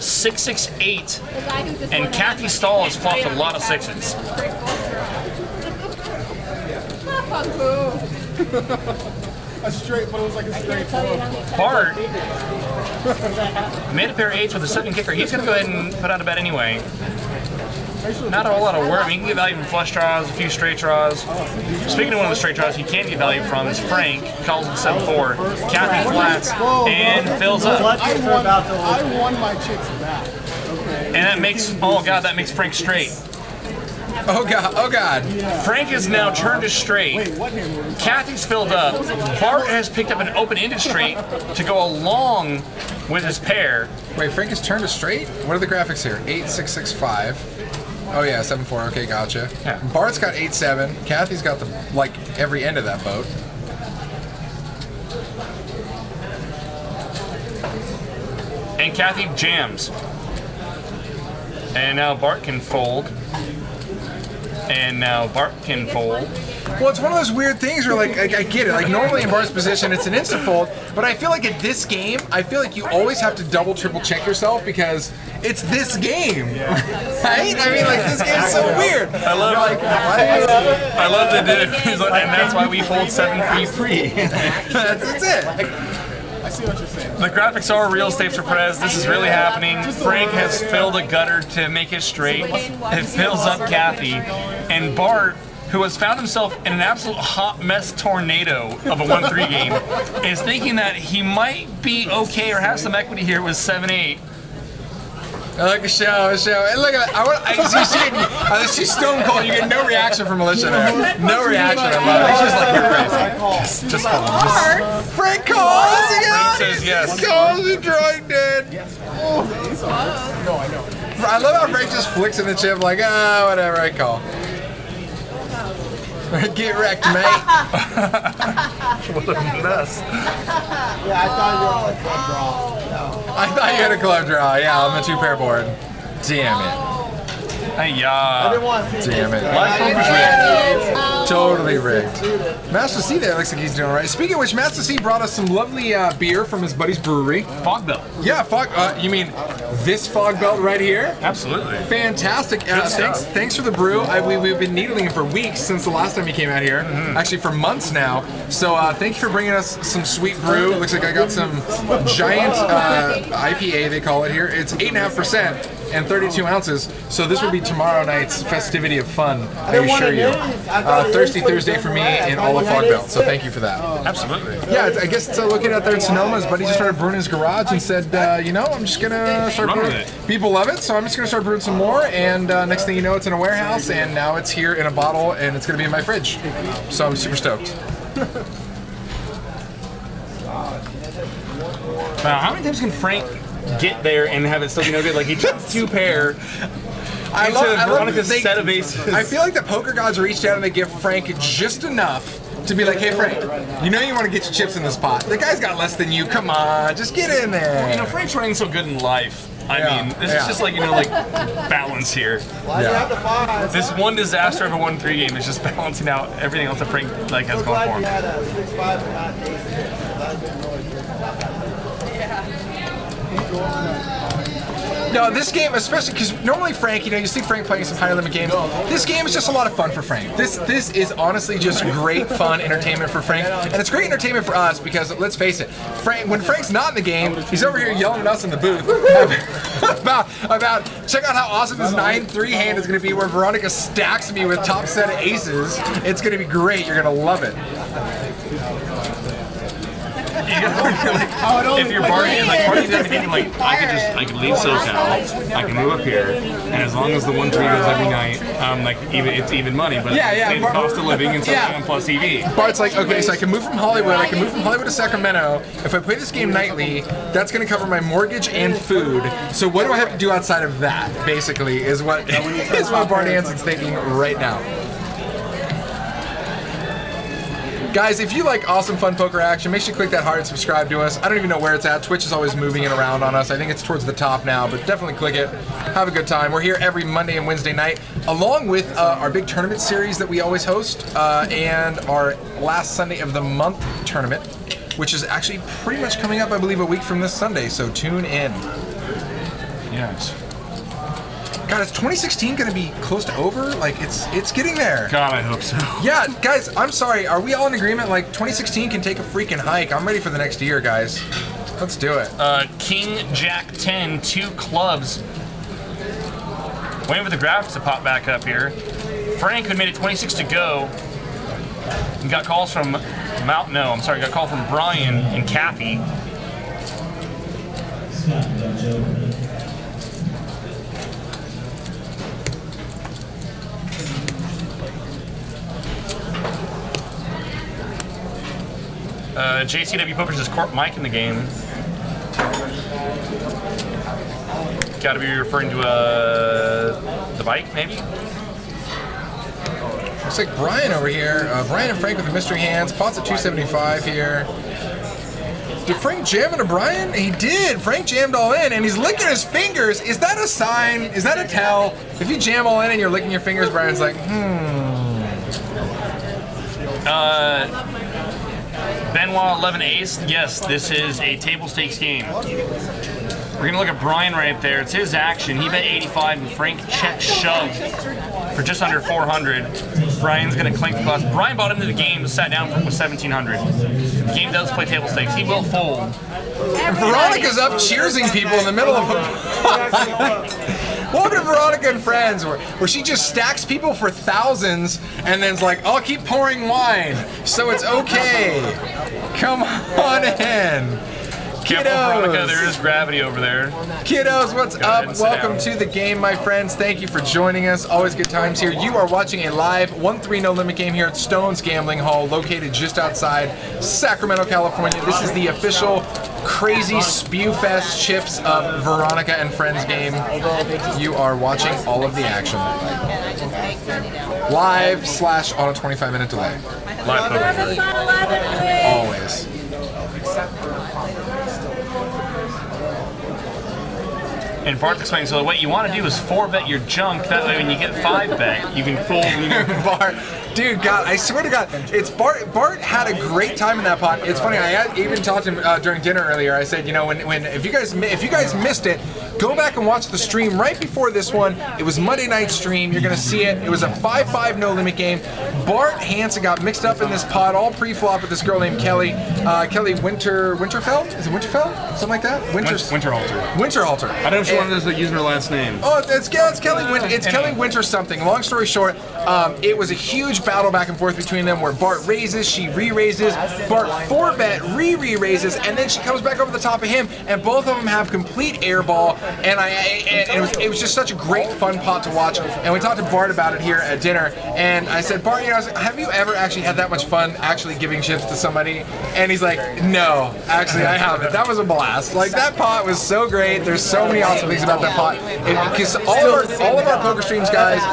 668, and Kathy Stahl has flopped a lot of sixes.
A straight, but it was like a straight four.
Bart made a pair of eights with a second kicker. He's going to go ahead and put out a bet anyway. Not a whole lot of work. He can get value from flush draws, a few straight draws. Speaking of one of the straight draws he can get value from is Frank. Calls it 7-4. Kathy flats and fills up.
I won my chicks back. Okay.
And that makes, oh God, that makes Frank straight.
Oh God, oh God.
Frank is now turned to straight.
Wait, what hand were we?
Kathy's filled up. Bart has picked up an open-ended straight to go along with his pair.
Wait, Frank is turned to straight? What are the graphics here? 8-6-6-5. Oh yeah, 7-4. Okay, gotcha.
Yeah.
Bart's got 8-7. Kathy's got the like every end of that boat.
And Kathy jams. And now Bart can fold. And now Bart can fold.
Well, it's one of those weird things where, like, I get it. Like, normally in Bart's position, it's an insta-fold, but I feel like at this game, I feel like you always have to double, triple check yourself because it's this game, right? I mean, like, this game's so weird.
I love
like,
I love the dude. He's like, and that's why we fold 7 free.
that's it.
I see what you're saying.
The graphics are real estate for Perez. This is really happening. Frank has filled a gutter to make it straight. It fills up Kathy. And Bart, who has found himself in an absolute hot mess tornado of a 1-3 game, is thinking that he might be okay or have some equity here with 7-8.
I like the show. And look at that. She's stone cold. You get no reaction from Alicia there. No reaction. I love it. She's like, you're crazy. Just call. Frank calls.
Frank says yes.
He calls. He drawing dead.
No, I know.
I love how Frank just flicks in the chip like, whatever, I call. Get wrecked, mate.
What a mess.
Yeah, I thought you were on a club draw.
I thought you had a club draw. Yeah, on the 2-pair board. Damn it.
I
Hey-ya.
didn't want to.
Damn it.
Live purpose rigged.
Totally rigged. Master C there looks like he's doing all right. Speaking of which, Master C brought us some lovely beer from his buddy's brewery.
Fog belt.
Yeah, you mean this fog belt right here?
Absolutely.
Fantastic.
stuff.
Thanks for the brew. We've been needling it for weeks since the last time you came out here. Actually, for months now. So thank you for bringing us some sweet brew. It looks like I got some giant IPA, they call it here. It's 8.5% and 32 ounces. So this will be tomorrow night's festivity of fun, I assure you. Thirsty Thursday for me and all of Fog Belt. So thank you for that.
Absolutely.
Yeah, I guess it's looking out there in Sonoma. His buddy just started brewing in his garage and said, I'm just gonna start
Run with
brewing.
it.
People love it, so I'm just gonna start brewing some more. And next thing you know, it's in a warehouse, and now it's here in a bottle, and it's gonna be in my fridge. So I'm super stoked.
Now, how many times can Frank get there and have it still be no good? Like, he chucks 2 pair,
I love
Veronica's
they,
set of aces.
I feel like the poker gods reached out and they give Frank just enough to be like, hey Frank, you know you want to get your chips in this pot. The guy's got less than you. Come on, just get in there.
You know, Frank's running so good in life. I mean, this is just like, balance here. This one disaster of a 1-3 game is just balancing out everything else that Frank has going for him.
No, this game, especially because normally Frank, you see Frank playing some higher limit games. This game is just a lot of fun for Frank. This is honestly just great fun entertainment for Frank, and it's great entertainment for us because let's face it, when Frank's not in the game, he's over here yelling at us in the booth about check out how awesome this 9-3 hand is going to be, where Veronica stacks me with top set of aces. It's going to be great. You're going to love it.
If you're partying, thinking I could leave SoCal, I can move up here, and as long as the 1-3 goes every night, it's even money, but it's cost of living and something plus EV.
Bart's like, okay, so I can move from Hollywood, to Sacramento. If I play this game nightly, that's going to cover my mortgage and food. So what do I have to do outside of that? Basically, is what Bart Hansen's thinking right now. Guys, if you like awesome, fun poker action, make sure you click that heart and subscribe to us. I don't even know where it's at. Twitch is always moving it around on us. I think it's towards the top now, but definitely click it. Have a good time. We're here every Monday and Wednesday night, along with our big tournament series that we always host, and our last Sunday of the month tournament, which is actually pretty much coming up, I believe, a week from this Sunday, so tune in.
Yes.
God, is 2016 going to be close to over? Like, it's getting there.
God, I hope so.
Yeah, guys, I'm sorry. Are we all in agreement? Like, 2016 can take a freaking hike. I'm ready for the next year, guys. Let's do it.
King, Jack 10, 2 clubs. Waiting for the graphics to pop back up here. Frank, who made it 26 to go, and got calls from got call from Brian and Kathy. JCW Poker's Corp Mike in the game. Got to be referring to the bike, maybe?
Looks like Brian over here. Brian and Frank with the mystery hands. Pots at 275 here. Did Frank jam into Brian? He did. Frank jammed all in, and he's licking his fingers. Is that a sign? Is that a tell? If you jam all in and you're licking your fingers, Brian's like,
Benoit 11 ace. Yes, this is a table stakes game. We're gonna look at Brian right there. It's his action. He bet 85 and Frank check shoved for just under 400. Brian's gonna clink the glass. Brian bought into the game, sat down with 1,700. The game does play table stakes. He will fold.
And Veronica's up cheersing people in the middle of a Welcome to Veronica and Friends, where she just stacks people for thousands and then's like, I'll keep pouring wine, so it's okay. Come on in.
Careful, Veronica, there is gravity over there.
Kiddos, what's up? Welcome to the game, my friends. Thank you for joining us. Always good times here. You are watching a live 1-3 no limit game here at Stone's Gambling Hall, located just outside Sacramento, California. This is the official crazy spew fest chips of Veronica and Friends game. You are watching all of the action. Live / on a 25-minute delay.
Live poker.
Always.
And Bart's explaining, so what you want to do is 4-bet your junk. That way, when you get 5-bet, you can fold.
Bart, dude, God, I swear to God, it's Bart. Bart had a great time in that pot. It's funny. I even talked to him during dinner earlier. I said, if you guys missed it, go back and watch the stream right before this one. It was Monday night stream. You're gonna see it. It was a 5-5 no limit game. Bart Hansen got mixed up in this pot all pre-flop with this girl named Kelly. Kelly Winterfeld? Is it Winterfeld? Something like that?
Winterhalter.
Winterhalter.
I don't know if she wanted to use her last name.
Oh, it's Kelly Winter something. Long story short, it was a huge battle back and forth between them where Bart raises, she re-raises, Bart 4-bet re-raises, and then she comes back over the top of him, and both of them have complete air ball, and it was just such a great fun pot to watch. And we talked to Bart about it here at dinner, and I said, Bart, I was like, have you ever actually had that much fun actually giving chips to somebody? And he's like, no, actually I haven't. That was a blast. Like, that pot was so great. There's so many awesome things about that pot. Because all of our poker streams, guys,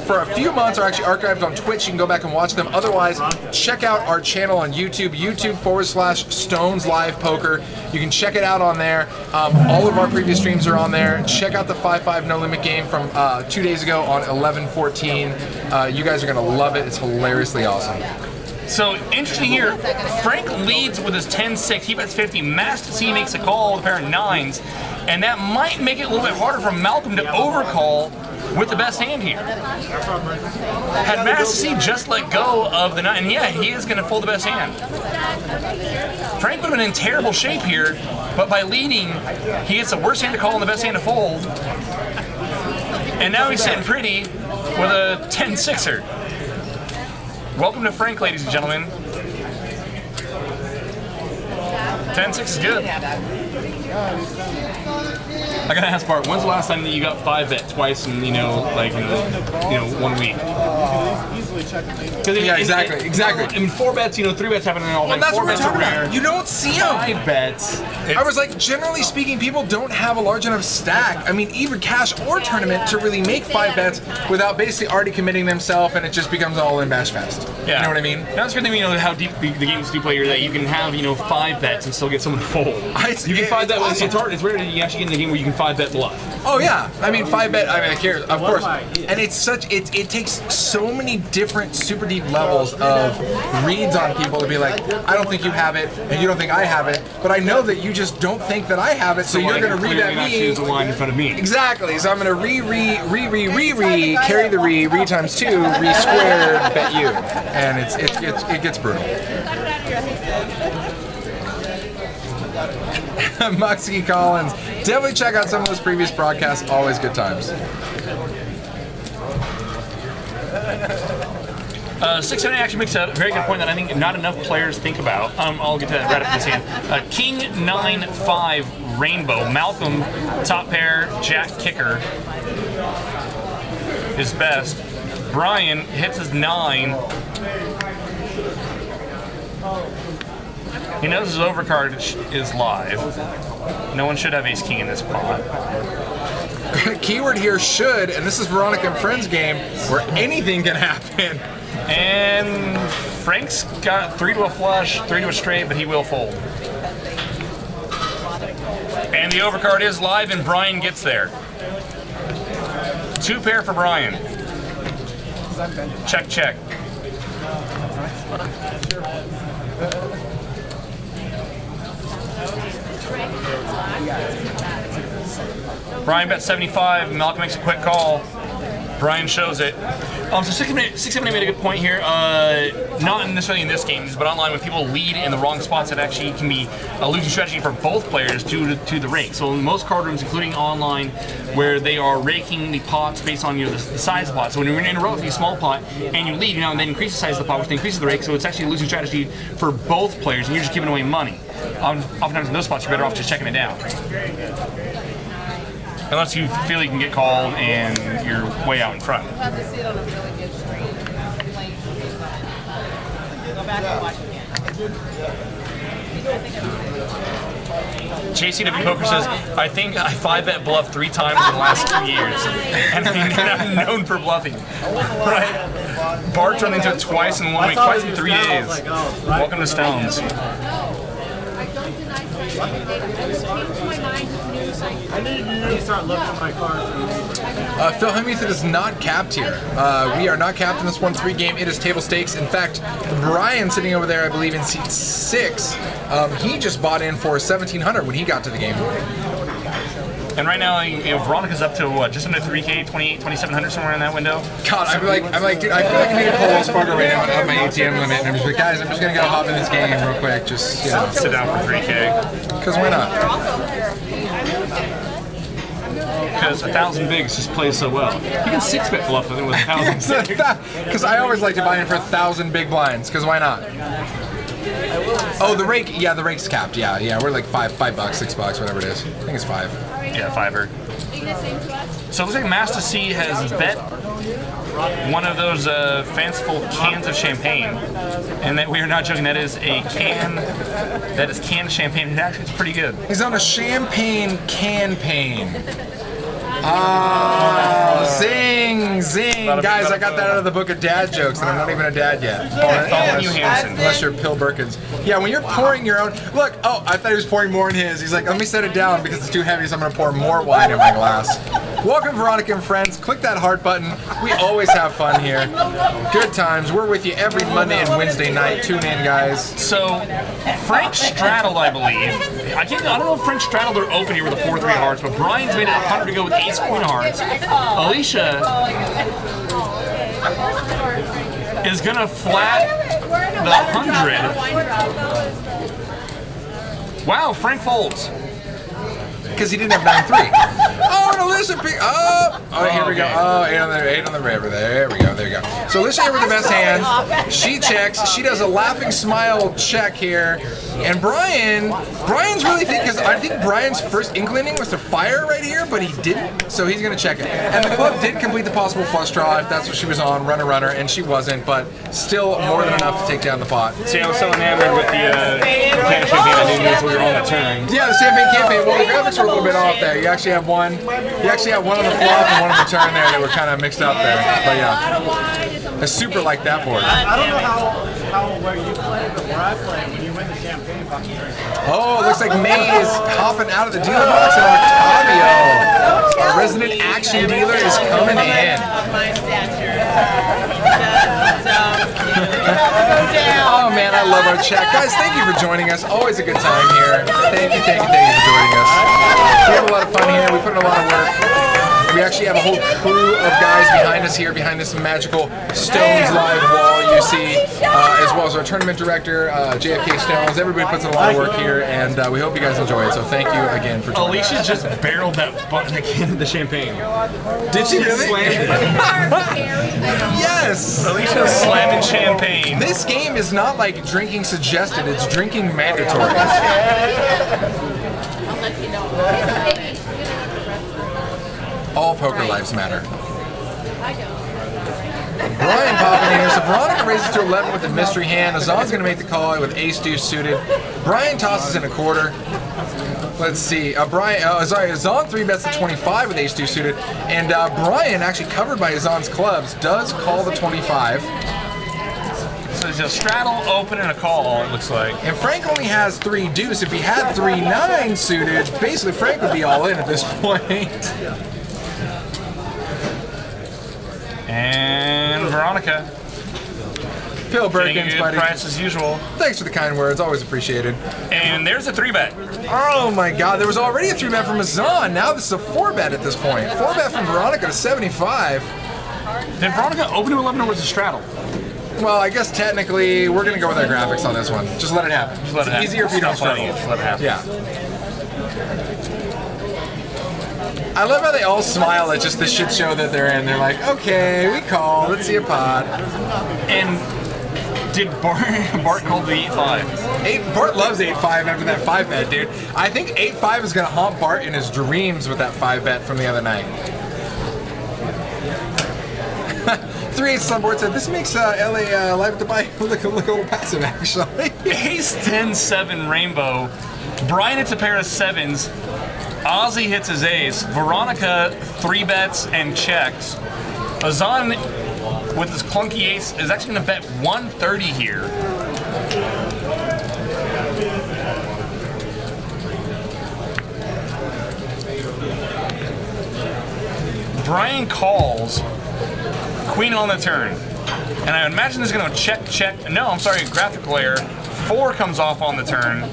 for a few months are actually archived on Twitch. You can go back and watch them. Otherwise, check out our channel on YouTube, YouTube.com/Stones Live Poker. You can check it out on there. All of our previous streams are on there. Check out the 5-5 No Limit game from 2 days ago on 11/14. You guys are gonna love it. It's hilariously awesome.
So, interesting here, Frank leads with his 10-6, he bets 50, Master C makes a call with a pair of 9s, and that might make it a little bit harder for Malcolm to overcall with the best hand here. Had Master C just let go of the 9, and yeah, he is going to fold the best hand. Frank would have been in terrible shape here, but by leading, he gets the worst hand to call and the best hand to fold. And now he's sitting pretty with a 10-6er. Welcome to Frank, ladies and gentlemen. 10-6 is good. I gotta ask Bart, when's the last time that you got 5-bet twice in, 1 week?
Yeah, exactly.
I mean, 4 bets, 3 bets happen all the time.
Well, that's
4
what we're
bets
talking
are rare.
about. You don't see them.
5 bets.
I was like, generally speaking, people don't have a large enough stack. I mean, even cash or tournament to really make 5 bets without basically already committing themselves, and it just becomes all in bash fest.
Yeah.
You know what I mean?
That's good thing, how deep the games do play here, that you can have, 5 bets and still get someone to fold. You can 5 bet.
Awesome.
It's hard. It's rare that you actually get in the game where you can 5-bet bluff.
Oh yeah, I mean 5-bet. I mean, here, of course, and it takes so many different super deep levels of reads on people to be like, I don't think you have it, and you don't think I have it, but I know that you just don't think that I have it, so you're gonna read at me.
Choose a line in front of me.
Exactly. So I'm gonna carry the re times 2, re squared, bet you, and it gets brutal. Moxie Collins, definitely check out some of those previous broadcasts. Always good times.
6-7 actually makes a very good point that I think not enough players think about. I'll get to that right after this hand. King 9-5 Rainbow. Malcolm top pair Jack kicker is best. Brian hits his 9. He knows his overcard is live. No one should have ace king in this pot.
Keyword here should, and this is Veronica and Friends game where anything can happen.
And Frank's got 3 to a flush, 3 to a straight, but he will fold. And the overcard is live, and Brian gets there. 2 pair for Brian. Check, check. Brian bets 75. Malcolm makes a quick call. Brian shows it. So 6-7 made a good point here. Not necessarily in this game, but online when people lead in the wrong spots, it actually can be a losing strategy for both players due to the rake. So in most card rooms, including online, where they are raking the pots based on the size of the pot. So when you're in a relatively small pot and you lead, and then increase the size of the pot, which then increases the rake. So it's actually a losing strategy for both players, and you're just giving away money. Oftentimes in those spots, you're better off just checking it down. Unless you feel you can get called and you're way out in front.
We'll have to see it on a really good screen. Go back and watch again.
JCW Poker says, I think I 5-bet bluff 3 times in the last 2 years. And I'm known for bluffing. Right? Bart's run into it twice in 1 week, twice in 3 days. Welcome to Stones.
I need you to start looking at my cards.
Phil Hemington is not capped here. We are not capped in this 1-3 game. It is table stakes. In fact, Brian sitting over there, I believe in seat 6, he just bought in for $1,700 when he got to the game.
And right now, Veronica's up to what, just under 3K, 2,700 somewhere in that window.
God, I'm like, dude, I feel like I need to pull Wells Fargo right now and up my ATM limit. And I'm just like, guys, I'm just gonna go hop in this game real quick. Just
sit down for 3K.
Because why not?
because 1,000 bigs just plays so well. You can 6-bet bluff with 1,000 bigs.
Because I always like to buy in for 1,000 big blinds, because why not? Oh, the rake, yeah, the rake's capped, yeah, we're like $5, $6, whatever it is. I think it's 5.
Yeah, 5er. So it looks like Master C has bet one of those fanciful cans of champagne, and that we are not joking. That is a can. That is canned champagne. It actually is pretty good.
He's on a champagne campaign. Oh, zing, zing. Guys, I got that out of the book of dad jokes, and I'm not even a dad yet. Unless you're Pill Birkins. Yeah, when you're pouring your own. Look, oh, I thought he was pouring more in his. He's like, let me set it down because it's too heavy, so I'm going to pour more wine in my glass. Welcome, Veronica and friends. Click that heart button. We always have fun here. Good times. We're with you every Monday and Wednesday night. Tune in, guys.
So, Frank straddled, I believe. I don't know if Frank straddled or opened here with a 4-3 hearts, but Brian's made it 100 to go with ace queen of hearts. Alicia is gonna flat the 100. Wow, Frank folds.
Because he didn't have 9-3. Oh, and Alicia picked up. Oh, here we go. Oh, 8 on the river. There we go. There you go. So Alicia here with the best hand. She checks. She does a laughing smile check here. And Brian's really thinking, because I think Brian's first inclining was to fire right here, but he didn't. So he's going to check it. And the club did complete the possible flush draw if that's what she was on, runner, and she wasn't, but still more than enough to take down the pot.
See, I was so enamored with the can of champagne, I didn't notice we were on the turn.
Yeah, the champagne campaign. Well, the graphics were a little bit off there. You actually have one. You actually have one on the flop and one on the turn there that were kind of mixed up there. But yeah, I super like that board.
I don't know how well you play, but where I play, when you win the champagne box.
Oh, it looks like May is hopping out of the dealer box, and Octavio, our resident action dealer, is coming in. Oh man, I love our chat. Guys, thank you for joining us. Always a good time here. Thank you for joining us. We have a lot of fun here. We put in a lot of work. We actually have a whole crew of guys behind us here, behind this magical Stones live wall you see, as well as our tournament director, JFK Stones. Everybody puts in a lot of work here, and we hope you guys enjoy it. So thank you again for joining us.
Alicia just barreled that can of the champagne.
Did she really? Yes!
Alicia slamming champagne.
This game is not like drinking suggested, it's drinking mandatory. All poker lives matter. Brian popping in here. So Veronica raises to 11 with the mystery hand. Azan's going to make the call with ace-deuce suited. Brian tosses in a quarter. Let's see. Azan 3-bets to 25 with ace-deuce suited. And Brian, actually covered by Azan's clubs, does call the 25.
So there's a straddle, open, and a call, it looks like.
And Frank only has 3-deuce. If he had 3-9 suited, basically Frank would be all in at this point.
And Veronica.
Pill Birkins, buddy.
Price as usual.
Thanks for the kind words, always appreciated.
And there's a 3-bet.
Oh my god, there was already a 3-bet from Azan. Now this is a 4-bet at this point. 4-bet from Veronica to 75.
Did Veronica open to 11 or was it straddle?
Well, I guess technically we're going to go with our graphics on this one. Just let it happen.
Just let it happen.
Easier if you don't struggle.
Just let it happen.
Yeah. I love how they all smile at just the shit show that they're in. They're like, okay, we call. Let's see a pot.
And did Bart call the 8-5?
Bart loves 8-5 after that 5-bet, dude. I think 8-5 is going to haunt Bart in his dreams with that 5-bet from the other night. 3-8 on board said, this makes LA Live to Buy look a little passive, actually.
Ace 10-7 rainbow. Brian hits a pair of 7s. Ozzy hits his ace. Veronica 3-bets and checks. Azan with his clunky ace is actually going to bet 130 here. Brian calls. Queen on the turn. And I imagine this is going to check. No, I'm sorry, graphical error. 4 comes off on the turn.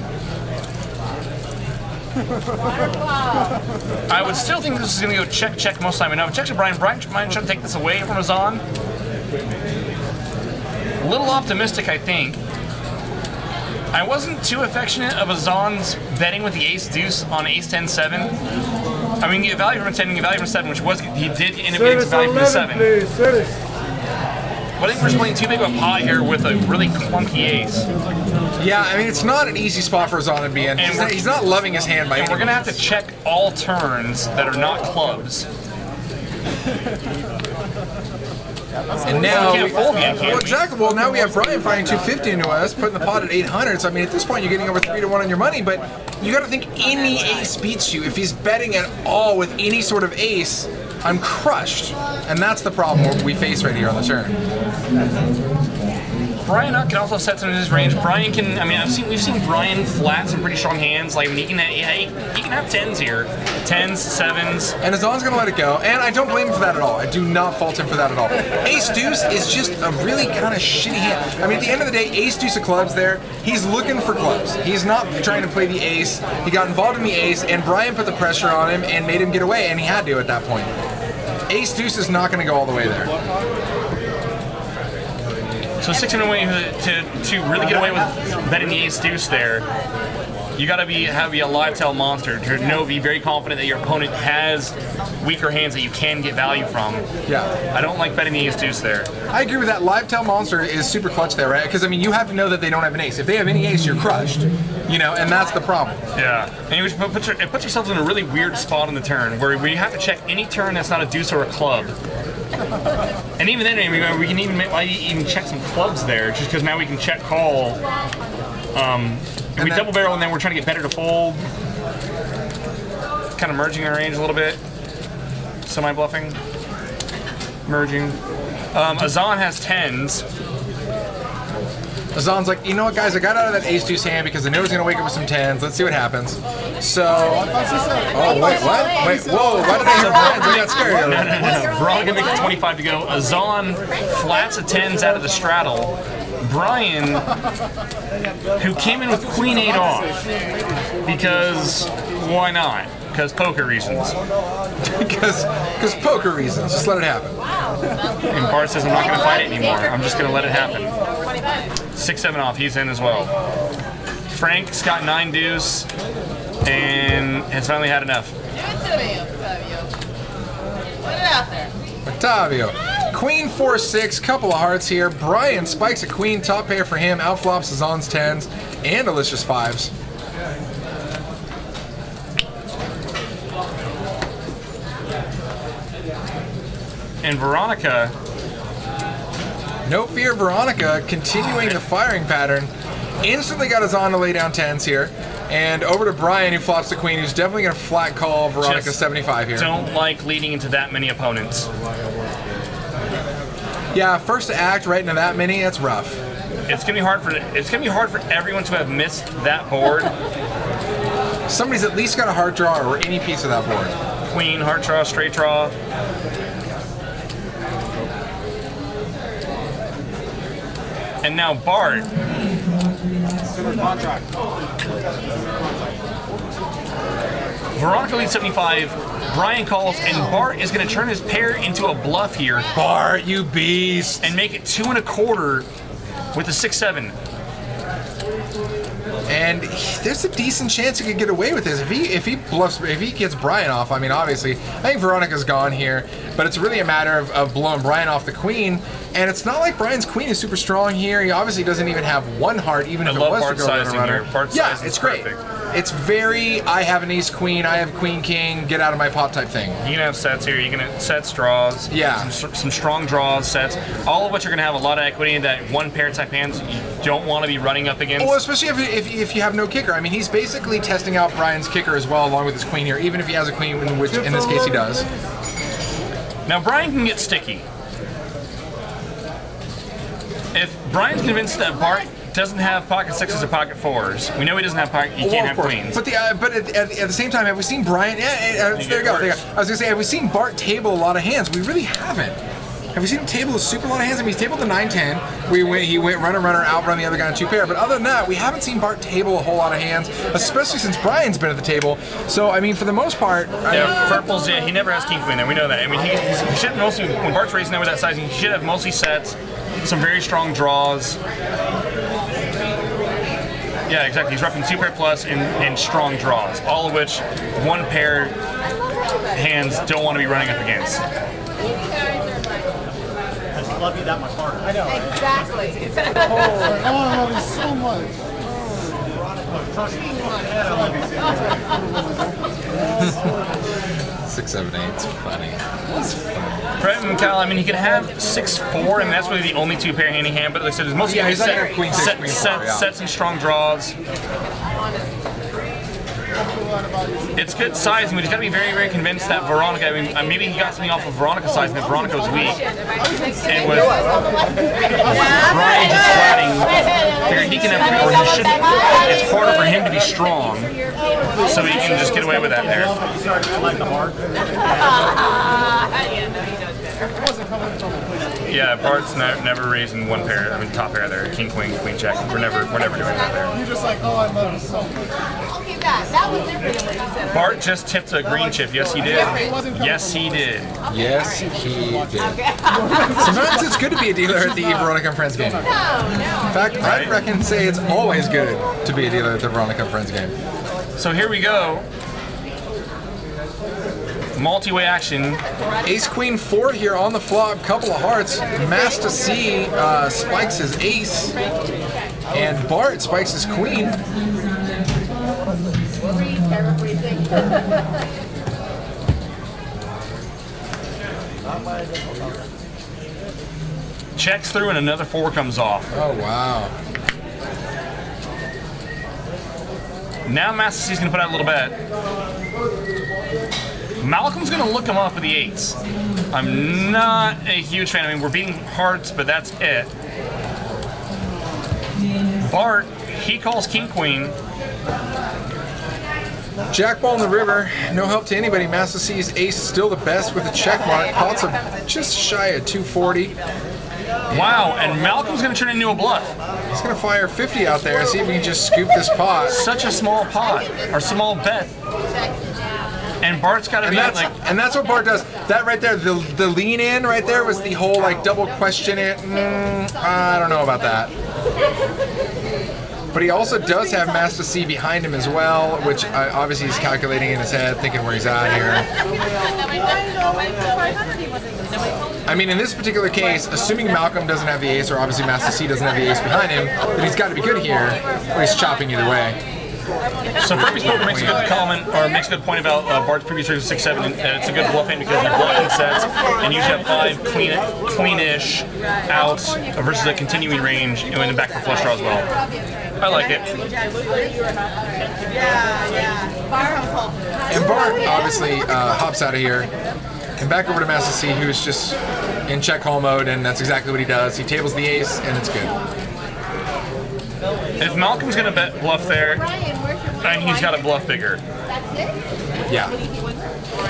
I would still think this is going to go check most of the time. No, check to Brian. Brian might try to take this away from Azan. A little optimistic, I think. I wasn't too affectionate of Azan's betting with the ace-deuce on ace 10-7. I mean, get value from a 10 and get value from a 7, which was, he did end up getting some value from a 7. But I think we're just playing too big of a pot here with a really clunky ace.
Yeah, I mean, it's not an easy spot for Zahn to be in. He's not loving his hand by any
we're going to have
means.
to check all turns that are not clubs.
And now,
we can't fold yet, can we?
exactly. Well, now we have Brian fighting 250 into us, putting the pot at 800. So I mean, at this point, you're getting over 3-1 on your money. But you got to think any ace beats you. If he's betting at all with any sort of ace, I'm crushed, and that's the problem we face right here on the turn.
Brian can also set some of his range. Brian can, I mean, we've seen Brian flat some pretty strong hands. Like, he can have 10s here. 10s, 7s.
And Azan's going to let it go, and I don't blame him for that at all. I do not fault him for that at all. Ace-deuce is just a really kind of shitty hand. I mean, at the end of the day, ace-deuce of clubs there, he's looking for clubs. He's not trying to play the ace. He got involved in the ace, and Brian put the pressure on him and made him get away, and he had to at that point. Ace-deuce is not going to go all the way there.
So 600 way to really get away with betting the ace-deuce there, you got to be a live tail monster to be very confident that your opponent has weaker hands that you can get value from.
Yeah.
I don't like betting the ace-deuce there.
I agree with that. Live tail monster is super clutch there, right? Because I mean, you have to know that they don't have an ace. If they have any ace, you're crushed. You know, and that's the problem.
Yeah. And it puts yourselves in a really weird spot on the turn where we have to check any turn that's not a deuce or a club. And even then, I mean, we can even check some clubs there, just because now we can check call. And we double barrel, and then we're trying to get better to fold. Kind of merging our range a little bit. Semi-bluffing. Merging. Azan has 10s.
Azan's like, you know what, guys? I got out of that ace-deuce hand because I knew I was going to wake up with some 10s. Let's see what happens. So... Oh, wait, what? Wait, whoa, why did I hear 10s? I got scared.
No. Veronica makes it 25 to go. Azan flats a 10s out of the straddle. Brian, who came in with queen 8 off, because why not? Because poker reasons.
Because poker reasons. Just let it happen.
And Bart says, I'm not going to fight it anymore. I'm just going to let it happen. 6-7 off. He's in as well. Frank's got 9 deuce and has finally had enough.
Put it out there.
Octavio. Queen 4-6, couple of hearts here. Brian spikes a queen, top pair for him, outflops Azan's 10s and Alicia's 5s.
And Veronica.
No fear, Veronica, continuing the firing pattern. Instantly got Azan to lay down 10s here. And over to Brian, who flops the queen, who's definitely going to flat call Veronica 75 here.
Don't like leading into that many opponents.
Yeah, first to act right into that many, that's rough.
It's gonna be hard for everyone to have missed that board.
Somebody's at least got a heart draw or any piece of that board.
Queen, heart draw, straight draw. And now Bart. Veronica leads 75. Brian calls, and Bart is going to turn his pair into a bluff here.
Bart, you beast!
And make it 2 1/4 with a 6-7.
And there's a decent chance he could get away with this if he gets Brian off. I mean, obviously, I think Veronica's gone here, but it's really a matter of blowing Brian off the queen. And it's not like Brian's queen is super strong here. He obviously doesn't even have 1 heart, even if it was to go to the runner. Yeah, it's great. It's very, I have an ace queen, I have queen king, get out of my pot type thing.
You can have sets here. You can have sets, draws.
Yeah.
Some strong draws, sets. All of which are going to have a lot of equity in that 1 pair type hands you don't want to be running up against.
Well, especially if you have no kicker. I mean, he's basically testing out Brian's kicker as well, along with his queen here, even if he has a queen, which in this case he does.
Now, Brian can get sticky. If Brian's convinced that Bart doesn't have pocket 6s or pocket 4s, we know he doesn't have he can't have queens.
But at the same time, have we seen Brian? There you go. I was gonna say, have we seen Bart table a lot of hands? We really haven't. Have we seen him table a super lot of hands? I mean, he's tabled the 9-10. He went runner, outrun the other guy on 2 pair. But other than that, we haven't seen Bart table a whole lot of hands, especially since Brian's been at the table. So, I mean, for the most part...
Purple's, he never has king queen there. We know that. I mean, he should mostly, when Bart's racing there with that sizing, he should have mostly sets, some very strong draws. Yeah, exactly. He's repping 2 pair plus and strong draws, all of which 1 pair hands don't want to be running up against.
I just love you that much harder. I know.
Exactly.
Oh, I love you so much. Trust me.
6, 7, 8. It's funny.
Brett and Cal, I mean, he can have 6-4, and that's really the only two pair hand in hand. But like I said, there's mostly
Yeah, he's not gonna queen 6, queen 4, yeah.
sets and strong draws. It's good sizing, but he's got to be very, very convinced that Veronica. I mean, maybe he got something off of Veronica's size, and that Veronica was weak. And with Brian just flatting, figured he can have, or he shouldn't. It's harder for him to be strong, so he can just get away with that there. Yeah, Bart's never raising one pair. I mean, top pair there, king, queen, queen, check. We're never doing that there.
You're just like, oh, I love you so much.
Okay, that was different than what you said.
Bart just tipped a green chip. Yes, he did. Yes, he did.
Yes, he did. Sometimes it's good to be a dealer at the Veronica and Friends game. In fact, I reckon say it's always good to be a dealer at the Veronica and Friends game.
So here we go. Multi-way action.
Ace Queen 4 here on the flop, couple of hearts. Master C spikes his ace, and Bart spikes his queen.
Checks through and another 4 comes off.
Oh wow.
Now Master C's gonna put out a little bet. Malcolm's gonna look him up with the 8s. I'm not a huge fan. I mean, we're beating hearts, but that's it. Bart, he calls king queen.
Jack ball in the river, no help to anybody. Master C's ace still the best with a check mark. Pots of just shy of 240.
Wow, and Malcolm's gonna turn into a bluff.
He's gonna fire 50 out there, see if he can just scoop this pot.
Such a small pot, or small bet. And Bart's got to be like,
and that's what Bart does. That right there, the lean in right there was the whole like double question it. I don't know about that. But he also does have Master C behind him as well, which obviously he's calculating in his head, thinking where he's at here. I mean, in this particular case, assuming Malcolm doesn't have the ace, or obviously Master C doesn't have the ace behind him, then he's got to be good here, or he's chopping either way.
So Previous Poker makes a good comment, or makes a good point about Bart's previous range of 6-7, and it's a good bluff hand because you're blocking sets, and you usually have 5 cleanish outs versus a continuing range, and in the back for flush draw as well. I like it.
And Bart obviously hops out of here, and back over to Master C, who's just in check call mode, and that's exactly what he does. He tables the ace, and it's good.
If Malcolm's going to bet bluff there, he's got to bluff bigger.
Yeah.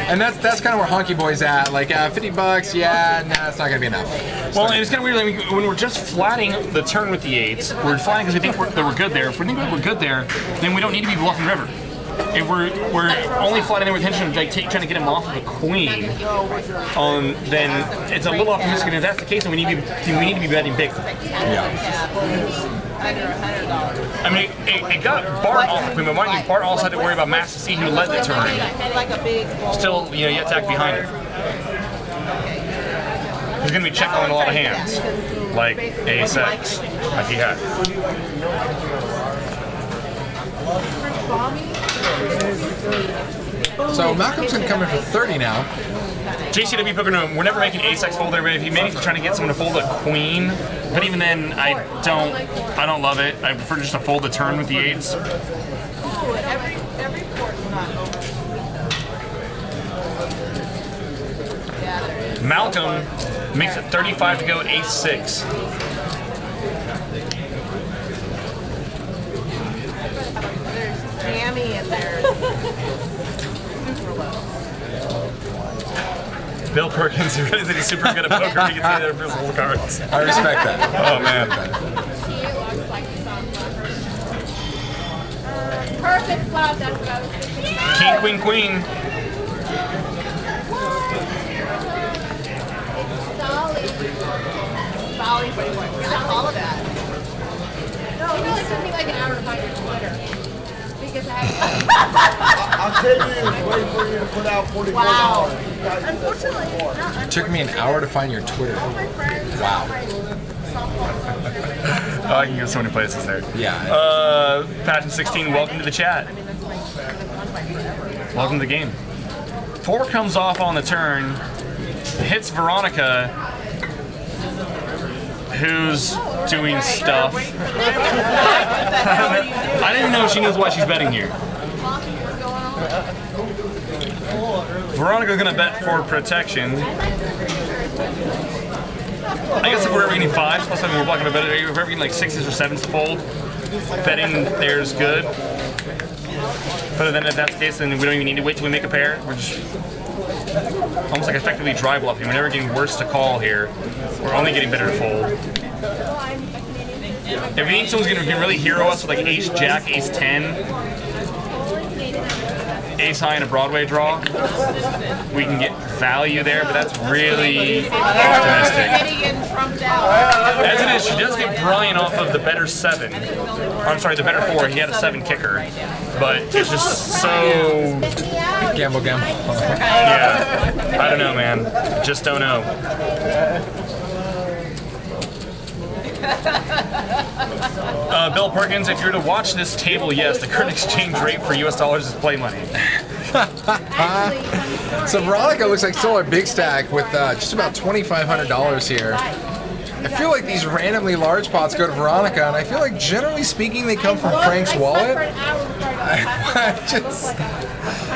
And that's kind of where Honky Boy's at. Like, $50, yeah, nah, it's not going to be enough.
Well, and it's kind of weird, like, when we're just flatting the turn with the 8s, we're flatting because we think that we're good there. If we think that we're good there, then we don't need to be bluffing river. If we're only flatting there with intention of like, trying to get him off of a queen, then it's a little optimistic. And if that's the case, then we need to be betting big.
Yeah.
I mean, it got Bart off the queen, but mind you, Bart also had to worry about Master C, who led the turn. Still, yet to act behind her. He's going to be check calling a lot of hands, like ace-X, like he had.
So Malcolm's going to come in for 30 now.
JCW Poker, no, we're never making ace-X fold there, but if you maybe trying to get someone to fold a queen, but even then, I don't love it. I prefer just to fold the turn with the 8s. Malcolm makes it 35 to go ace-6.
Jammy in there. Super low.
Bill Perkins, he realizes that he's super good at poker. He can say that for his whole cards.
I respect that.
Oh, man.
Perfect flop, that's what I was thinking.
King, queen, queen.
Solid. Yeah, all of that. No, it really took me like an hour to find your Twitter. Because I have
JB is waiting for you to put out $44.
Wow.
Unfortunately,
It took me an hour to find your Twitter. Wow.
Oh, I can go so many places there.
Yeah.
Passion 16, welcome to the chat. Welcome to the game. 4 comes off on the turn, hits Veronica, who's doing stuff. I didn't know she knows why she's betting here. Veronica's gonna bet for protection. I guess if we're ever getting 5s, plus we're blocking a bet. If we're ever getting like 6s or 7s to fold, betting there's good. But then if that's the case, then we don't even need to wait till we make a pair. We're just almost like effectively dry bluffing. We're never getting worse to call here. We're only getting better to fold. If we think someone's gonna really hero us with like Ace Jack, Ace 10, Ace High and a Broadway draw, we can get value there, but that's really optimistic. As it is, she does get Brian off of the better 7. I'm sorry, the better 4. He had a 7 kicker, but it's just so...
Gamble.
Yeah, I don't know, man. Just don't know. Bill Perkins, if you're to watch this table, yes, the current exchange rate for US dollars is play money.
So Veronica looks like still a big stack with just about $2,500 here. I feel like these randomly large pots go to Veronica, and I feel like generally speaking they come from Frank's wallet.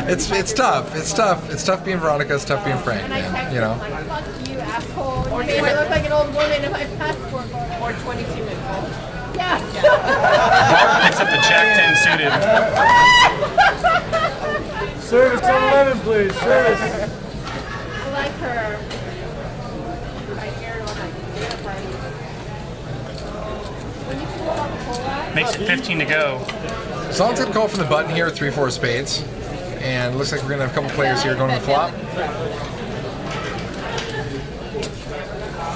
It's tough. It's tough being Veronica. It's tough being Frank, man. You know.
fuck you, asshole. You made me look like an old woman in my passport. Or 22 minutes. Yeah.
Bart picks up the Jack 10 suited.
Service on 11, please. Service.
I like her.
Makes it 15 to go.
Zon's gonna call from the button here, 3-4 spades, and looks like we're gonna have a couple players here going to the flop.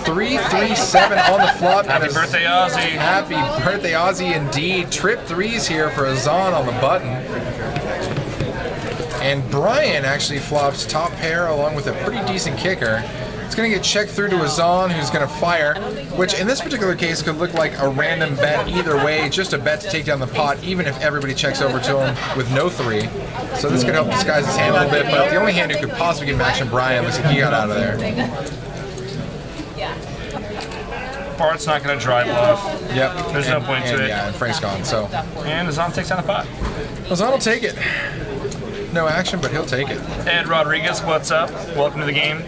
3-3-7 on the flop.
Happy birthday, Ozzy.
Happy birthday, Ozzy, indeed. Trip 3s here for Zon on the button. And Brian actually flops top pair along with a pretty decent kicker. It's going to get checked through to a Zon who's going to fire, which in this particular case could look like a random bet either way, just a bet to take down the pot, even if everybody checks over to him with no 3. So this could help disguise his hand a little bit, but the only hand who could possibly get action, Brian, looks like he got out of there.
Bart's not going to dry bluff.
Yep.
There's no point to it.
Yeah, and Frank's gone, so.
And Zon takes down the pot.
Well, Zon will take it. No action, but he'll take it.
Ed Rodriguez, what's up? Welcome to the game.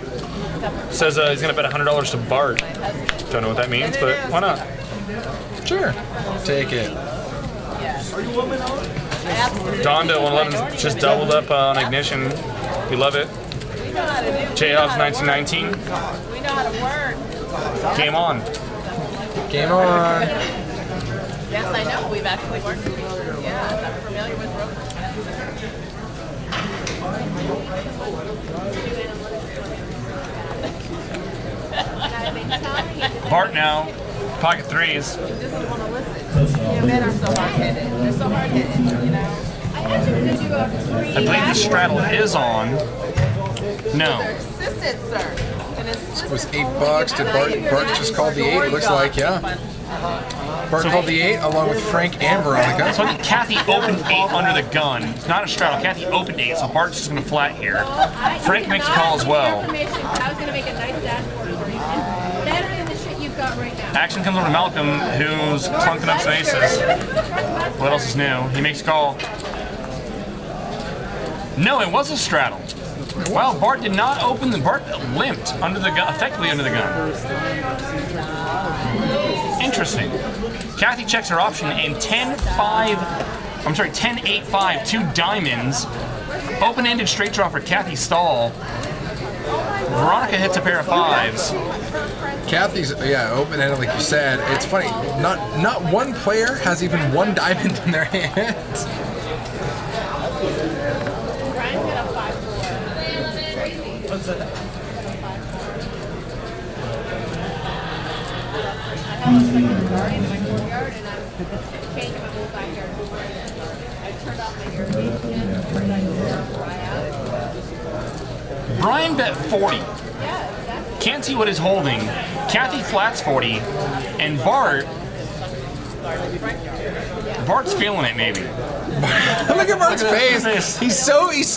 Says he's going to bet $100 to Bart. Don't know what that means, but why not?
Sure. Take it.
Donda 111 just doubled up on Ignition. We love it. J-Hobbs 1919.
We know how to work.
Game on.
Game on.
Yes, I know. We've actually worked with each other. Yeah, I'm familiar with brokers.
Bart now, pocket 3s.
Yeah, men are so hard-headed. They're so hard-headed, you know.
I believe the straddle is on. No.
Assisted, sir.
It was $8. Did Bart just called the 8? Looks like, yeah. Bart called the 8 along with Frank and Veronica.
So I think Kathy opened 8 under the gun. It's not a straddle. Kathy opened 8, so Bart's just going to flat here. Frank makes a call as well.
I was going to make a nice dashboard for you. Better than the shit you've got right now.
Action comes over to Malcolm, who's clunking up some aces. What else is new? He makes a call. No, it was a straddle. Wow, Bart did not open the... Bart limped under the gun, effectively under the gun. Interesting. Kathy checks her option and 10-8-5, 2 diamonds. Open-ended straight draw for Kathy Stahl. Veronica hits a pair of 5s.
Kathy's, yeah, open-ended like you said. It's funny, not one player has even 1 diamond in their hands.
Brian bet 40. Can't see what he's holding. Kathy flats 40, and Bart's feeling it maybe.
Look at Bart's face. He's so he's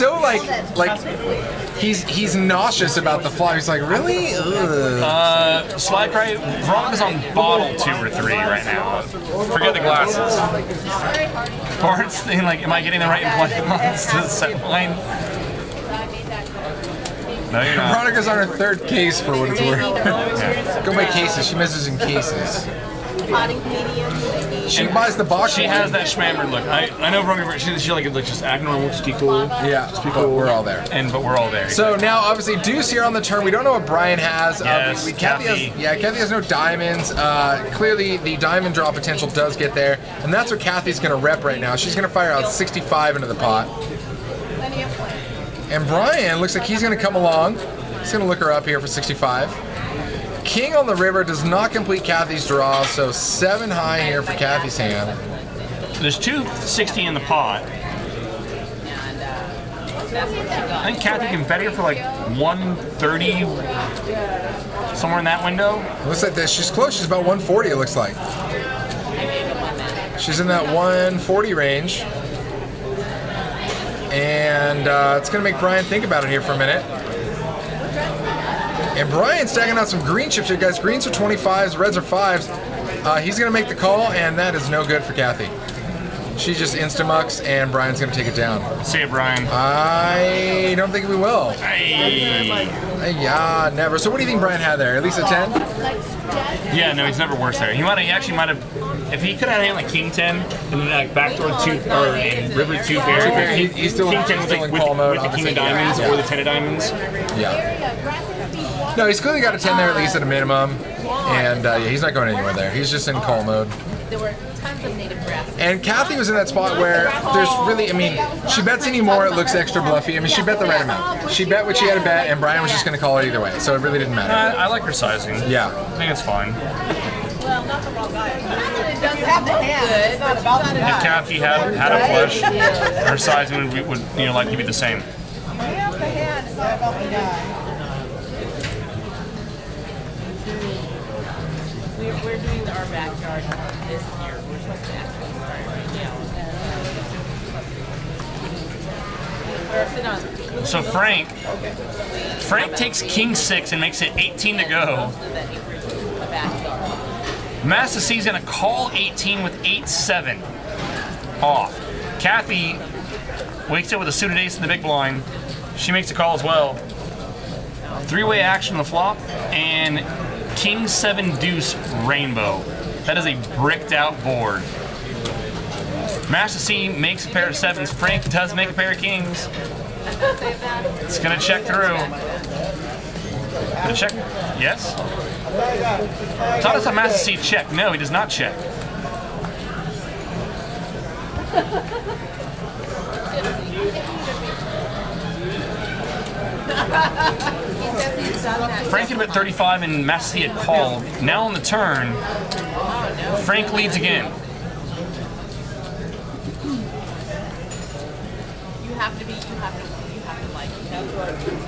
nauseous about the flop. He's like, really? Ugh.
Slide cry. Veronica's on bottle 2 or 3 right now. Forget the glasses. Bart's thinking like, am I getting the right impliance to the set line? No, you're not.
Veronica's on her 3rd case for what it's worth. Yeah. Go by cases. She misses in cases. She buys the box.
She has that schmammered look. I know Veronica. She like just act normal, just be cool.
Yeah, just be cool. We're all there.
But we're all there.
So now, obviously, deuce here on the turn. We don't know what Brian has.
Yes,
Kathy has no diamonds. Clearly, the diamond draw potential does get there, and that's what Kathy's going to rep right now. She's going to fire out 65 into the pot. And Brian looks like he's going to come along. He's going to look her up here for 65. King on the river does not complete Kathy's draw, so 7 high here for Kathy's hand.
There's 260 in the pot. I think Kathy can bet here for like 130, somewhere in that window.
Looks like this. She's close. She's about 140, it looks like. She's in that 140 range. And it's going to make Brian think about it here for a minute. And Brian's stacking out some green chips here, guys. Greens are 25s, reds are 5s. He's going to make the call, and that is no good for Kathy. She just insta-mucks, and Brian's going to take it down.
See you, Brian.
I don't think we will.
Hey.
Yeah, never. So what do you think Brian had there? At least a 10?
Yeah, no, he's never worse there. He actually might have, if he could have had like King 10 and then like backdoor 2 or River 2 pair.
He's still
King 10 was like with the King of Diamonds or the 10 of Diamonds.
Yeah. No, he's clearly got a 10 there at least at a minimum, and yeah, he's not going anywhere there. He's just in call mode.
There were tons of native grass.
And Kathy was in that spot where there's really, I mean, she bets anymore, it looks extra bluffy. I mean, she bet the right amount. She bet what she had to bet, and Brian was just going to call it either way, so it really didn't matter.
I like her sizing.
Yeah.
I think it's fine.
Well, not the wrong guy. It doesn't have the hand. It's not about the
If Kathy had a flush, her sizing would likely be the same.
We have the hand. It's not about the guy.
We're doing our backyard this year. We're supposed to actually start right now.
So Frank takes King 6 and makes it 18 to go. Master C's gonna call 18 with 8-7 off. Kathy wakes up with a suited ace in the big blind. She makes a call as well. 3-way action on the flop, and King 7 deuce rainbow. That is a bricked out board. Master C makes a pair of 7s. Frank does make a pair of kings. It's gonna check through. Gonna check? Yes? Thought it's a Master C check. No, he does not check. Frank had bet 35 and Master C had called. Now on the turn, Frank leads again.
You have to like,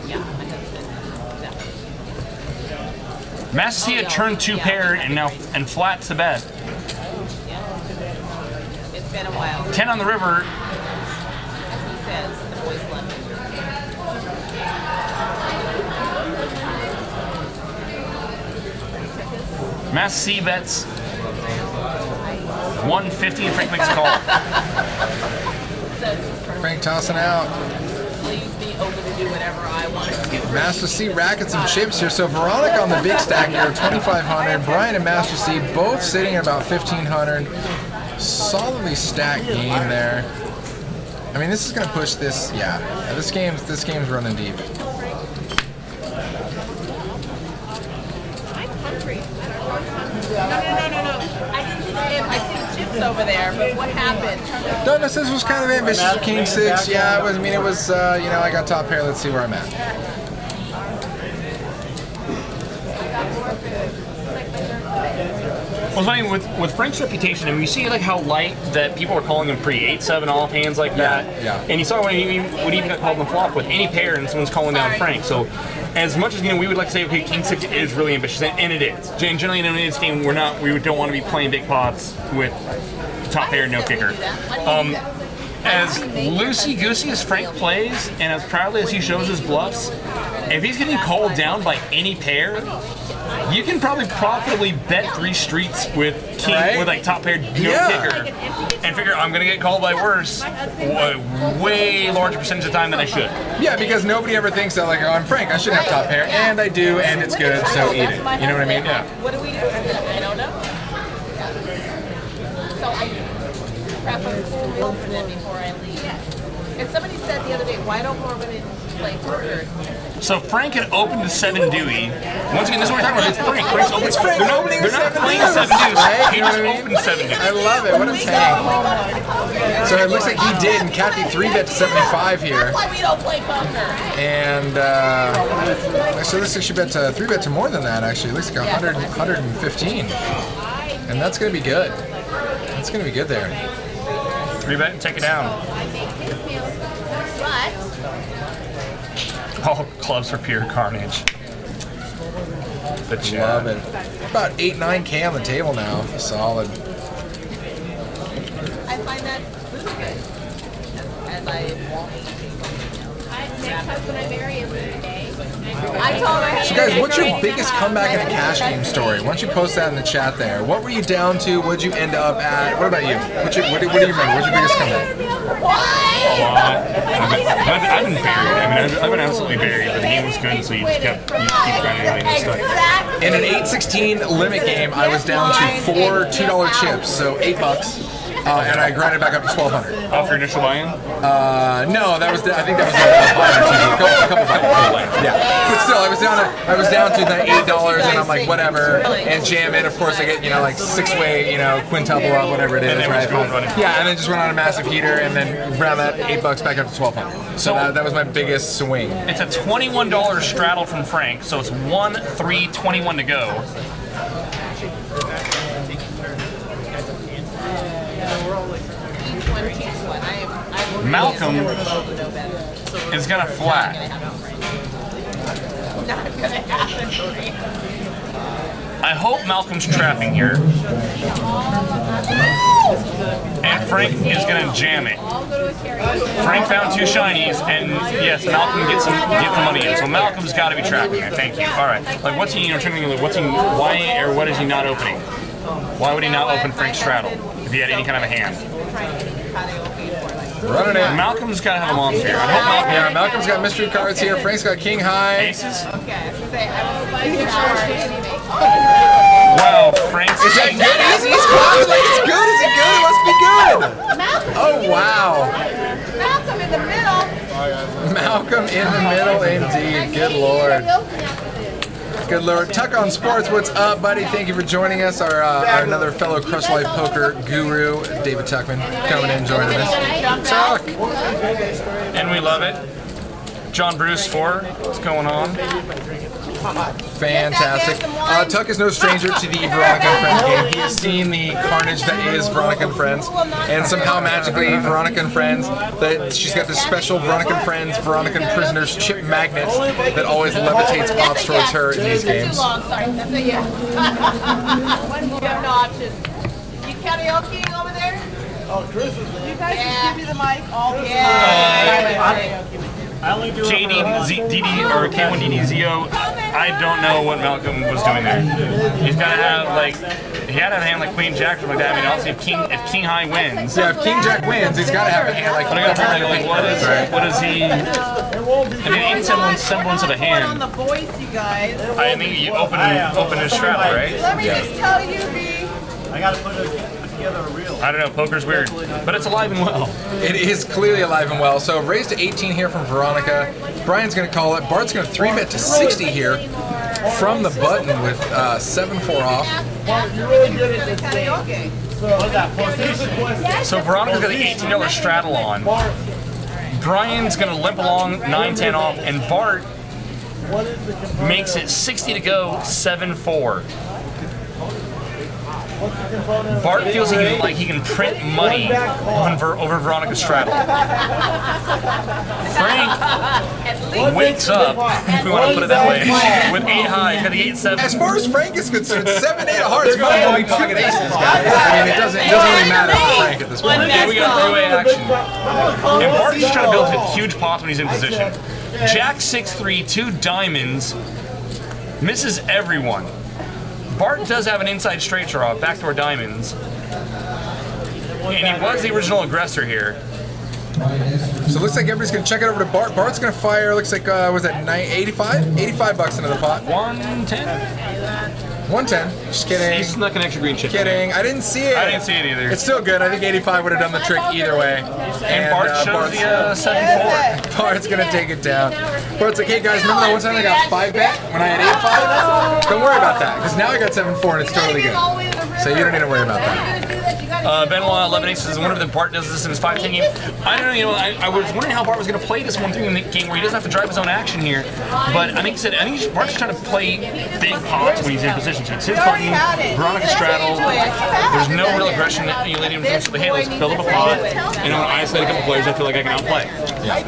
yeah,
Master C had turned 2 paired and flats the bet.
it's been a while.
10 on the river.
He says the boys love it.
Master C bets 150 and Frank makes a call.
Frank tossing out.
Leaves me open to do whatever I want to do.
Master C racking some chips here. So Veronica on the big stack here, 2,500. Brian and Master C both sitting at about 1,500. Solidly stacked game there. I mean, this is going to push this. Yeah, this game's running deep.
I'm hungry. No. I see chips over there, but what happened?
No, this was kind of ambitious for King 6. Yeah, it was. I mean, it was. I got top pair. Let's see where I'm at.
it's funny with Frank's reputation, and you see like how light that people are calling him pre 8-7 off hands like that.
Yeah.
And you saw when he even got called on the flop with any pair, and someone's calling down Frank. So, as much as we would like to say, okay, King 6 is really ambitious, and it is. Generally in this game, we don't want to be playing big pots with top pair, no kicker. As loosey-goosey as Frank plays, and as proudly as he shows his bluffs, if he's getting called down by any pair, you can probably profitably bet 3 streets with king with like top pair, no kicker, and figure I'm gonna get called by worse way larger percentage of the time than I should.
Yeah, because nobody ever thinks that like, oh, I'm Frank, I should have top pair, and I do, and it's good, so eat it. You know what I mean? Yeah.
What do we do? I don't know. So I prep a full meal for them before I leave. And somebody said the other day, why don't more women play poker?
So Frank had opened to 7 Dewey. Once again, this is what we're talking about. It's Frank. Frank's open.
It's Frank opening
they're not playing 7 Deuce.
Right?
He just opened 7 Deuce.
I love it. What a tank. So it looks like he did, and Kathy 3-bet to 75 here.
That's why we don't play poker.
And so it looks like she bet 3-bet to more than that, actually. It looks like 100, 115. And that's going to be good. That's going to be good there.
3-bet and take it down.
But
All clubs for pure carnage. The chat.
Love it. About 8-9K on the table now. Solid.
I find that really good. And
Next husband I marry is today.
I told her,
So guys, what's your biggest comeback in a cash game story? Why don't you post that in the chat there? What were you down to? What'd you end up at? What about you? What do you remember? What's your biggest comeback?
I've been buried. I mean, I've been absolutely buried, but the game was good, so you just keep grinding out and stuff.
In an 8-16 limit game, I was down to 4 $2 chips, so $8. And I grinded back up to 1,200.
Off your initial buy-in?
No, I think that was a buy-in TV. A couple buy-ins. Yeah, but still, I was down to the $8, and I'm like, whatever, and jam in. Of course, I get like 6-way, quintuple up, whatever it is, right? Yeah, and then just went on a massive heater, and then round that $8 back up to 1,200. So that was my biggest swing.
It's a $21 straddle from Frank, so it's 1-3-21 to go. Malcolm is gonna flat. I hope Malcolm's trapping here. And Frank is gonna jam it. Frank found 2 shinies, and yes, Malcolm gets some money in. So Malcolm's got to be trapping there. Thank you. All right. Like, what's he? Why or what is he not opening? Why would he not open Frank's straddle if he had any kind of a hand?
Running in.
Malcolm's got to have a monster here. I hope Malcolm.
Yeah, Malcolm's got mystery cards here. Frank's got king high.
Aces. Wow, Frank's.
Is that good? He's clapping like it's good. Is it good? It must be good. Oh wow.
Malcolm in the middle.
Malcolm in the middle, indeed. Good lord. Good lord. Tuck on Sports, what's up, buddy? Thank you for joining us. Our another fellow Crush Life Poker guru, David Tuckman, coming in, joining us. Tuck!
And we love it. John Bruce 4, what's going on?
Fantastic. Tuck is no stranger to the Veronica and Friends game. He has seen the carnage that is Veronica and Friends, and somehow magically Veronica and Friends, that she's got this special Veronica and Friends, Veronica and Prisoners chip magnet that always levitates pops towards her in these games.
Sorry, that's a yes. You have no option. You karaoke over there?
Oh, Chris is there.
You guys just give me the mic all the time.
KDD or K1DDZO, I don't know what Malcolm was doing there. He's got to have, he had to have a hand like Queen Jack or something like that. I mean, obviously if King High wins.
Yeah, if King Jack wins, he's got to have a hand like
what is he? I mean, any semblance of a hand.
On the voice, you guys.
I think you open his straddle, right?
Let me just tell you, B.
I gotta put together a reel.
I don't know, poker's weird, but it's alive and well.
It is clearly alive and well. So raised to 18 here from Veronica. Brian's going to call it. Bart's going to 3-bet to 60 here from the button with 7-4 off.
You're really good at this game. What's that?
So Veronica's got the $18 straddle on. Brian's going to limp along 9-10 off, and Bart makes it 60 to go, 7-4. Bart feels like he can print money over Veronica's straddle. Frank wakes up, if we want to put it that way, with 8 high. He's got the 8-7.
As far as Frank is concerned, 7-8 of hearts might as well be pocket aces, guys. I mean, it doesn't really matter for Frank at this point.
Yeah, we got 3-way action. And Bart's just trying to build huge pots when he's in position. Jack 6-3, 2 diamonds, misses everyone. Bart does have an inside straight draw, backdoor diamonds. And he was the original aggressor here.
So it looks like everybody's going to check it over to Bart. Bart's going to fire, looks like, was that 85? 85 bucks into the pot.
110?
110. Just kidding.
He snuck an extra green chip.
Kidding. I didn't see it.
I didn't see it either.
It's still good. I think 85 would have done the trick either way.
And Bart shows the 7-4.
Bart's going to take it down. Bart's like, hey guys, remember that one time I got 5-bet when I had 8-5? Don't worry about that, because now I got 7-4 and it's totally good. So you don't need to worry about that.
Benoit 11 aces. I wonder if Bart does this in his 5-10 game. I don't know. I was wondering how Bart was going to play this 1-3 game where he doesn't have to drive his own action here. But I think Bart's trying to play big pots when he's in position. So it's his button, Veronica straddle. There's no real aggression leading him to the hey, let's build up a pot. Isolate a couple players. I feel like I can outplay.
Yeah.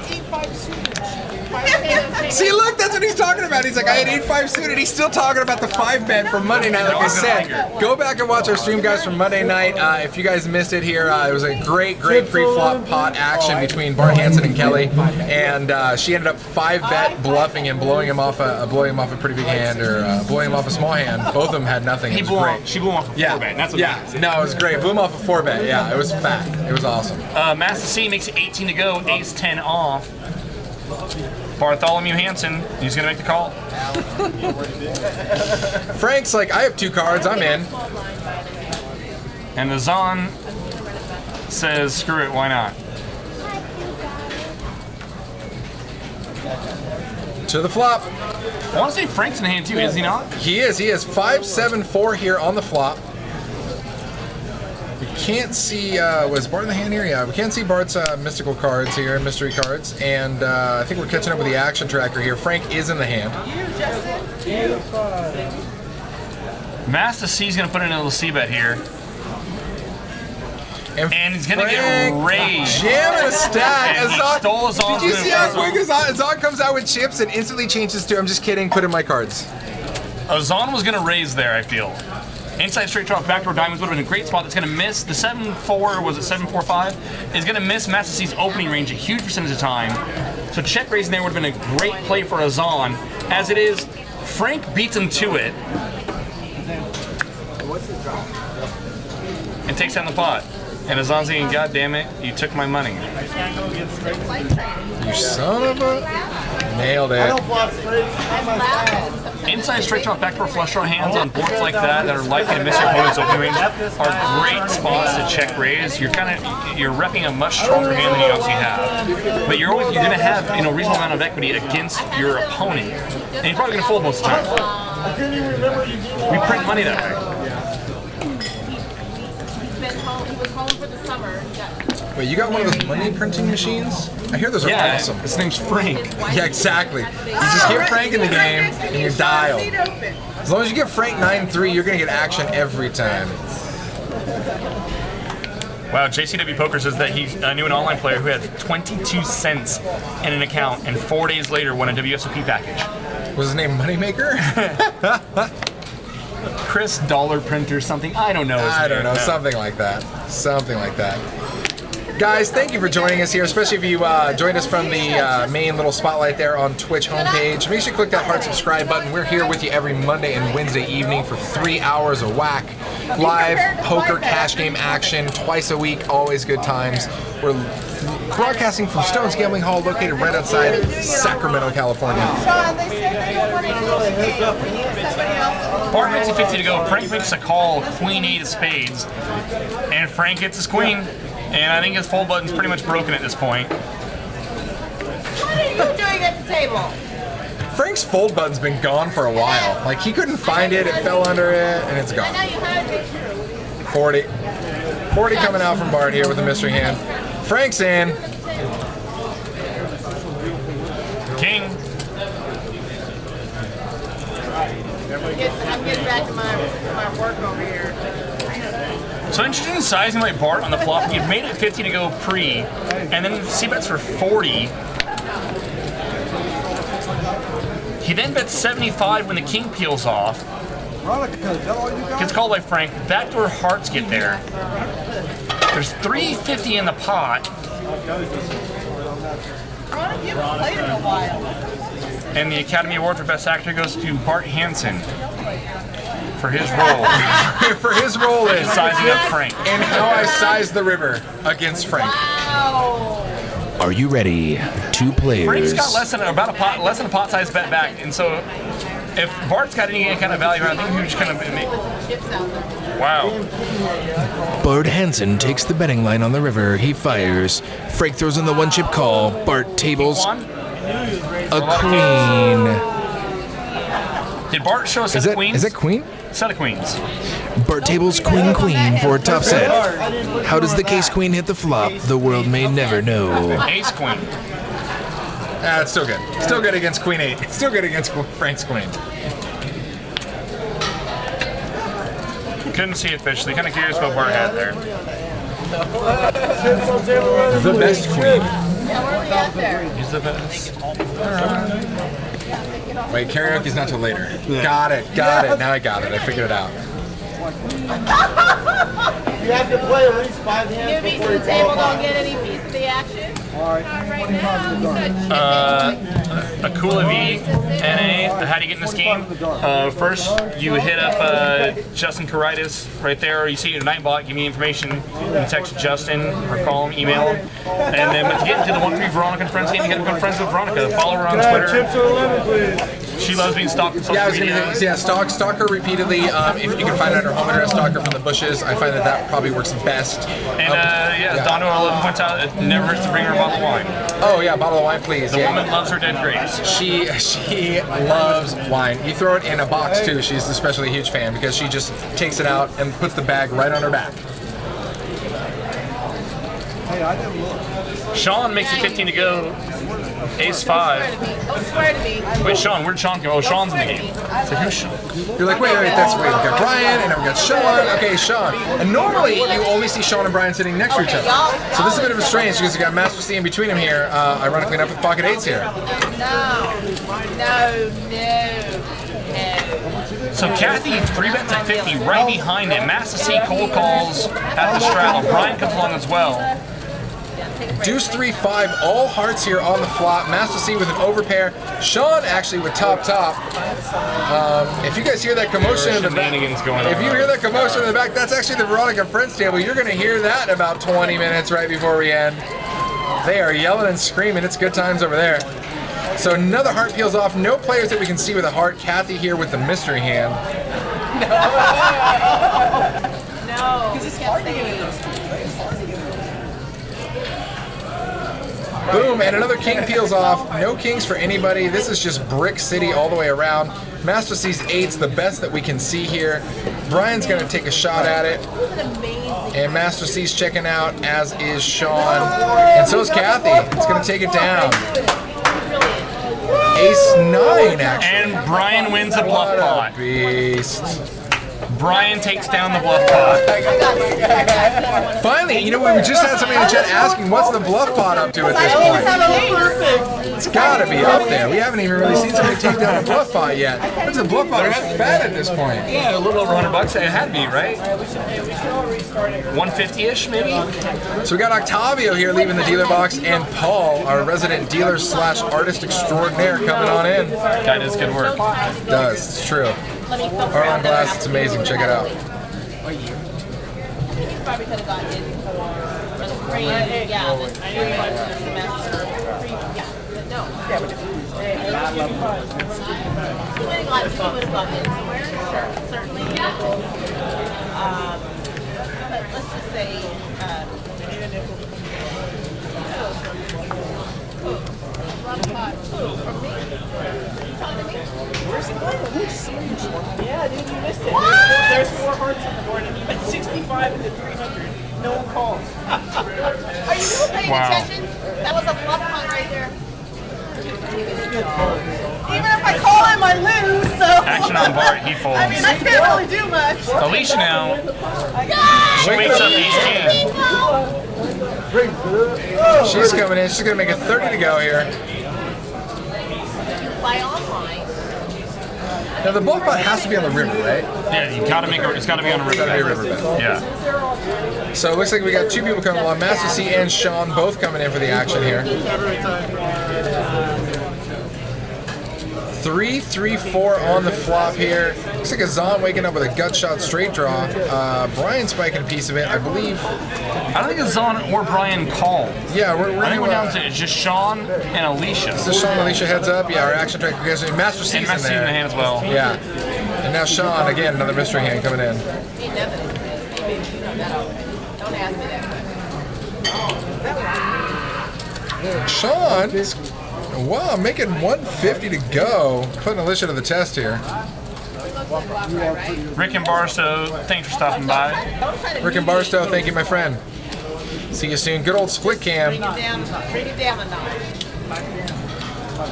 See, look, that's what he's talking about. He's like, I had 8-5 suited. He's still talking about the 5-bet from Monday night, like I said. Go back and watch our stream, guys, from Monday night. If you guys missed it here, it was a great pre-flop pot action between Bart Hansen and Kelly. And she ended up 5-bet bluffing him, blowing him off a pretty big hand, or blowing him off a small hand. Both of them had nothing. It was great.
She blew him off a 4-bet. That's what
no, it was great. Blew him off a 4-bet. Yeah, it was fat. It was awesome.
Master C makes it 18 to go, ace-10 off. Bartholomew Hansen, he's going to make the call.
Frank's like, I have 2 cards, I'm in.
And the Zahn says, screw it, why not?
To the flop.
I want to say Frank's in the hand too, is he not?
He is. He has 5-7-4 here on the flop. We can't see, was Bart in the hand here? Yeah, we can't see Bart's mystical cards here, mystery cards. And I think we're catching up with the action tracker here. Frank is in the hand.
Master C's going to put in a little C-bet here. And he's going to get raised.
Jamming a stack.
And he stole Azan's.
Did you see how quick Azan comes out with chips and instantly changes to, I'm just kidding, put in my cards.
Azan was going to raise there, I feel. Inside straight draw, backdoor diamonds would have been a great spot. That's going to miss. The 7-4, was it 7-4-5? Is going to miss Master C's opening range a huge percentage of time. So check raising there would have been a great play for Azan. As it is, Frank beats him to it. And takes down the pot. And Azan's saying, God damn it, you took my money.
You son of a... Nailed it.
Inside straight draw, backdoor flush draw hands on boards like that are likely to miss your opponent's opening range are great spots to check raise. You're repping a much stronger hand than you obviously have, but you're going to have a reasonable amount of equity against your opponent, and you're probably going to fold most of the time. We print money that way.
He was home for the summer.
Wait, you got one of those money printing machines? I hear those are awesome.
His name's Frank.
Yeah, exactly. You just get Frank in the game, and you're dialed. As long as you get Frank 9-3, you're going to get action every time.
Wow, JCW Poker says that he knew an online player who had 22 cents in an account and 4 days later won a WSOP package.
Was his name Moneymaker?
Chris Dollar Printer something. I don't know.
I don't know. Something like that. Something like that. Guys, thank you for joining us here, especially if you joined us from the main little spotlight there on Twitch homepage. Make sure you click that heart subscribe button. We're here with you every Monday and Wednesday evening for 3 hours of whack. Live poker cash game action twice a week, always good times. We're broadcasting from Stone's Gambling Hall, located right outside Sacramento, California.
Bart makes it 50 to go. Frank makes a call, Queen 8 of spades, and Frank gets his queen. And I think his fold button's pretty much broken at this point.
What are you doing at the table?
Frank's fold button's been gone for a while. Like, he couldn't find it, it fell under it, and it's gone. 40. 40 coming out from Bart here with the mystery hand. Frank's in.
King.
I'm getting back to my work over here.
So interested in sizing like Bart on the flop. You've made it 50 to go pre, and then c-bets for 40. He then bets 75 when the king peels off. Gets called by Frank. Backdoor hearts get there. There's 350 in the pot.
You haven't played in a while.
And the Academy Award for Best Actor goes to Bart Hansen for his role.
For his role in
sizing up Frank.
And how I sized the river against Frank.
Wow.
Are you ready? 2 players.
Frank's got less than a pot size bet back, and so if Bart's got any kind of value, I think he just kind of wow.
Bart Hansen takes the betting line on the river. He fires. Frank throws in the 1-chip call. Bart tables a queen.
Did Bart show a set of queens?
Is that queen?
Set of queens.
Bart tables queen for a top set. How does the case queen hit the flop? The world may never know.
Ace queen.
It's still good. Still good against queen 8. Still good against Frank's queen.
Couldn't see it officially. Kind of curious what Bart had there.
The best queen.
Yeah, where are we at there?
He's the best.
Wait, karaoke's not till later. Got it. Now I got it. I figured it out.
You have to play at least 5 hands.
Newbies to the table don't get any piece of the action. Right now.
Akula V, NA, how do you get in this game? First, you hit up Justin Caritis right there, or you see your Nightbot, give me information. You can text Justin or call him, email him. And then to get into the 1-3 Veronica and Friends game, you gotta become friends with Veronica. Follow her on Twitter.
Chips are 11, please.
She loves being stalked on social
Yeah, I was
media.
gonna say, stalk her repeatedly. If you can find out her home address, stalk her from the bushes. I find that probably works best.
And as Dono 11 points out, it never hurts to bring her a bottle of wine.
Oh yeah, bottle of wine, please.
The woman loves her dead grapes.
She loves wine. You throw it in a box too. She's especially a huge fan because she just takes it out and puts the bag right on her back.
Sean makes it 15 to go. Ace 5.
Swear to me.
Wait, Sean, where'd Sean go? Oh, Sean's in the game. So who's Sean?
You're like, wait, we got Brian, and then we got Sean. Okay, Sean. And normally, you only see Sean and Brian sitting next to each other. So this is a bit of a strange because you got Master C in between them here. Ironically enough, with pocket 8s here.
No.
So Kathy 3-bets at 50 right behind him. Master C cold calls at the straddle. Brian comes along as well.
Deuce 3-5, all hearts here on the flop. Master C with an overpair. Sean actually with top. If you guys hear that commotion in the back, that's actually the Veronica Friends table. You're going to hear that in about 20 minutes right before we end. They are yelling and screaming. It's good times over there. So another heart peels off. No players that we can see with a heart. Kathy here with the mystery hand.
No. Because it's hard to get.
Boom, and another king peels off. No kings for anybody. This is just Brick City all the way around. Master C's 8's the best that we can see here. Brian's going to take a shot at it. And Master C's checking out, as is Sean. And so is Kathy. It's going to take it down. Ace 9, actually.
And Brian wins the bluff pot.
Beast.
Brian takes down the bluff pot.
Finally, we just had somebody in the chat asking, what's the bluff pot up to at this point? It's gotta be up there. We haven't even really seen somebody take down a bluff pot yet. What's the bluff pot? It's fat at this point.
Yeah, a little over $100. It had to be, right? 150-ish, maybe?
So we got Octavio here leaving the dealer box, and Paul, our resident dealer / artist extraordinaire, coming on in.
Guy does good work.
Does, it's true. Arlen Glass, it's amazing. Check it out.
He probably could have gotten in for the free. Yeah, the semester. No. He would have gotten in somewhere. Certainly. But let's just say.
Where's he playing? Yeah, dude, you missed it. There's 4 hearts on the board, and he went 65 into 300. No one calls.
Are you people paying attention? That was a bluff one right there. Even if I call him, I lose. So
Action on Bart, he folds.
I mean, I can't really do much.
Alicia now. She wakes up Ace King.
She's coming in. She's going to make it 30 to go here.
Play online.
Now, the bluff pot has to be on the river, right?
Yeah, you gotta make it's gotta be on a river.
Gotta be a river bet.
Yeah.
So it looks like we got two people coming along. Master C and Sean both coming in for the action here. 3, 3, 4 on the flop here. Looks like a Zahn waking up with a gut shot straight draw. Brian spiking a piece of it, I believe.
I don't think it's Zahn or Brian called.
Yeah, we're
I think we're down to just Sean and Alicia.
So Sean and Alicia heads up. Yeah, our action track goes in. Master C's
And Master
in
C's in
there.
the hand as well.
Yeah. And now Sean, again, another mystery hand coming in.
Don't ask me that.
Sean, wow, making 150 to go. Putting Alicia to the test here.
Rick and Barstow, thanks for stopping by.
Rick and Barstow, thank you, my friend. See you soon. Good old split cam.
Bring it down a notch.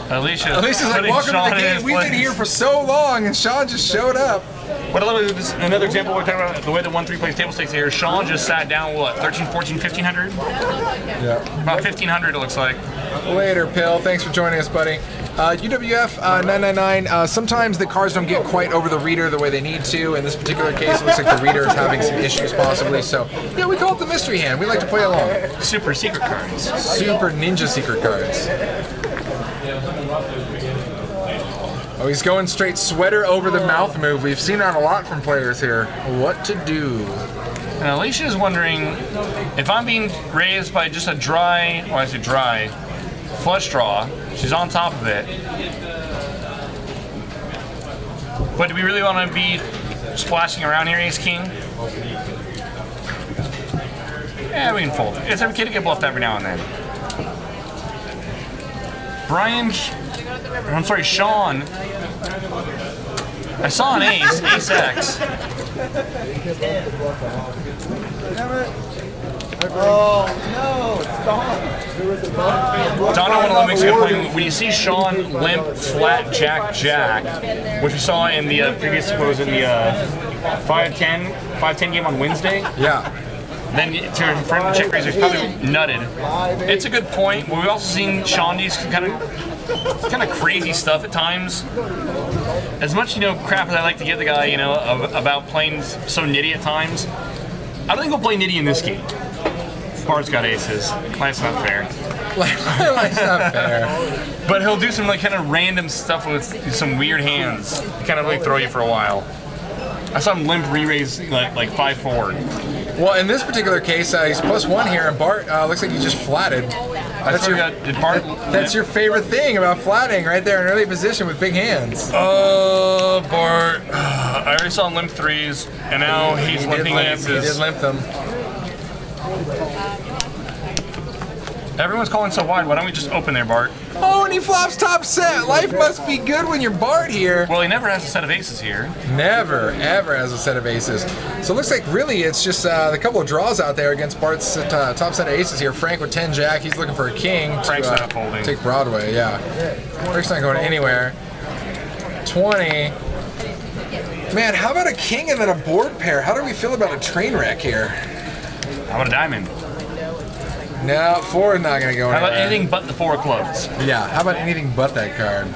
Alicia's
Alicia's like,
putting
welcome
Sean
to the
in
game.
his
We've been
place.
here for so long, and Sean just showed up.
What another example we're talking about the way the 1-3 plays table stakes here. Sean just sat down, what, 13, 14, 1500?
Yeah.
About 1500 it looks like.
Later, Pill. Thanks for joining us, buddy. UWF 999. Sometimes the cards don't get quite over the reader the way they need to. In this particular case, it looks like the reader is having some issues possibly. So, yeah, we call it the mystery hand. We like to play along.
Super secret cards.
Super ninja secret cards. Oh, he's going straight sweater over the mouth move. We've seen that a lot from players here. What to do?
And Alicia is wondering if I'm being raised by just a dry, or I say dry, flush draw. She's on top of it. But do we really want to be splashing around here, Ace King? Yeah, we can fold. It's okay to get bluffed every now and then. Sean. I saw an ace, ace X.
Oh, no, it's gone.
Donna one of the makes a good point. When you see Sean limp flat jack jack, which we saw in the previous, what was it, the 5-10 game on Wednesday?
Yeah.
Then to front of the check raiser, he's probably nutted. It's a good point. But we've also seen Sean do kind of crazy stuff at times. As much crap as I like to give the guy, about playing so nitty at times, I don't think he'll play nitty in this game. Bart's got aces. Life's not fair.
Life's not fair.
But he'll do some kind of random stuff with some weird hands. Kind of throw you for a while. I saw him limp re-raise like 5-4.
Well, in this particular case, he's +1 here, and Bart looks like he just flatted. That's your favorite thing about flatting, right there in early position with big hands.
Bart. I already saw him limp threes, and now he's limping aces.
He did limp them.
Everyone's calling so wide. Why don't we just open there, Bart?
Oh, and he flops top set. Life must be good when you're Bart here.
Well, he never has a set of aces here.
Never, ever has a set of aces. So it looks like really it's just a couple of draws out there against Bart's top set of aces here. Frank with 10 jack. He's looking for a king.
Frank's not folding.
Take Broadway, yeah. Frank's not going anywhere. 20. Man, how about a king and then a board pair? How do we feel about a train wreck here?
How about a diamond?
No, 4 is not going to go anywhere.
How about anything but the 4 of clubs?
Yeah, how about anything but that card?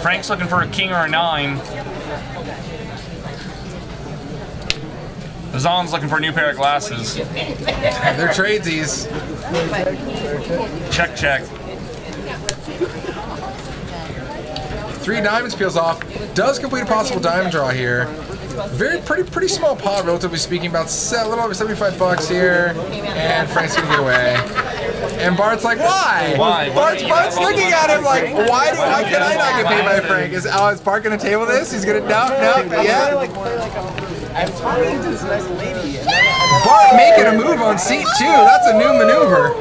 Frank's looking for a king or a 9. Zahn's looking for a new pair of glasses.
They're tradesies.
Check, check.
3 diamonds peels off. Does complete a possible diamond draw here. Pretty small pot, relatively speaking. About a little over $75 here, and Frank's gonna get away. And Bart's like, why?
Why?
Bart's looking at him like, why can I not get paid by Frank? Is Bart gonna table this? He's gonna no, yeah.
I'm talking to this nice lady.
Bart making a move on seat 2. That's a new maneuver.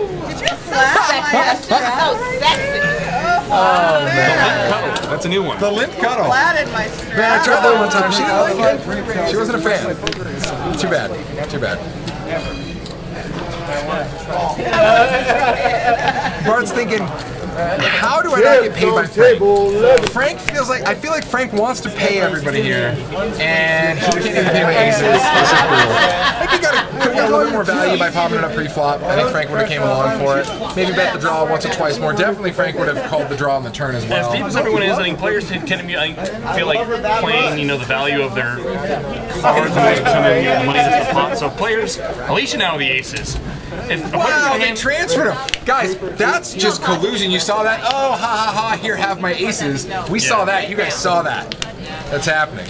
Oh man.
Cuddle. That's a new one.
The limp cuddle.
Flatted my
Man, I tried that one time. She didn't like it. She wasn't a fan. Too bad. Too bad. Bart's thinking, How do I not get paid by Frank? Frank feels like, I feel like Frank wants to pay everybody here, and he can't even pay my aces. This is brutal. I think he got a little bit more value by popping it up pre-flop. I think Frank would have came along for it. Maybe bet the draw once or twice more. Definitely Frank would have called the draw on the turn as well.
As deep as everyone is, I think players tend to be, I feel like playing, you know, the value of their cards and some of the money that's in the pot. So players, Alicia now the aces.
Wow, they transferred him. Guys, that's just collusion. You saw that? Oh, ha ha ha, here, have my aces. We saw that. You guys saw that. That's happening.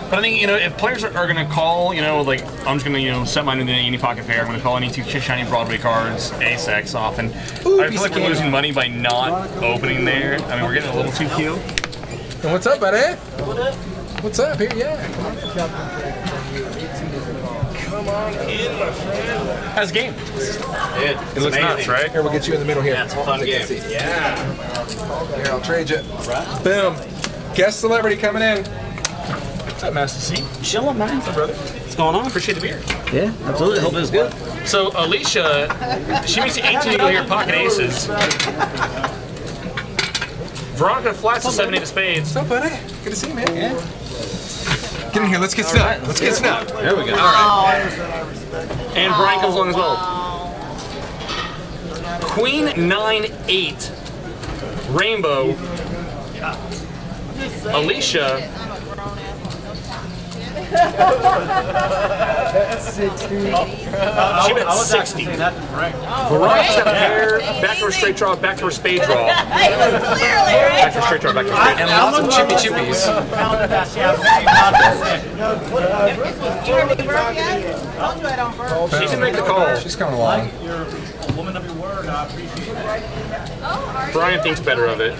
But I think, you know, if players are going to call, you know, like, I'm just going to, you know, set mine into any pocket pair. I'm going to call any two shiny Broadway cards, ace-X off. And I feel like we're losing money by not opening there. I mean, we're getting a little too cute.
And what's up, buddy? What's up here? Yeah.
Come on in, my friend.
How's the game?
It looks nuts, right? Here, we'll get you in the middle here.
Yeah, it's a fun game.
Yeah. Here, I'll trade you. Boom. Guest celebrity coming in.
What's up, Master C?
Chillin', man.
What's up, brother?
What's going on?
Appreciate the beer.
Yeah, absolutely. Hope it was good.
So, Alicia, she makes 18 to go here, pocket aces. Veronica flats to 7-8 of spades.
What's up, buddy? Good to see you, man. Yeah. Get in here. Let's get snubbed. Let's get snubbed.
There we go.
All right.
And Brian comes along as well. Queen 9-8. Rainbow. Alicia. She bet 60. Veronica's got a pair, back to her straight draw, back to her spade draw. Back to her straight draw, back to her straight draw.
And lots of chippy chippies.
She's gonna make the call.
She's coming along.
You're a woman of your word. I appreciate it.
Brian thinks better of it.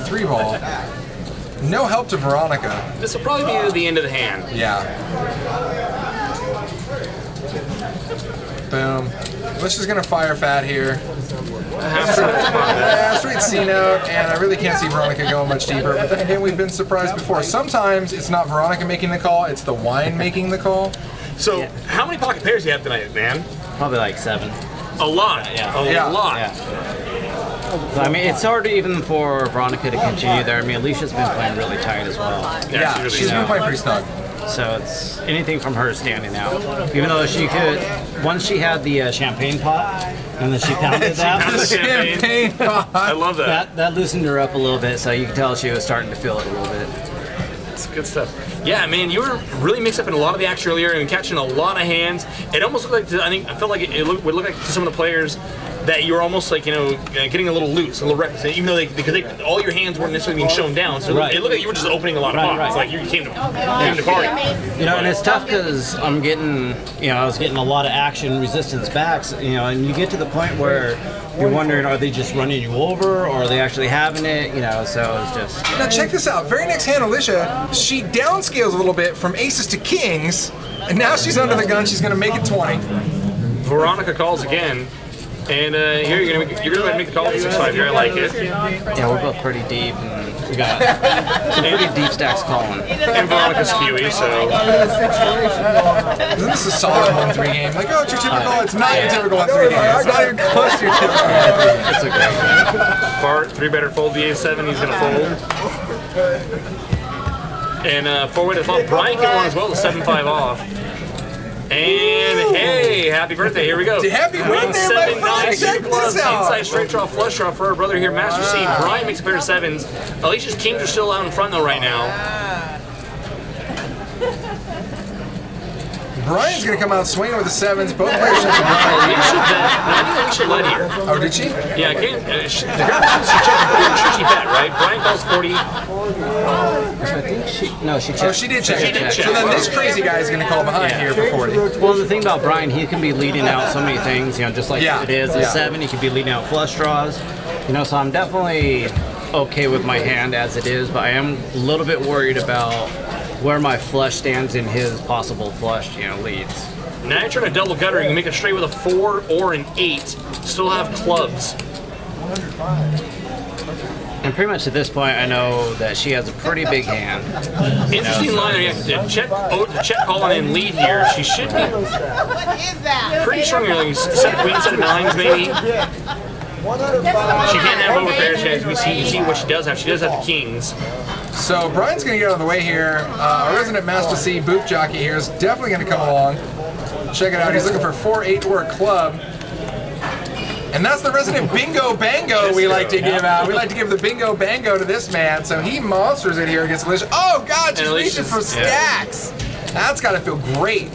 3-ball. No help to Veronica.
This will probably be the end of the hand.
Yeah. Boom. Alicia's gonna fire fat here. Straight C note, and I really can't see Veronica going much deeper. But then again, we've been surprised before. Sometimes it's not Veronica making the call; it's the wine making the call.
So, how many pocket pairs do you have tonight, man?
Probably like 7.
A lot.
Yeah.
A lot.
Yeah. So, I mean, it's hard even for Veronica to continue there. I mean, Alicia's been playing really tight as well.
Yeah, she's been playing pretty snug.
So it's anything from her standing out. Even though she could, once she had the champagne pot, and then she pounded that.
Pounded the champagne
pot.
I love that.
That loosened her up a little bit, so you could tell she was starting to feel it a little bit.
It's good stuff. Yeah, man, you were really mixed up in a lot of the action earlier and catching a lot of hands. It almost looked like, I felt like it would look like to some of the players that you were almost like, you know, getting a little loose, a little reckless, even though all your hands weren't necessarily being shown down. So it looked like you were just opening a lot of pots. Like you came to party.
You know, and it's tough because I was getting a lot of action resistance backs, you know, and you get to the point where you're wondering, are they just running you over or are they actually having it, you know, so it's just...
Now check this out. Very next hand, Alicia, she downscales a little bit from aces to kings, and now she's under the gun. She's going to make it 20.
Veronica calls again. And here you're gonna go ahead and make the call for 6-5 here. I like it.
Yeah, we're both pretty deep, and we got some pretty deep stacks calling.
And Veronica's skewy, so.
Isn't this a solid 1-3 game? Like, oh, it's your typical. It's not your typical 1-3 game. It's not even close to your typical 1-3 game.
It's a great game.
Bart, 3-better fold the A7. He's gonna fold. And forward to flop. Brian came on as well, the 7-5 off. And hey, happy birthday! Here we go.
Happy birthday, my friend! Check this out.
Inside straight draw, flush draw for our brother here, Master C. Brian makes a pair of 7s. Alicia's kings are still out in front though right now.
Brian's gonna come out swinging with the 7s. Both players should be
Alicia bet. I think Alicia led here.
Oh, did she?
Yeah, again, she checked. I'm sure she bet, right? Brian calls 40.
I think she checked.
Oh, she did check.
She did check.
So then this crazy guy is gonna call behind here for 40.
Well, the thing about Brian, he can be leading out so many things, you know, just like it is a 7, he could be leading out flush draws, you know, so I'm definitely okay with my hand as it is, but I am a little bit worried about where my flush stands in his possible flush, you know, leads.
Now you're trying to double gutter. You can make it straight with a 4 or an 8. Still have clubs.
And pretty much at this point, I know that she has a pretty big hand.
Interesting line there. Yeah, check calling in lead here. She should be
What is that?
pretty strong here. Like set of queens, set of nines, maybe. She can't have over pairs. We see what she does have. She does have the kings.
So Brian's going to get out of the way here. Our resident Master C boot jockey here is definitely going to come along. Check it out. He's looking for 4-8 or a club. And that's the resident bingo bango we like to give out. We like to give the bingo bango to this man. So he monsters it here against Alicia. Oh God, she's reaching for stacks. That's got to feel great.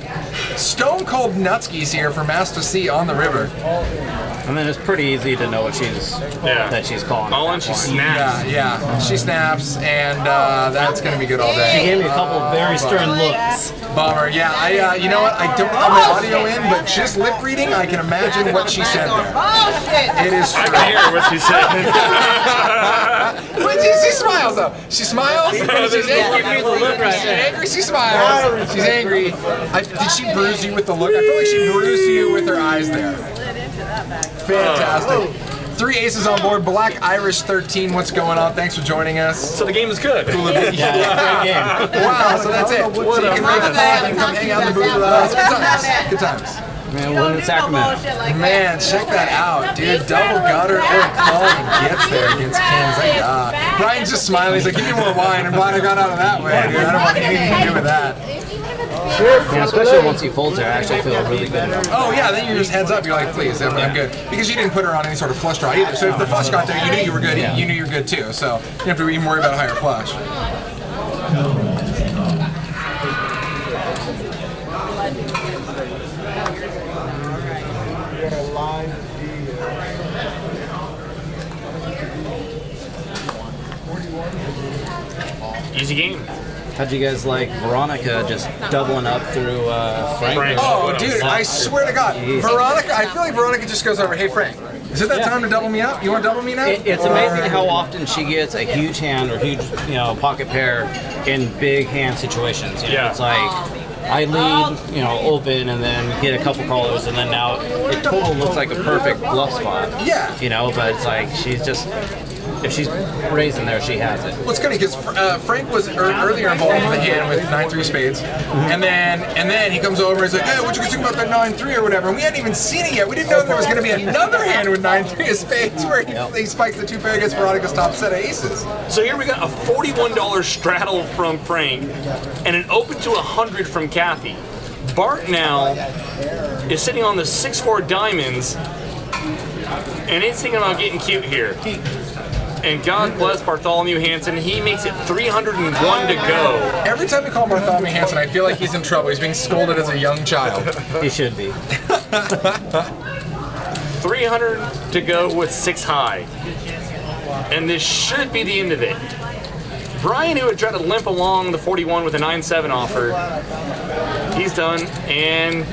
Stone Cold Nutskis here for Master C on the river.
And then it's pretty easy to know what that she's calling.
All in, she snaps.
Yeah, she snaps, and that's gonna be good all day.
She gave me a couple of very stern looks.
Bummer. Yeah, you know what? I don't have my audio in, but just lip reading, I can imagine what she said there. It is true.
I can hear what she said.
But she smiles though. She smiles. She's angry. She's angry. She smiles. She's angry. Did she bruise you with the look? I feel like she bruised you with her eyes there. Fantastic. 3 aces on board. Black Irish 13. What's going on? Thanks for joining us.
So the game is good.
Wow, so that's it. So you can break the pot and come hang out in the booth with us. Good times.
Man, we're in Sacramento.
Man, check that out, dude. Double gutter or call and gets there against Kings. Thank God. Brian's just smiling. He's like, give me more wine. And Brian got out of that way, dude. I don't want anything to do with that.
Yeah, especially once he folds her, I actually feel really good.
Oh yeah, then you're just heads up. You're like, please, I'm good, because you didn't put her on any sort of flush draw either. So if the flush got there, you knew you were good. You knew you were good too. So you don't have to even worry about a higher flush.
Easy game.
How'd you guys like Veronica just doubling up through Frank?
Oh, dude, I swear to God, Veronica. I feel like Veronica just goes over. Hey, Frank, is it that time to double me up? You want to double me now?
It's amazing how often she gets a huge hand or huge, pocket pair in big hand situations. It's like I lead, open, and then get a couple callers, and then now it totally looks like a perfect bluff spot.
Yeah.
But it's like she's just. If she's raising there, she has it.
Well, it's funny because Frank was earlier involved with a hand with 9-3 spades, and then he comes over and he's like, "Hey, what you think about that 9-3 or whatever?" And we hadn't even seen it yet. We didn't know there was going to be another hand with 9-3 of spades where he spikes the 2 pair against Veronica's top set of aces.
So here we got a $41 straddle from Frank and an open to 100 from Kathy. Bart now is sitting on the 6-4 diamonds, and he's thinking about getting cute here. And God bless Bartholomew Hansen. He makes it 301 to go.
Every time we call Bartholomew Hansen, I feel like he's in trouble. He's being scolded as a young child.
He should be.
300 to go with 6 high. And this should be the end of it. Brian, who had tried to limp along the 41 with a 9-7 offer, he's done. And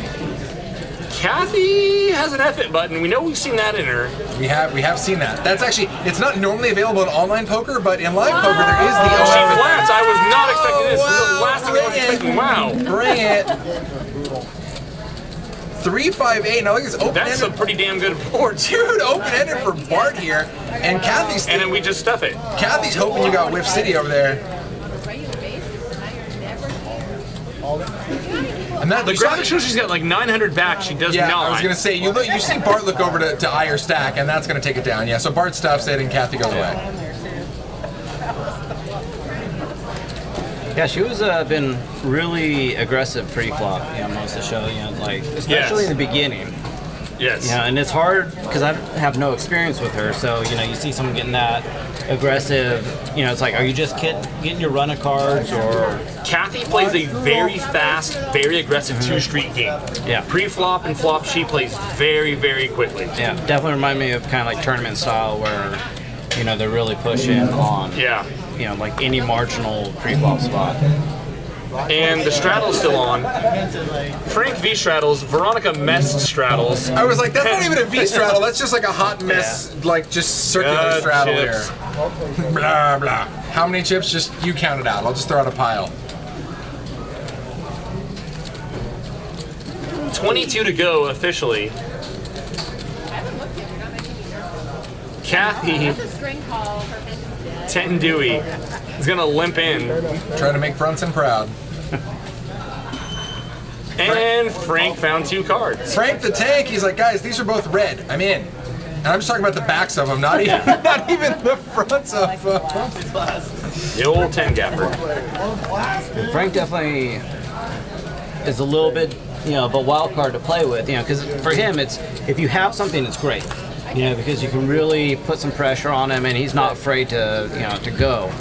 Kathy has an F-it button. We know we've seen that in her.
We have seen that. That's actually, it's not normally available in online poker, but in live poker there is the
She flats. I was not expecting this. This is the last thing I was expecting. Wow.
Bring it. 3-5-8. Now look at this open-ended.
That's a pretty damn good board.
Dude, open-ended for Bart here. And Kathy's...
And then we just stuff it.
Kathy's hoping you got Whiff City over there. And that,
the graphic shows she's got like 900 back. She does not.
I was gonna say you see Bart look over to eye or stack, and that's gonna take it down. Yeah, so Bart stuffs it, and Kathy goes away.
Yeah, she was been really aggressive pre-flop, most of the show, especially in the beginning.
Yes.
Yeah, and it's hard because I have no experience with her, so you see someone getting that aggressive. It's like, are you just getting your run of cards, or?
Kathy plays a very fast, very aggressive 2-street game.
Yeah.
Pre-flop and flop, she plays very, very quickly.
Yeah, definitely remind me of kind of like tournament style where, they're really pushing on.
Yeah.
Like any marginal pre-flop spot.
And the straddle's still on. Frank V straddles, Veronica mess straddles.
I was like, that's not even a V straddle, that's just like a hot mess, like just circular straddle
chips.
here. Blah, blah. How many chips? Just, you count it out. I'll just throw out a pile.
22 to go officially. Kathy
String call for
Ten Dewey is gonna limp in.
Trying to make Brunson proud.
And Frank found 2 cards.
Frank the Tank, he's like, guys, these are both red. I'm in. And I'm just talking about the backs of them, not even the fronts of them.
The old 10 gapper.
Frank definitely is a little bit, of a wild card to play with, because for him, it's if you have something, it's great, because you can really put some pressure on him, and he's not afraid to, to go.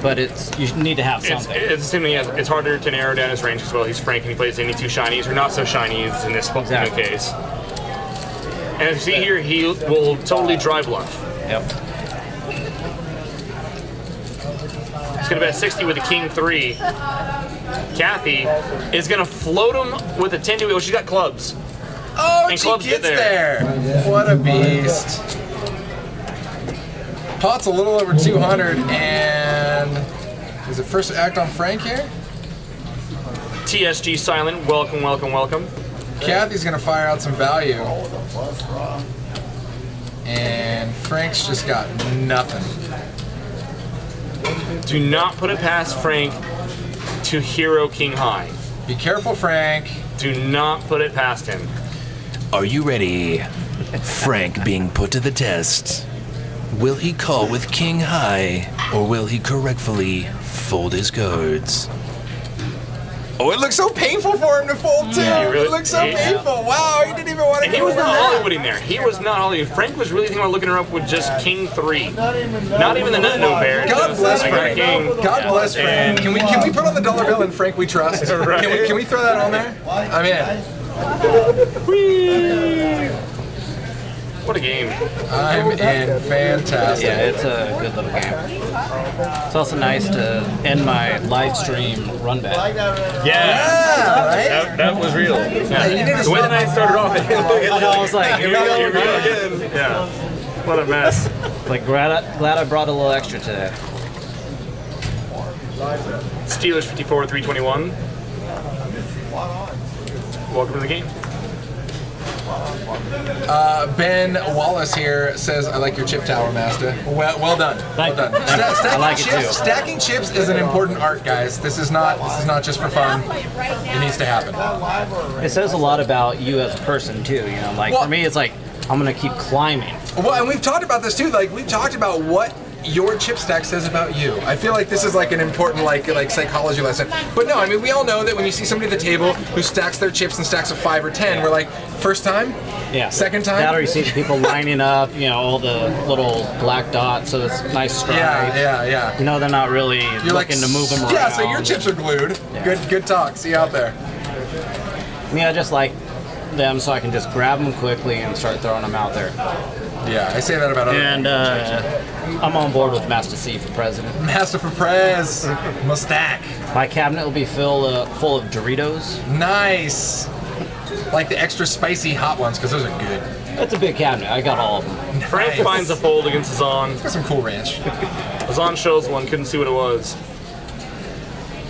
But you need to have something.
It's the same thing. It's harder to narrow down his range as well. He's Frank, and he plays any 2 shinies or not so shinies in this case. And as you see here, he will totally dry bluff.
Yep.
He's going to bet 60 with a King 3. Kathy is going to float him with a 10 Dewey. Oh, she's got clubs.
Oh,
and
she
clubs
gets
get
there. What a beast. Pot's a little over 200, and is it first act on Frank here?
TSG silent. Welcome, welcome, welcome.
Kathy's going to fire out some value. And Frank's just got nothing.
Do not put it past Frank to hero King High.
Be careful, Frank.
Do not put it past him.
Are you ready? Frank being put to the test. Will he call with King High, or will he correctfully fold his cards?
Oh, it looks so painful for him to fold too. It looks so painful. Wow, he didn't even want to go.
He was not Hollywooding there. He was not Hollywood. Frank was really thinking about looking her up with just King 3. Not even the Nut No Bear.
God bless Frank. God bless Frank.
And
Can we put on the dollar bill in Frank we trust?
Right.
Can we throw that on there? I'm in.
What a game.
I'm in. Fantastic.
Yeah, it's a good little game. It's also nice to end my live stream run back.
Yeah.
Right?
That was real. Yeah. The way the night started off,
I was like,
here we go again. Yeah. What a mess.
Like, glad I brought a little extra today.
Steelers 54, 321. Welcome to the game.
Ben Wallace here says, "I like your chip tower, Master." Well done. Well done.
I like it too.
Stacking chips is an important art, guys. This is not just for fun. It needs to happen.
It says a lot about you as a person too. For me, it's like I'm gonna keep climbing.
Well, and we've talked about this too. Like we've talked about what your chip stack says about you. I feel like this is like an important like psychology lesson. But no, I mean we all know that when you see somebody at the table who stacks their chips in stacks of 5 or 10, we're like, first time?
Yeah.
Second time?
That or you see people lining up, all the little black dots, so it's nice stripes.
Yeah.
They're not really looking to move them around.
Yeah, so your chips are glued.
Yeah.
Good talk. See you out there.
I just like them so I can just grab them quickly and start throwing them out there.
Yeah, I say that about other
And I'm on board with Master C for president.
Master for Prez. Mustache.
My cabinet will be full of Doritos.
Nice. Like the extra spicy hot ones, because those are good.
That's a big cabinet. I got all of them.
Frank finds a fold against Azan.
Got some Cool Ranch.
Azan shows one, couldn't see what it was.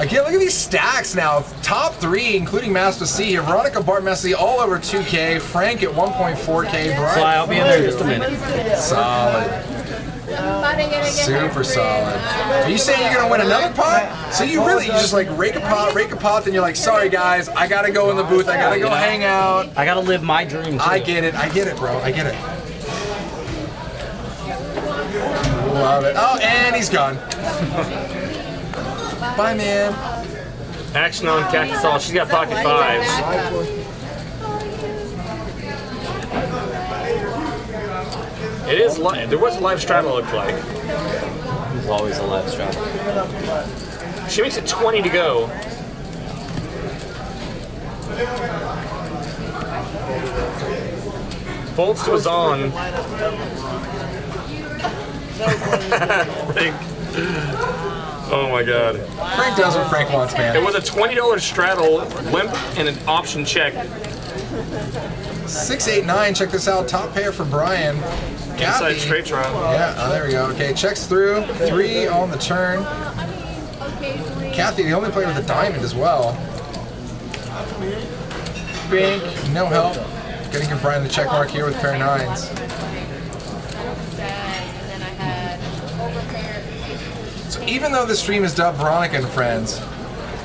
Again, look at these stacks now. Top 3, including Master C here. Veronica, Bart, Messi, all over 2K. Frank at 1.4K. Brian.
So I'll be in there in just a minute.
Solid. Super solid. Are you saying you're gonna win another pot? So you just like rake a pot, then you're like, sorry guys, I gotta go in the booth, I gotta go hang out.
I gotta live my dream too.
I get it, bro, I get it. Love it. Oh, and he's gone. Bye, man.
Action on Cactus All. She's got pocket 5s. It is live. There was a live straddle, it looked like.
There's always a live straddle.
She makes it 20 to go. Folds to Azan. Frank. Oh my god.
Frank does what Frank wants, man.
It was a $20 straddle, limp, and an option check.
689, check this out. Top pair for Brian.
Inside
Kathy.
straight draw.
Yeah, there we go. Okay, checks through. 3 on the turn. Kathy, the only player with a diamond as well. Bink, no help. Gonna give Brian the check mark here with pair 9s. So even though the stream is dubbed Veronica and Friends,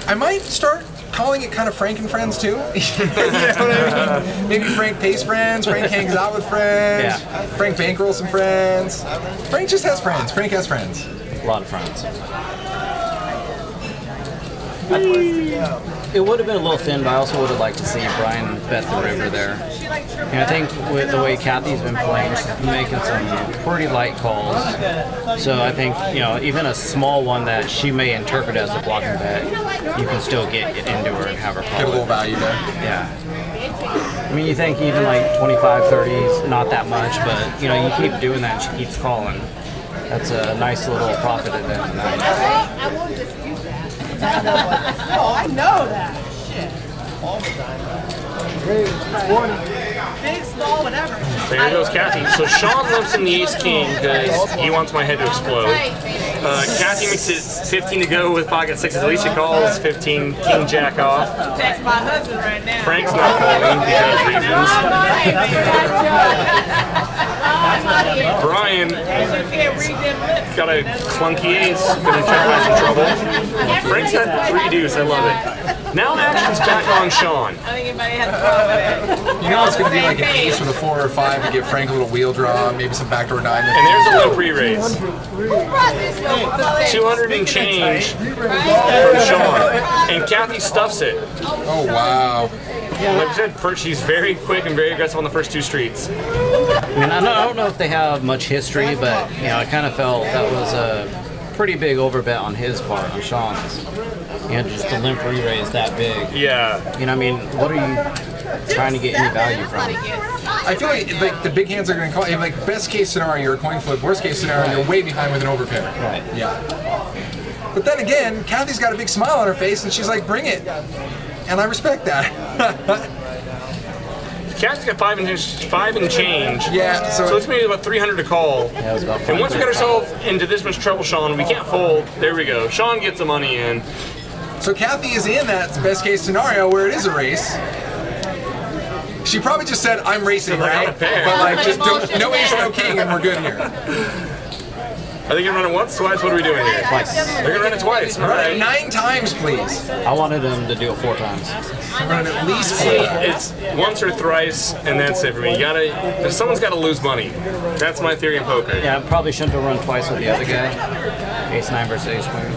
I might start calling it kind of Frank and Friends too. You know what I mean? Maybe Frank pays friends, Frank hangs out with friends, Frank bankrolls some friends. Frank just has friends. Frank has friends.
A lot of friends. It would have been a little thin, but I also would have liked to see Brian bet the river there. And I think with the way Kathy's been playing, she's been making some pretty light calls. So I think, you know, even a small one that she may interpret as a blocking bet, you can still get into her and have her call.
Get a little value there.
Yeah. I mean, you think even like 25, 30 is not that much, but, you know, you keep doing that and she keeps calling. That's a nice little profit at the end of the night.
I won't dispute that. Oh, I know that. Shit. All the time. Big, small, whatever.
So here goes Kathy. So Sean limps in the ace-king because he wants my head to explode. Kathy makes it 15 to go with pocket sixes. Alicia calls 15, king jack off.
Text my husband right now.
Frank's not calling because reasons. Brian got a clunky ace, gonna try to find some trouble. Frank's had 3 deuce, I love it. Now action's back on Sean.
I think anybody has a problem.
You know it's going to be like an ace with a 4 or 5 to give Frank a little wheel draw, maybe some backdoor diamond.
And there's a limp re-raise. 200 and change from Sean. And Kathy stuffs it.
Oh, wow.
Like I said, first, she's very quick and very aggressive on the first 2 streets.
I mean, I don't know if they have much history, but, you know, I kind of felt that was a pretty big overbet on his part, on Sean's. You know, just the limp re-raise that big.
Yeah.
You know, I mean, what are you trying to get any value from?
I feel like the big hands are going to call. Like best case scenario, you're a coin flip. Worst case scenario, you're way behind with an overpair.
Right.
Yeah. But then again, Kathy's got a big smile on her face, and she's like, "Bring it," and I respect that.
Kathy's got 5 and change.
Yeah.
So it's maybe about 300 to call.
Yeah, it was about
and once we got ourselves into this much trouble, Sean, we can't fold. There we go. Sean gets the money in.
So Kathy is in that best case scenario where it is a race. She probably just said, "I'm racing," right? But like, just no ace, no king, and we're good here.
Are they gonna run it once, twice? What are we doing here?
Twice.
They're gonna run it twice. All
Run
right.
it 9 times, please.
I wanted them to do it 4 times.
Run it at least 4 times.
It's once or thrice, and that's it for me. You gotta. Someone's got to lose money. That's my theory in poker.
Yeah, I probably shouldn't have run twice with the other guy. Ace-9 versus ace-queen.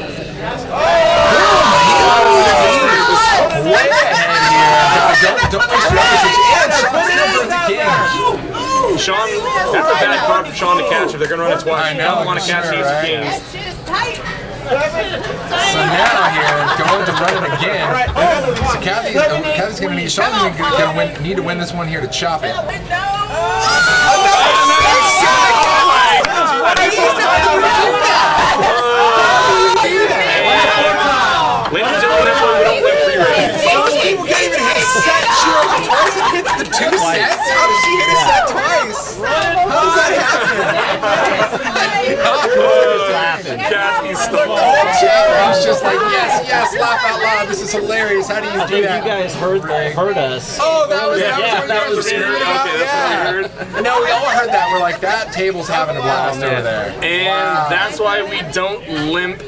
Way ahead here. Don't waste your efforts. And Sean still brings a king.
Sean, that's a bad card for Sean to catch if they're gonna run it twice.
I know,
You don't want to catch
sure,
ace
right?
kings.
So now here, going to run it again. So Kathy's going to need, Sean's going to need to win this one here to chop it.
Ladies and gentlemen, that's why we don't win free races.
Most people can't even hit a set. She rolls it twice and hits the 2 sets? How does she hit a set twice? How does that happen?
Kathy's
The whole challenge just like, yes, laugh out loud. This is hilarious. How do you
I
do
think
that?
you guys heard us.
Oh, that was
Yeah,
what
that
you guys
was
were
it.
screaming about?
Okay, that's what I heard.
No, we all heard that. We're like, that table's having a blast over there.
And that's why we don't limp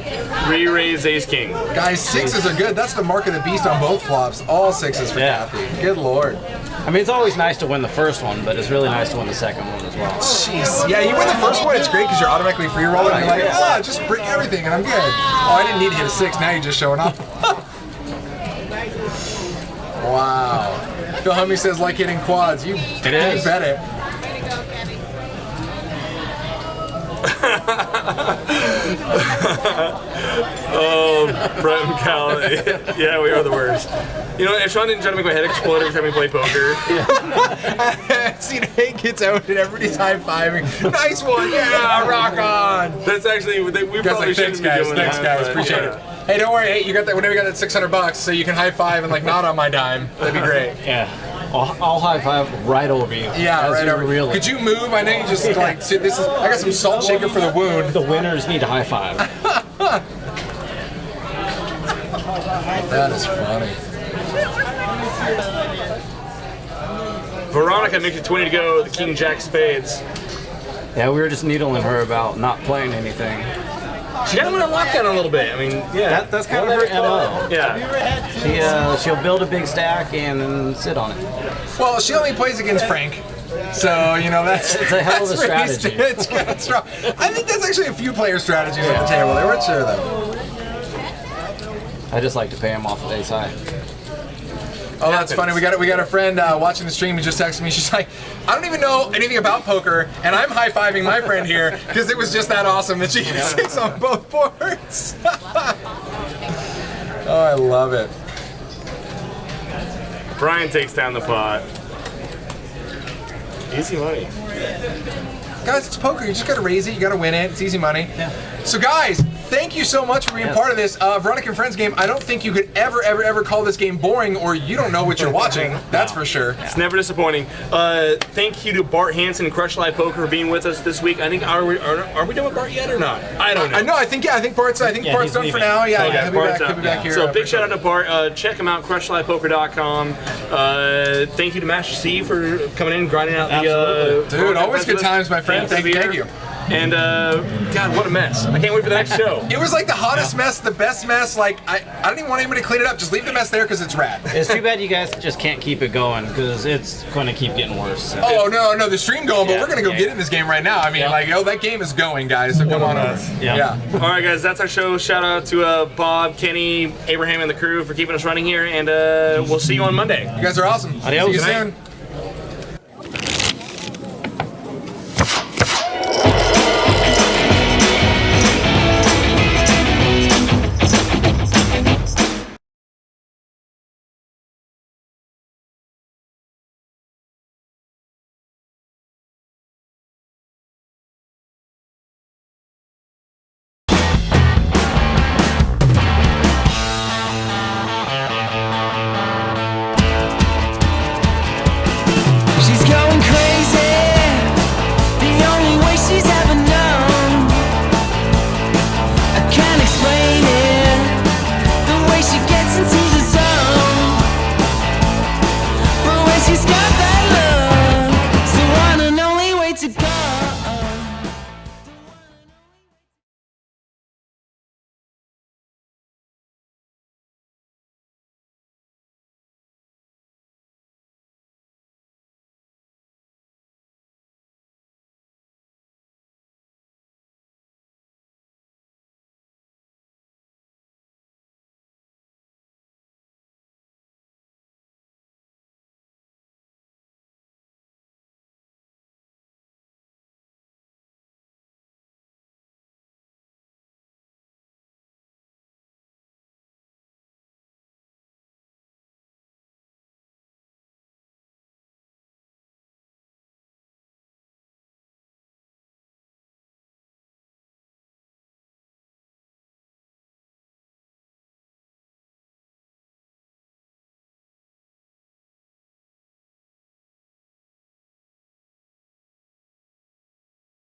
re-raise ace king.
Guys, 6s are good. That's the mark of the beast on both flops. All 6s for
Yeah.
Kathy. Good lord.
I mean, it's always nice to win the first one, but it's really nice to win the second one as well.
Jeez. Yeah, you win the first one, it's great because you're automatically free rolling. You're like, just break everything and I'm good. Oh, I didn't need to hit a 6. Now you're just showing up. Wow. Phil Hummy says, like hitting quads. You bet it.
Oh, Brett and Cal. Yeah, we are the worst. You know, if Sean didn't try to make my head explode every time we play poker.
I've seen Hank gets out and everybody's high-fiving. Nice one, yeah, rock on.
That's actually, we probably shouldn't be doing that.
Thanks, guys, appreciate it. Hey, don't worry, hey, you got that, whenever you got that $600, so you can high-five and like not on my dime. That'd be great.
Yeah. I'll high five right over you.
Yeah, right over.
Really.
Could you move? I know you just like. See, this is. I got some salt shaker for the wound.
The winners need to high five.
That is funny.
Veronica makes it 20 to go. The king jack spades.
Yeah, we were just needling her about not playing anything.
She kind of went on lockdown a little bit. I mean, yeah.
That's kind of her MO.
Yeah.
She'll build a big stack and then sit on it.
Well, she only plays against Frank. So, you know, that's
it's a hell of a strategy.
It's kind of strong. I think that's actually a few player strategies at the table. They weren't sure though.
I just like to pay him off of ace high.
Oh, that's funny. We got a friend watching the stream who just texted me. She's like, I don't even know anything about poker, and I'm high-fiving my friend here because it was just that awesome that she had 6 on both boards. Oh, I love it.
Brian takes down the pot. Easy money.
Guys, it's poker. You just got to raise it. You got to win it. It's easy money. Yeah. So, guys, thank you so much for being part of this Veronica and Friends game. I don't think you could ever call this game boring, or you don't know what you're watching. That's for sure.
It's never disappointing. Thank you to Bart Hansen and Crush Live Poker for being with us this week. I think are we done with Bart yet or not? I don't know.
I think Bart's Bart's done for now. Yeah,
okay,
he'll be back here.
So big shout out to Bart. Check him out, crushlivepoker.com. Thank you to Master C for coming in and grinding out the
dude. Always good times, my friend. Thank you.
And God, what a mess! I can't wait for the next show.
It was like the hottest mess, the best mess. Like I don't even want anybody to clean it up. Just leave the mess there because it's rad.
It's too bad you guys just can't keep it going because it's going to keep getting worse. So.
Oh no, the stream going, but we're gonna go get in this game right now. I mean, that game is going, guys. So come on over.
Yeah. All right, guys, that's our show. Shout out to Bob, Kenny, Abraham, and the crew for keeping us running here, and we'll see you on Monday.
You guys are awesome.
Adios.
See you soon.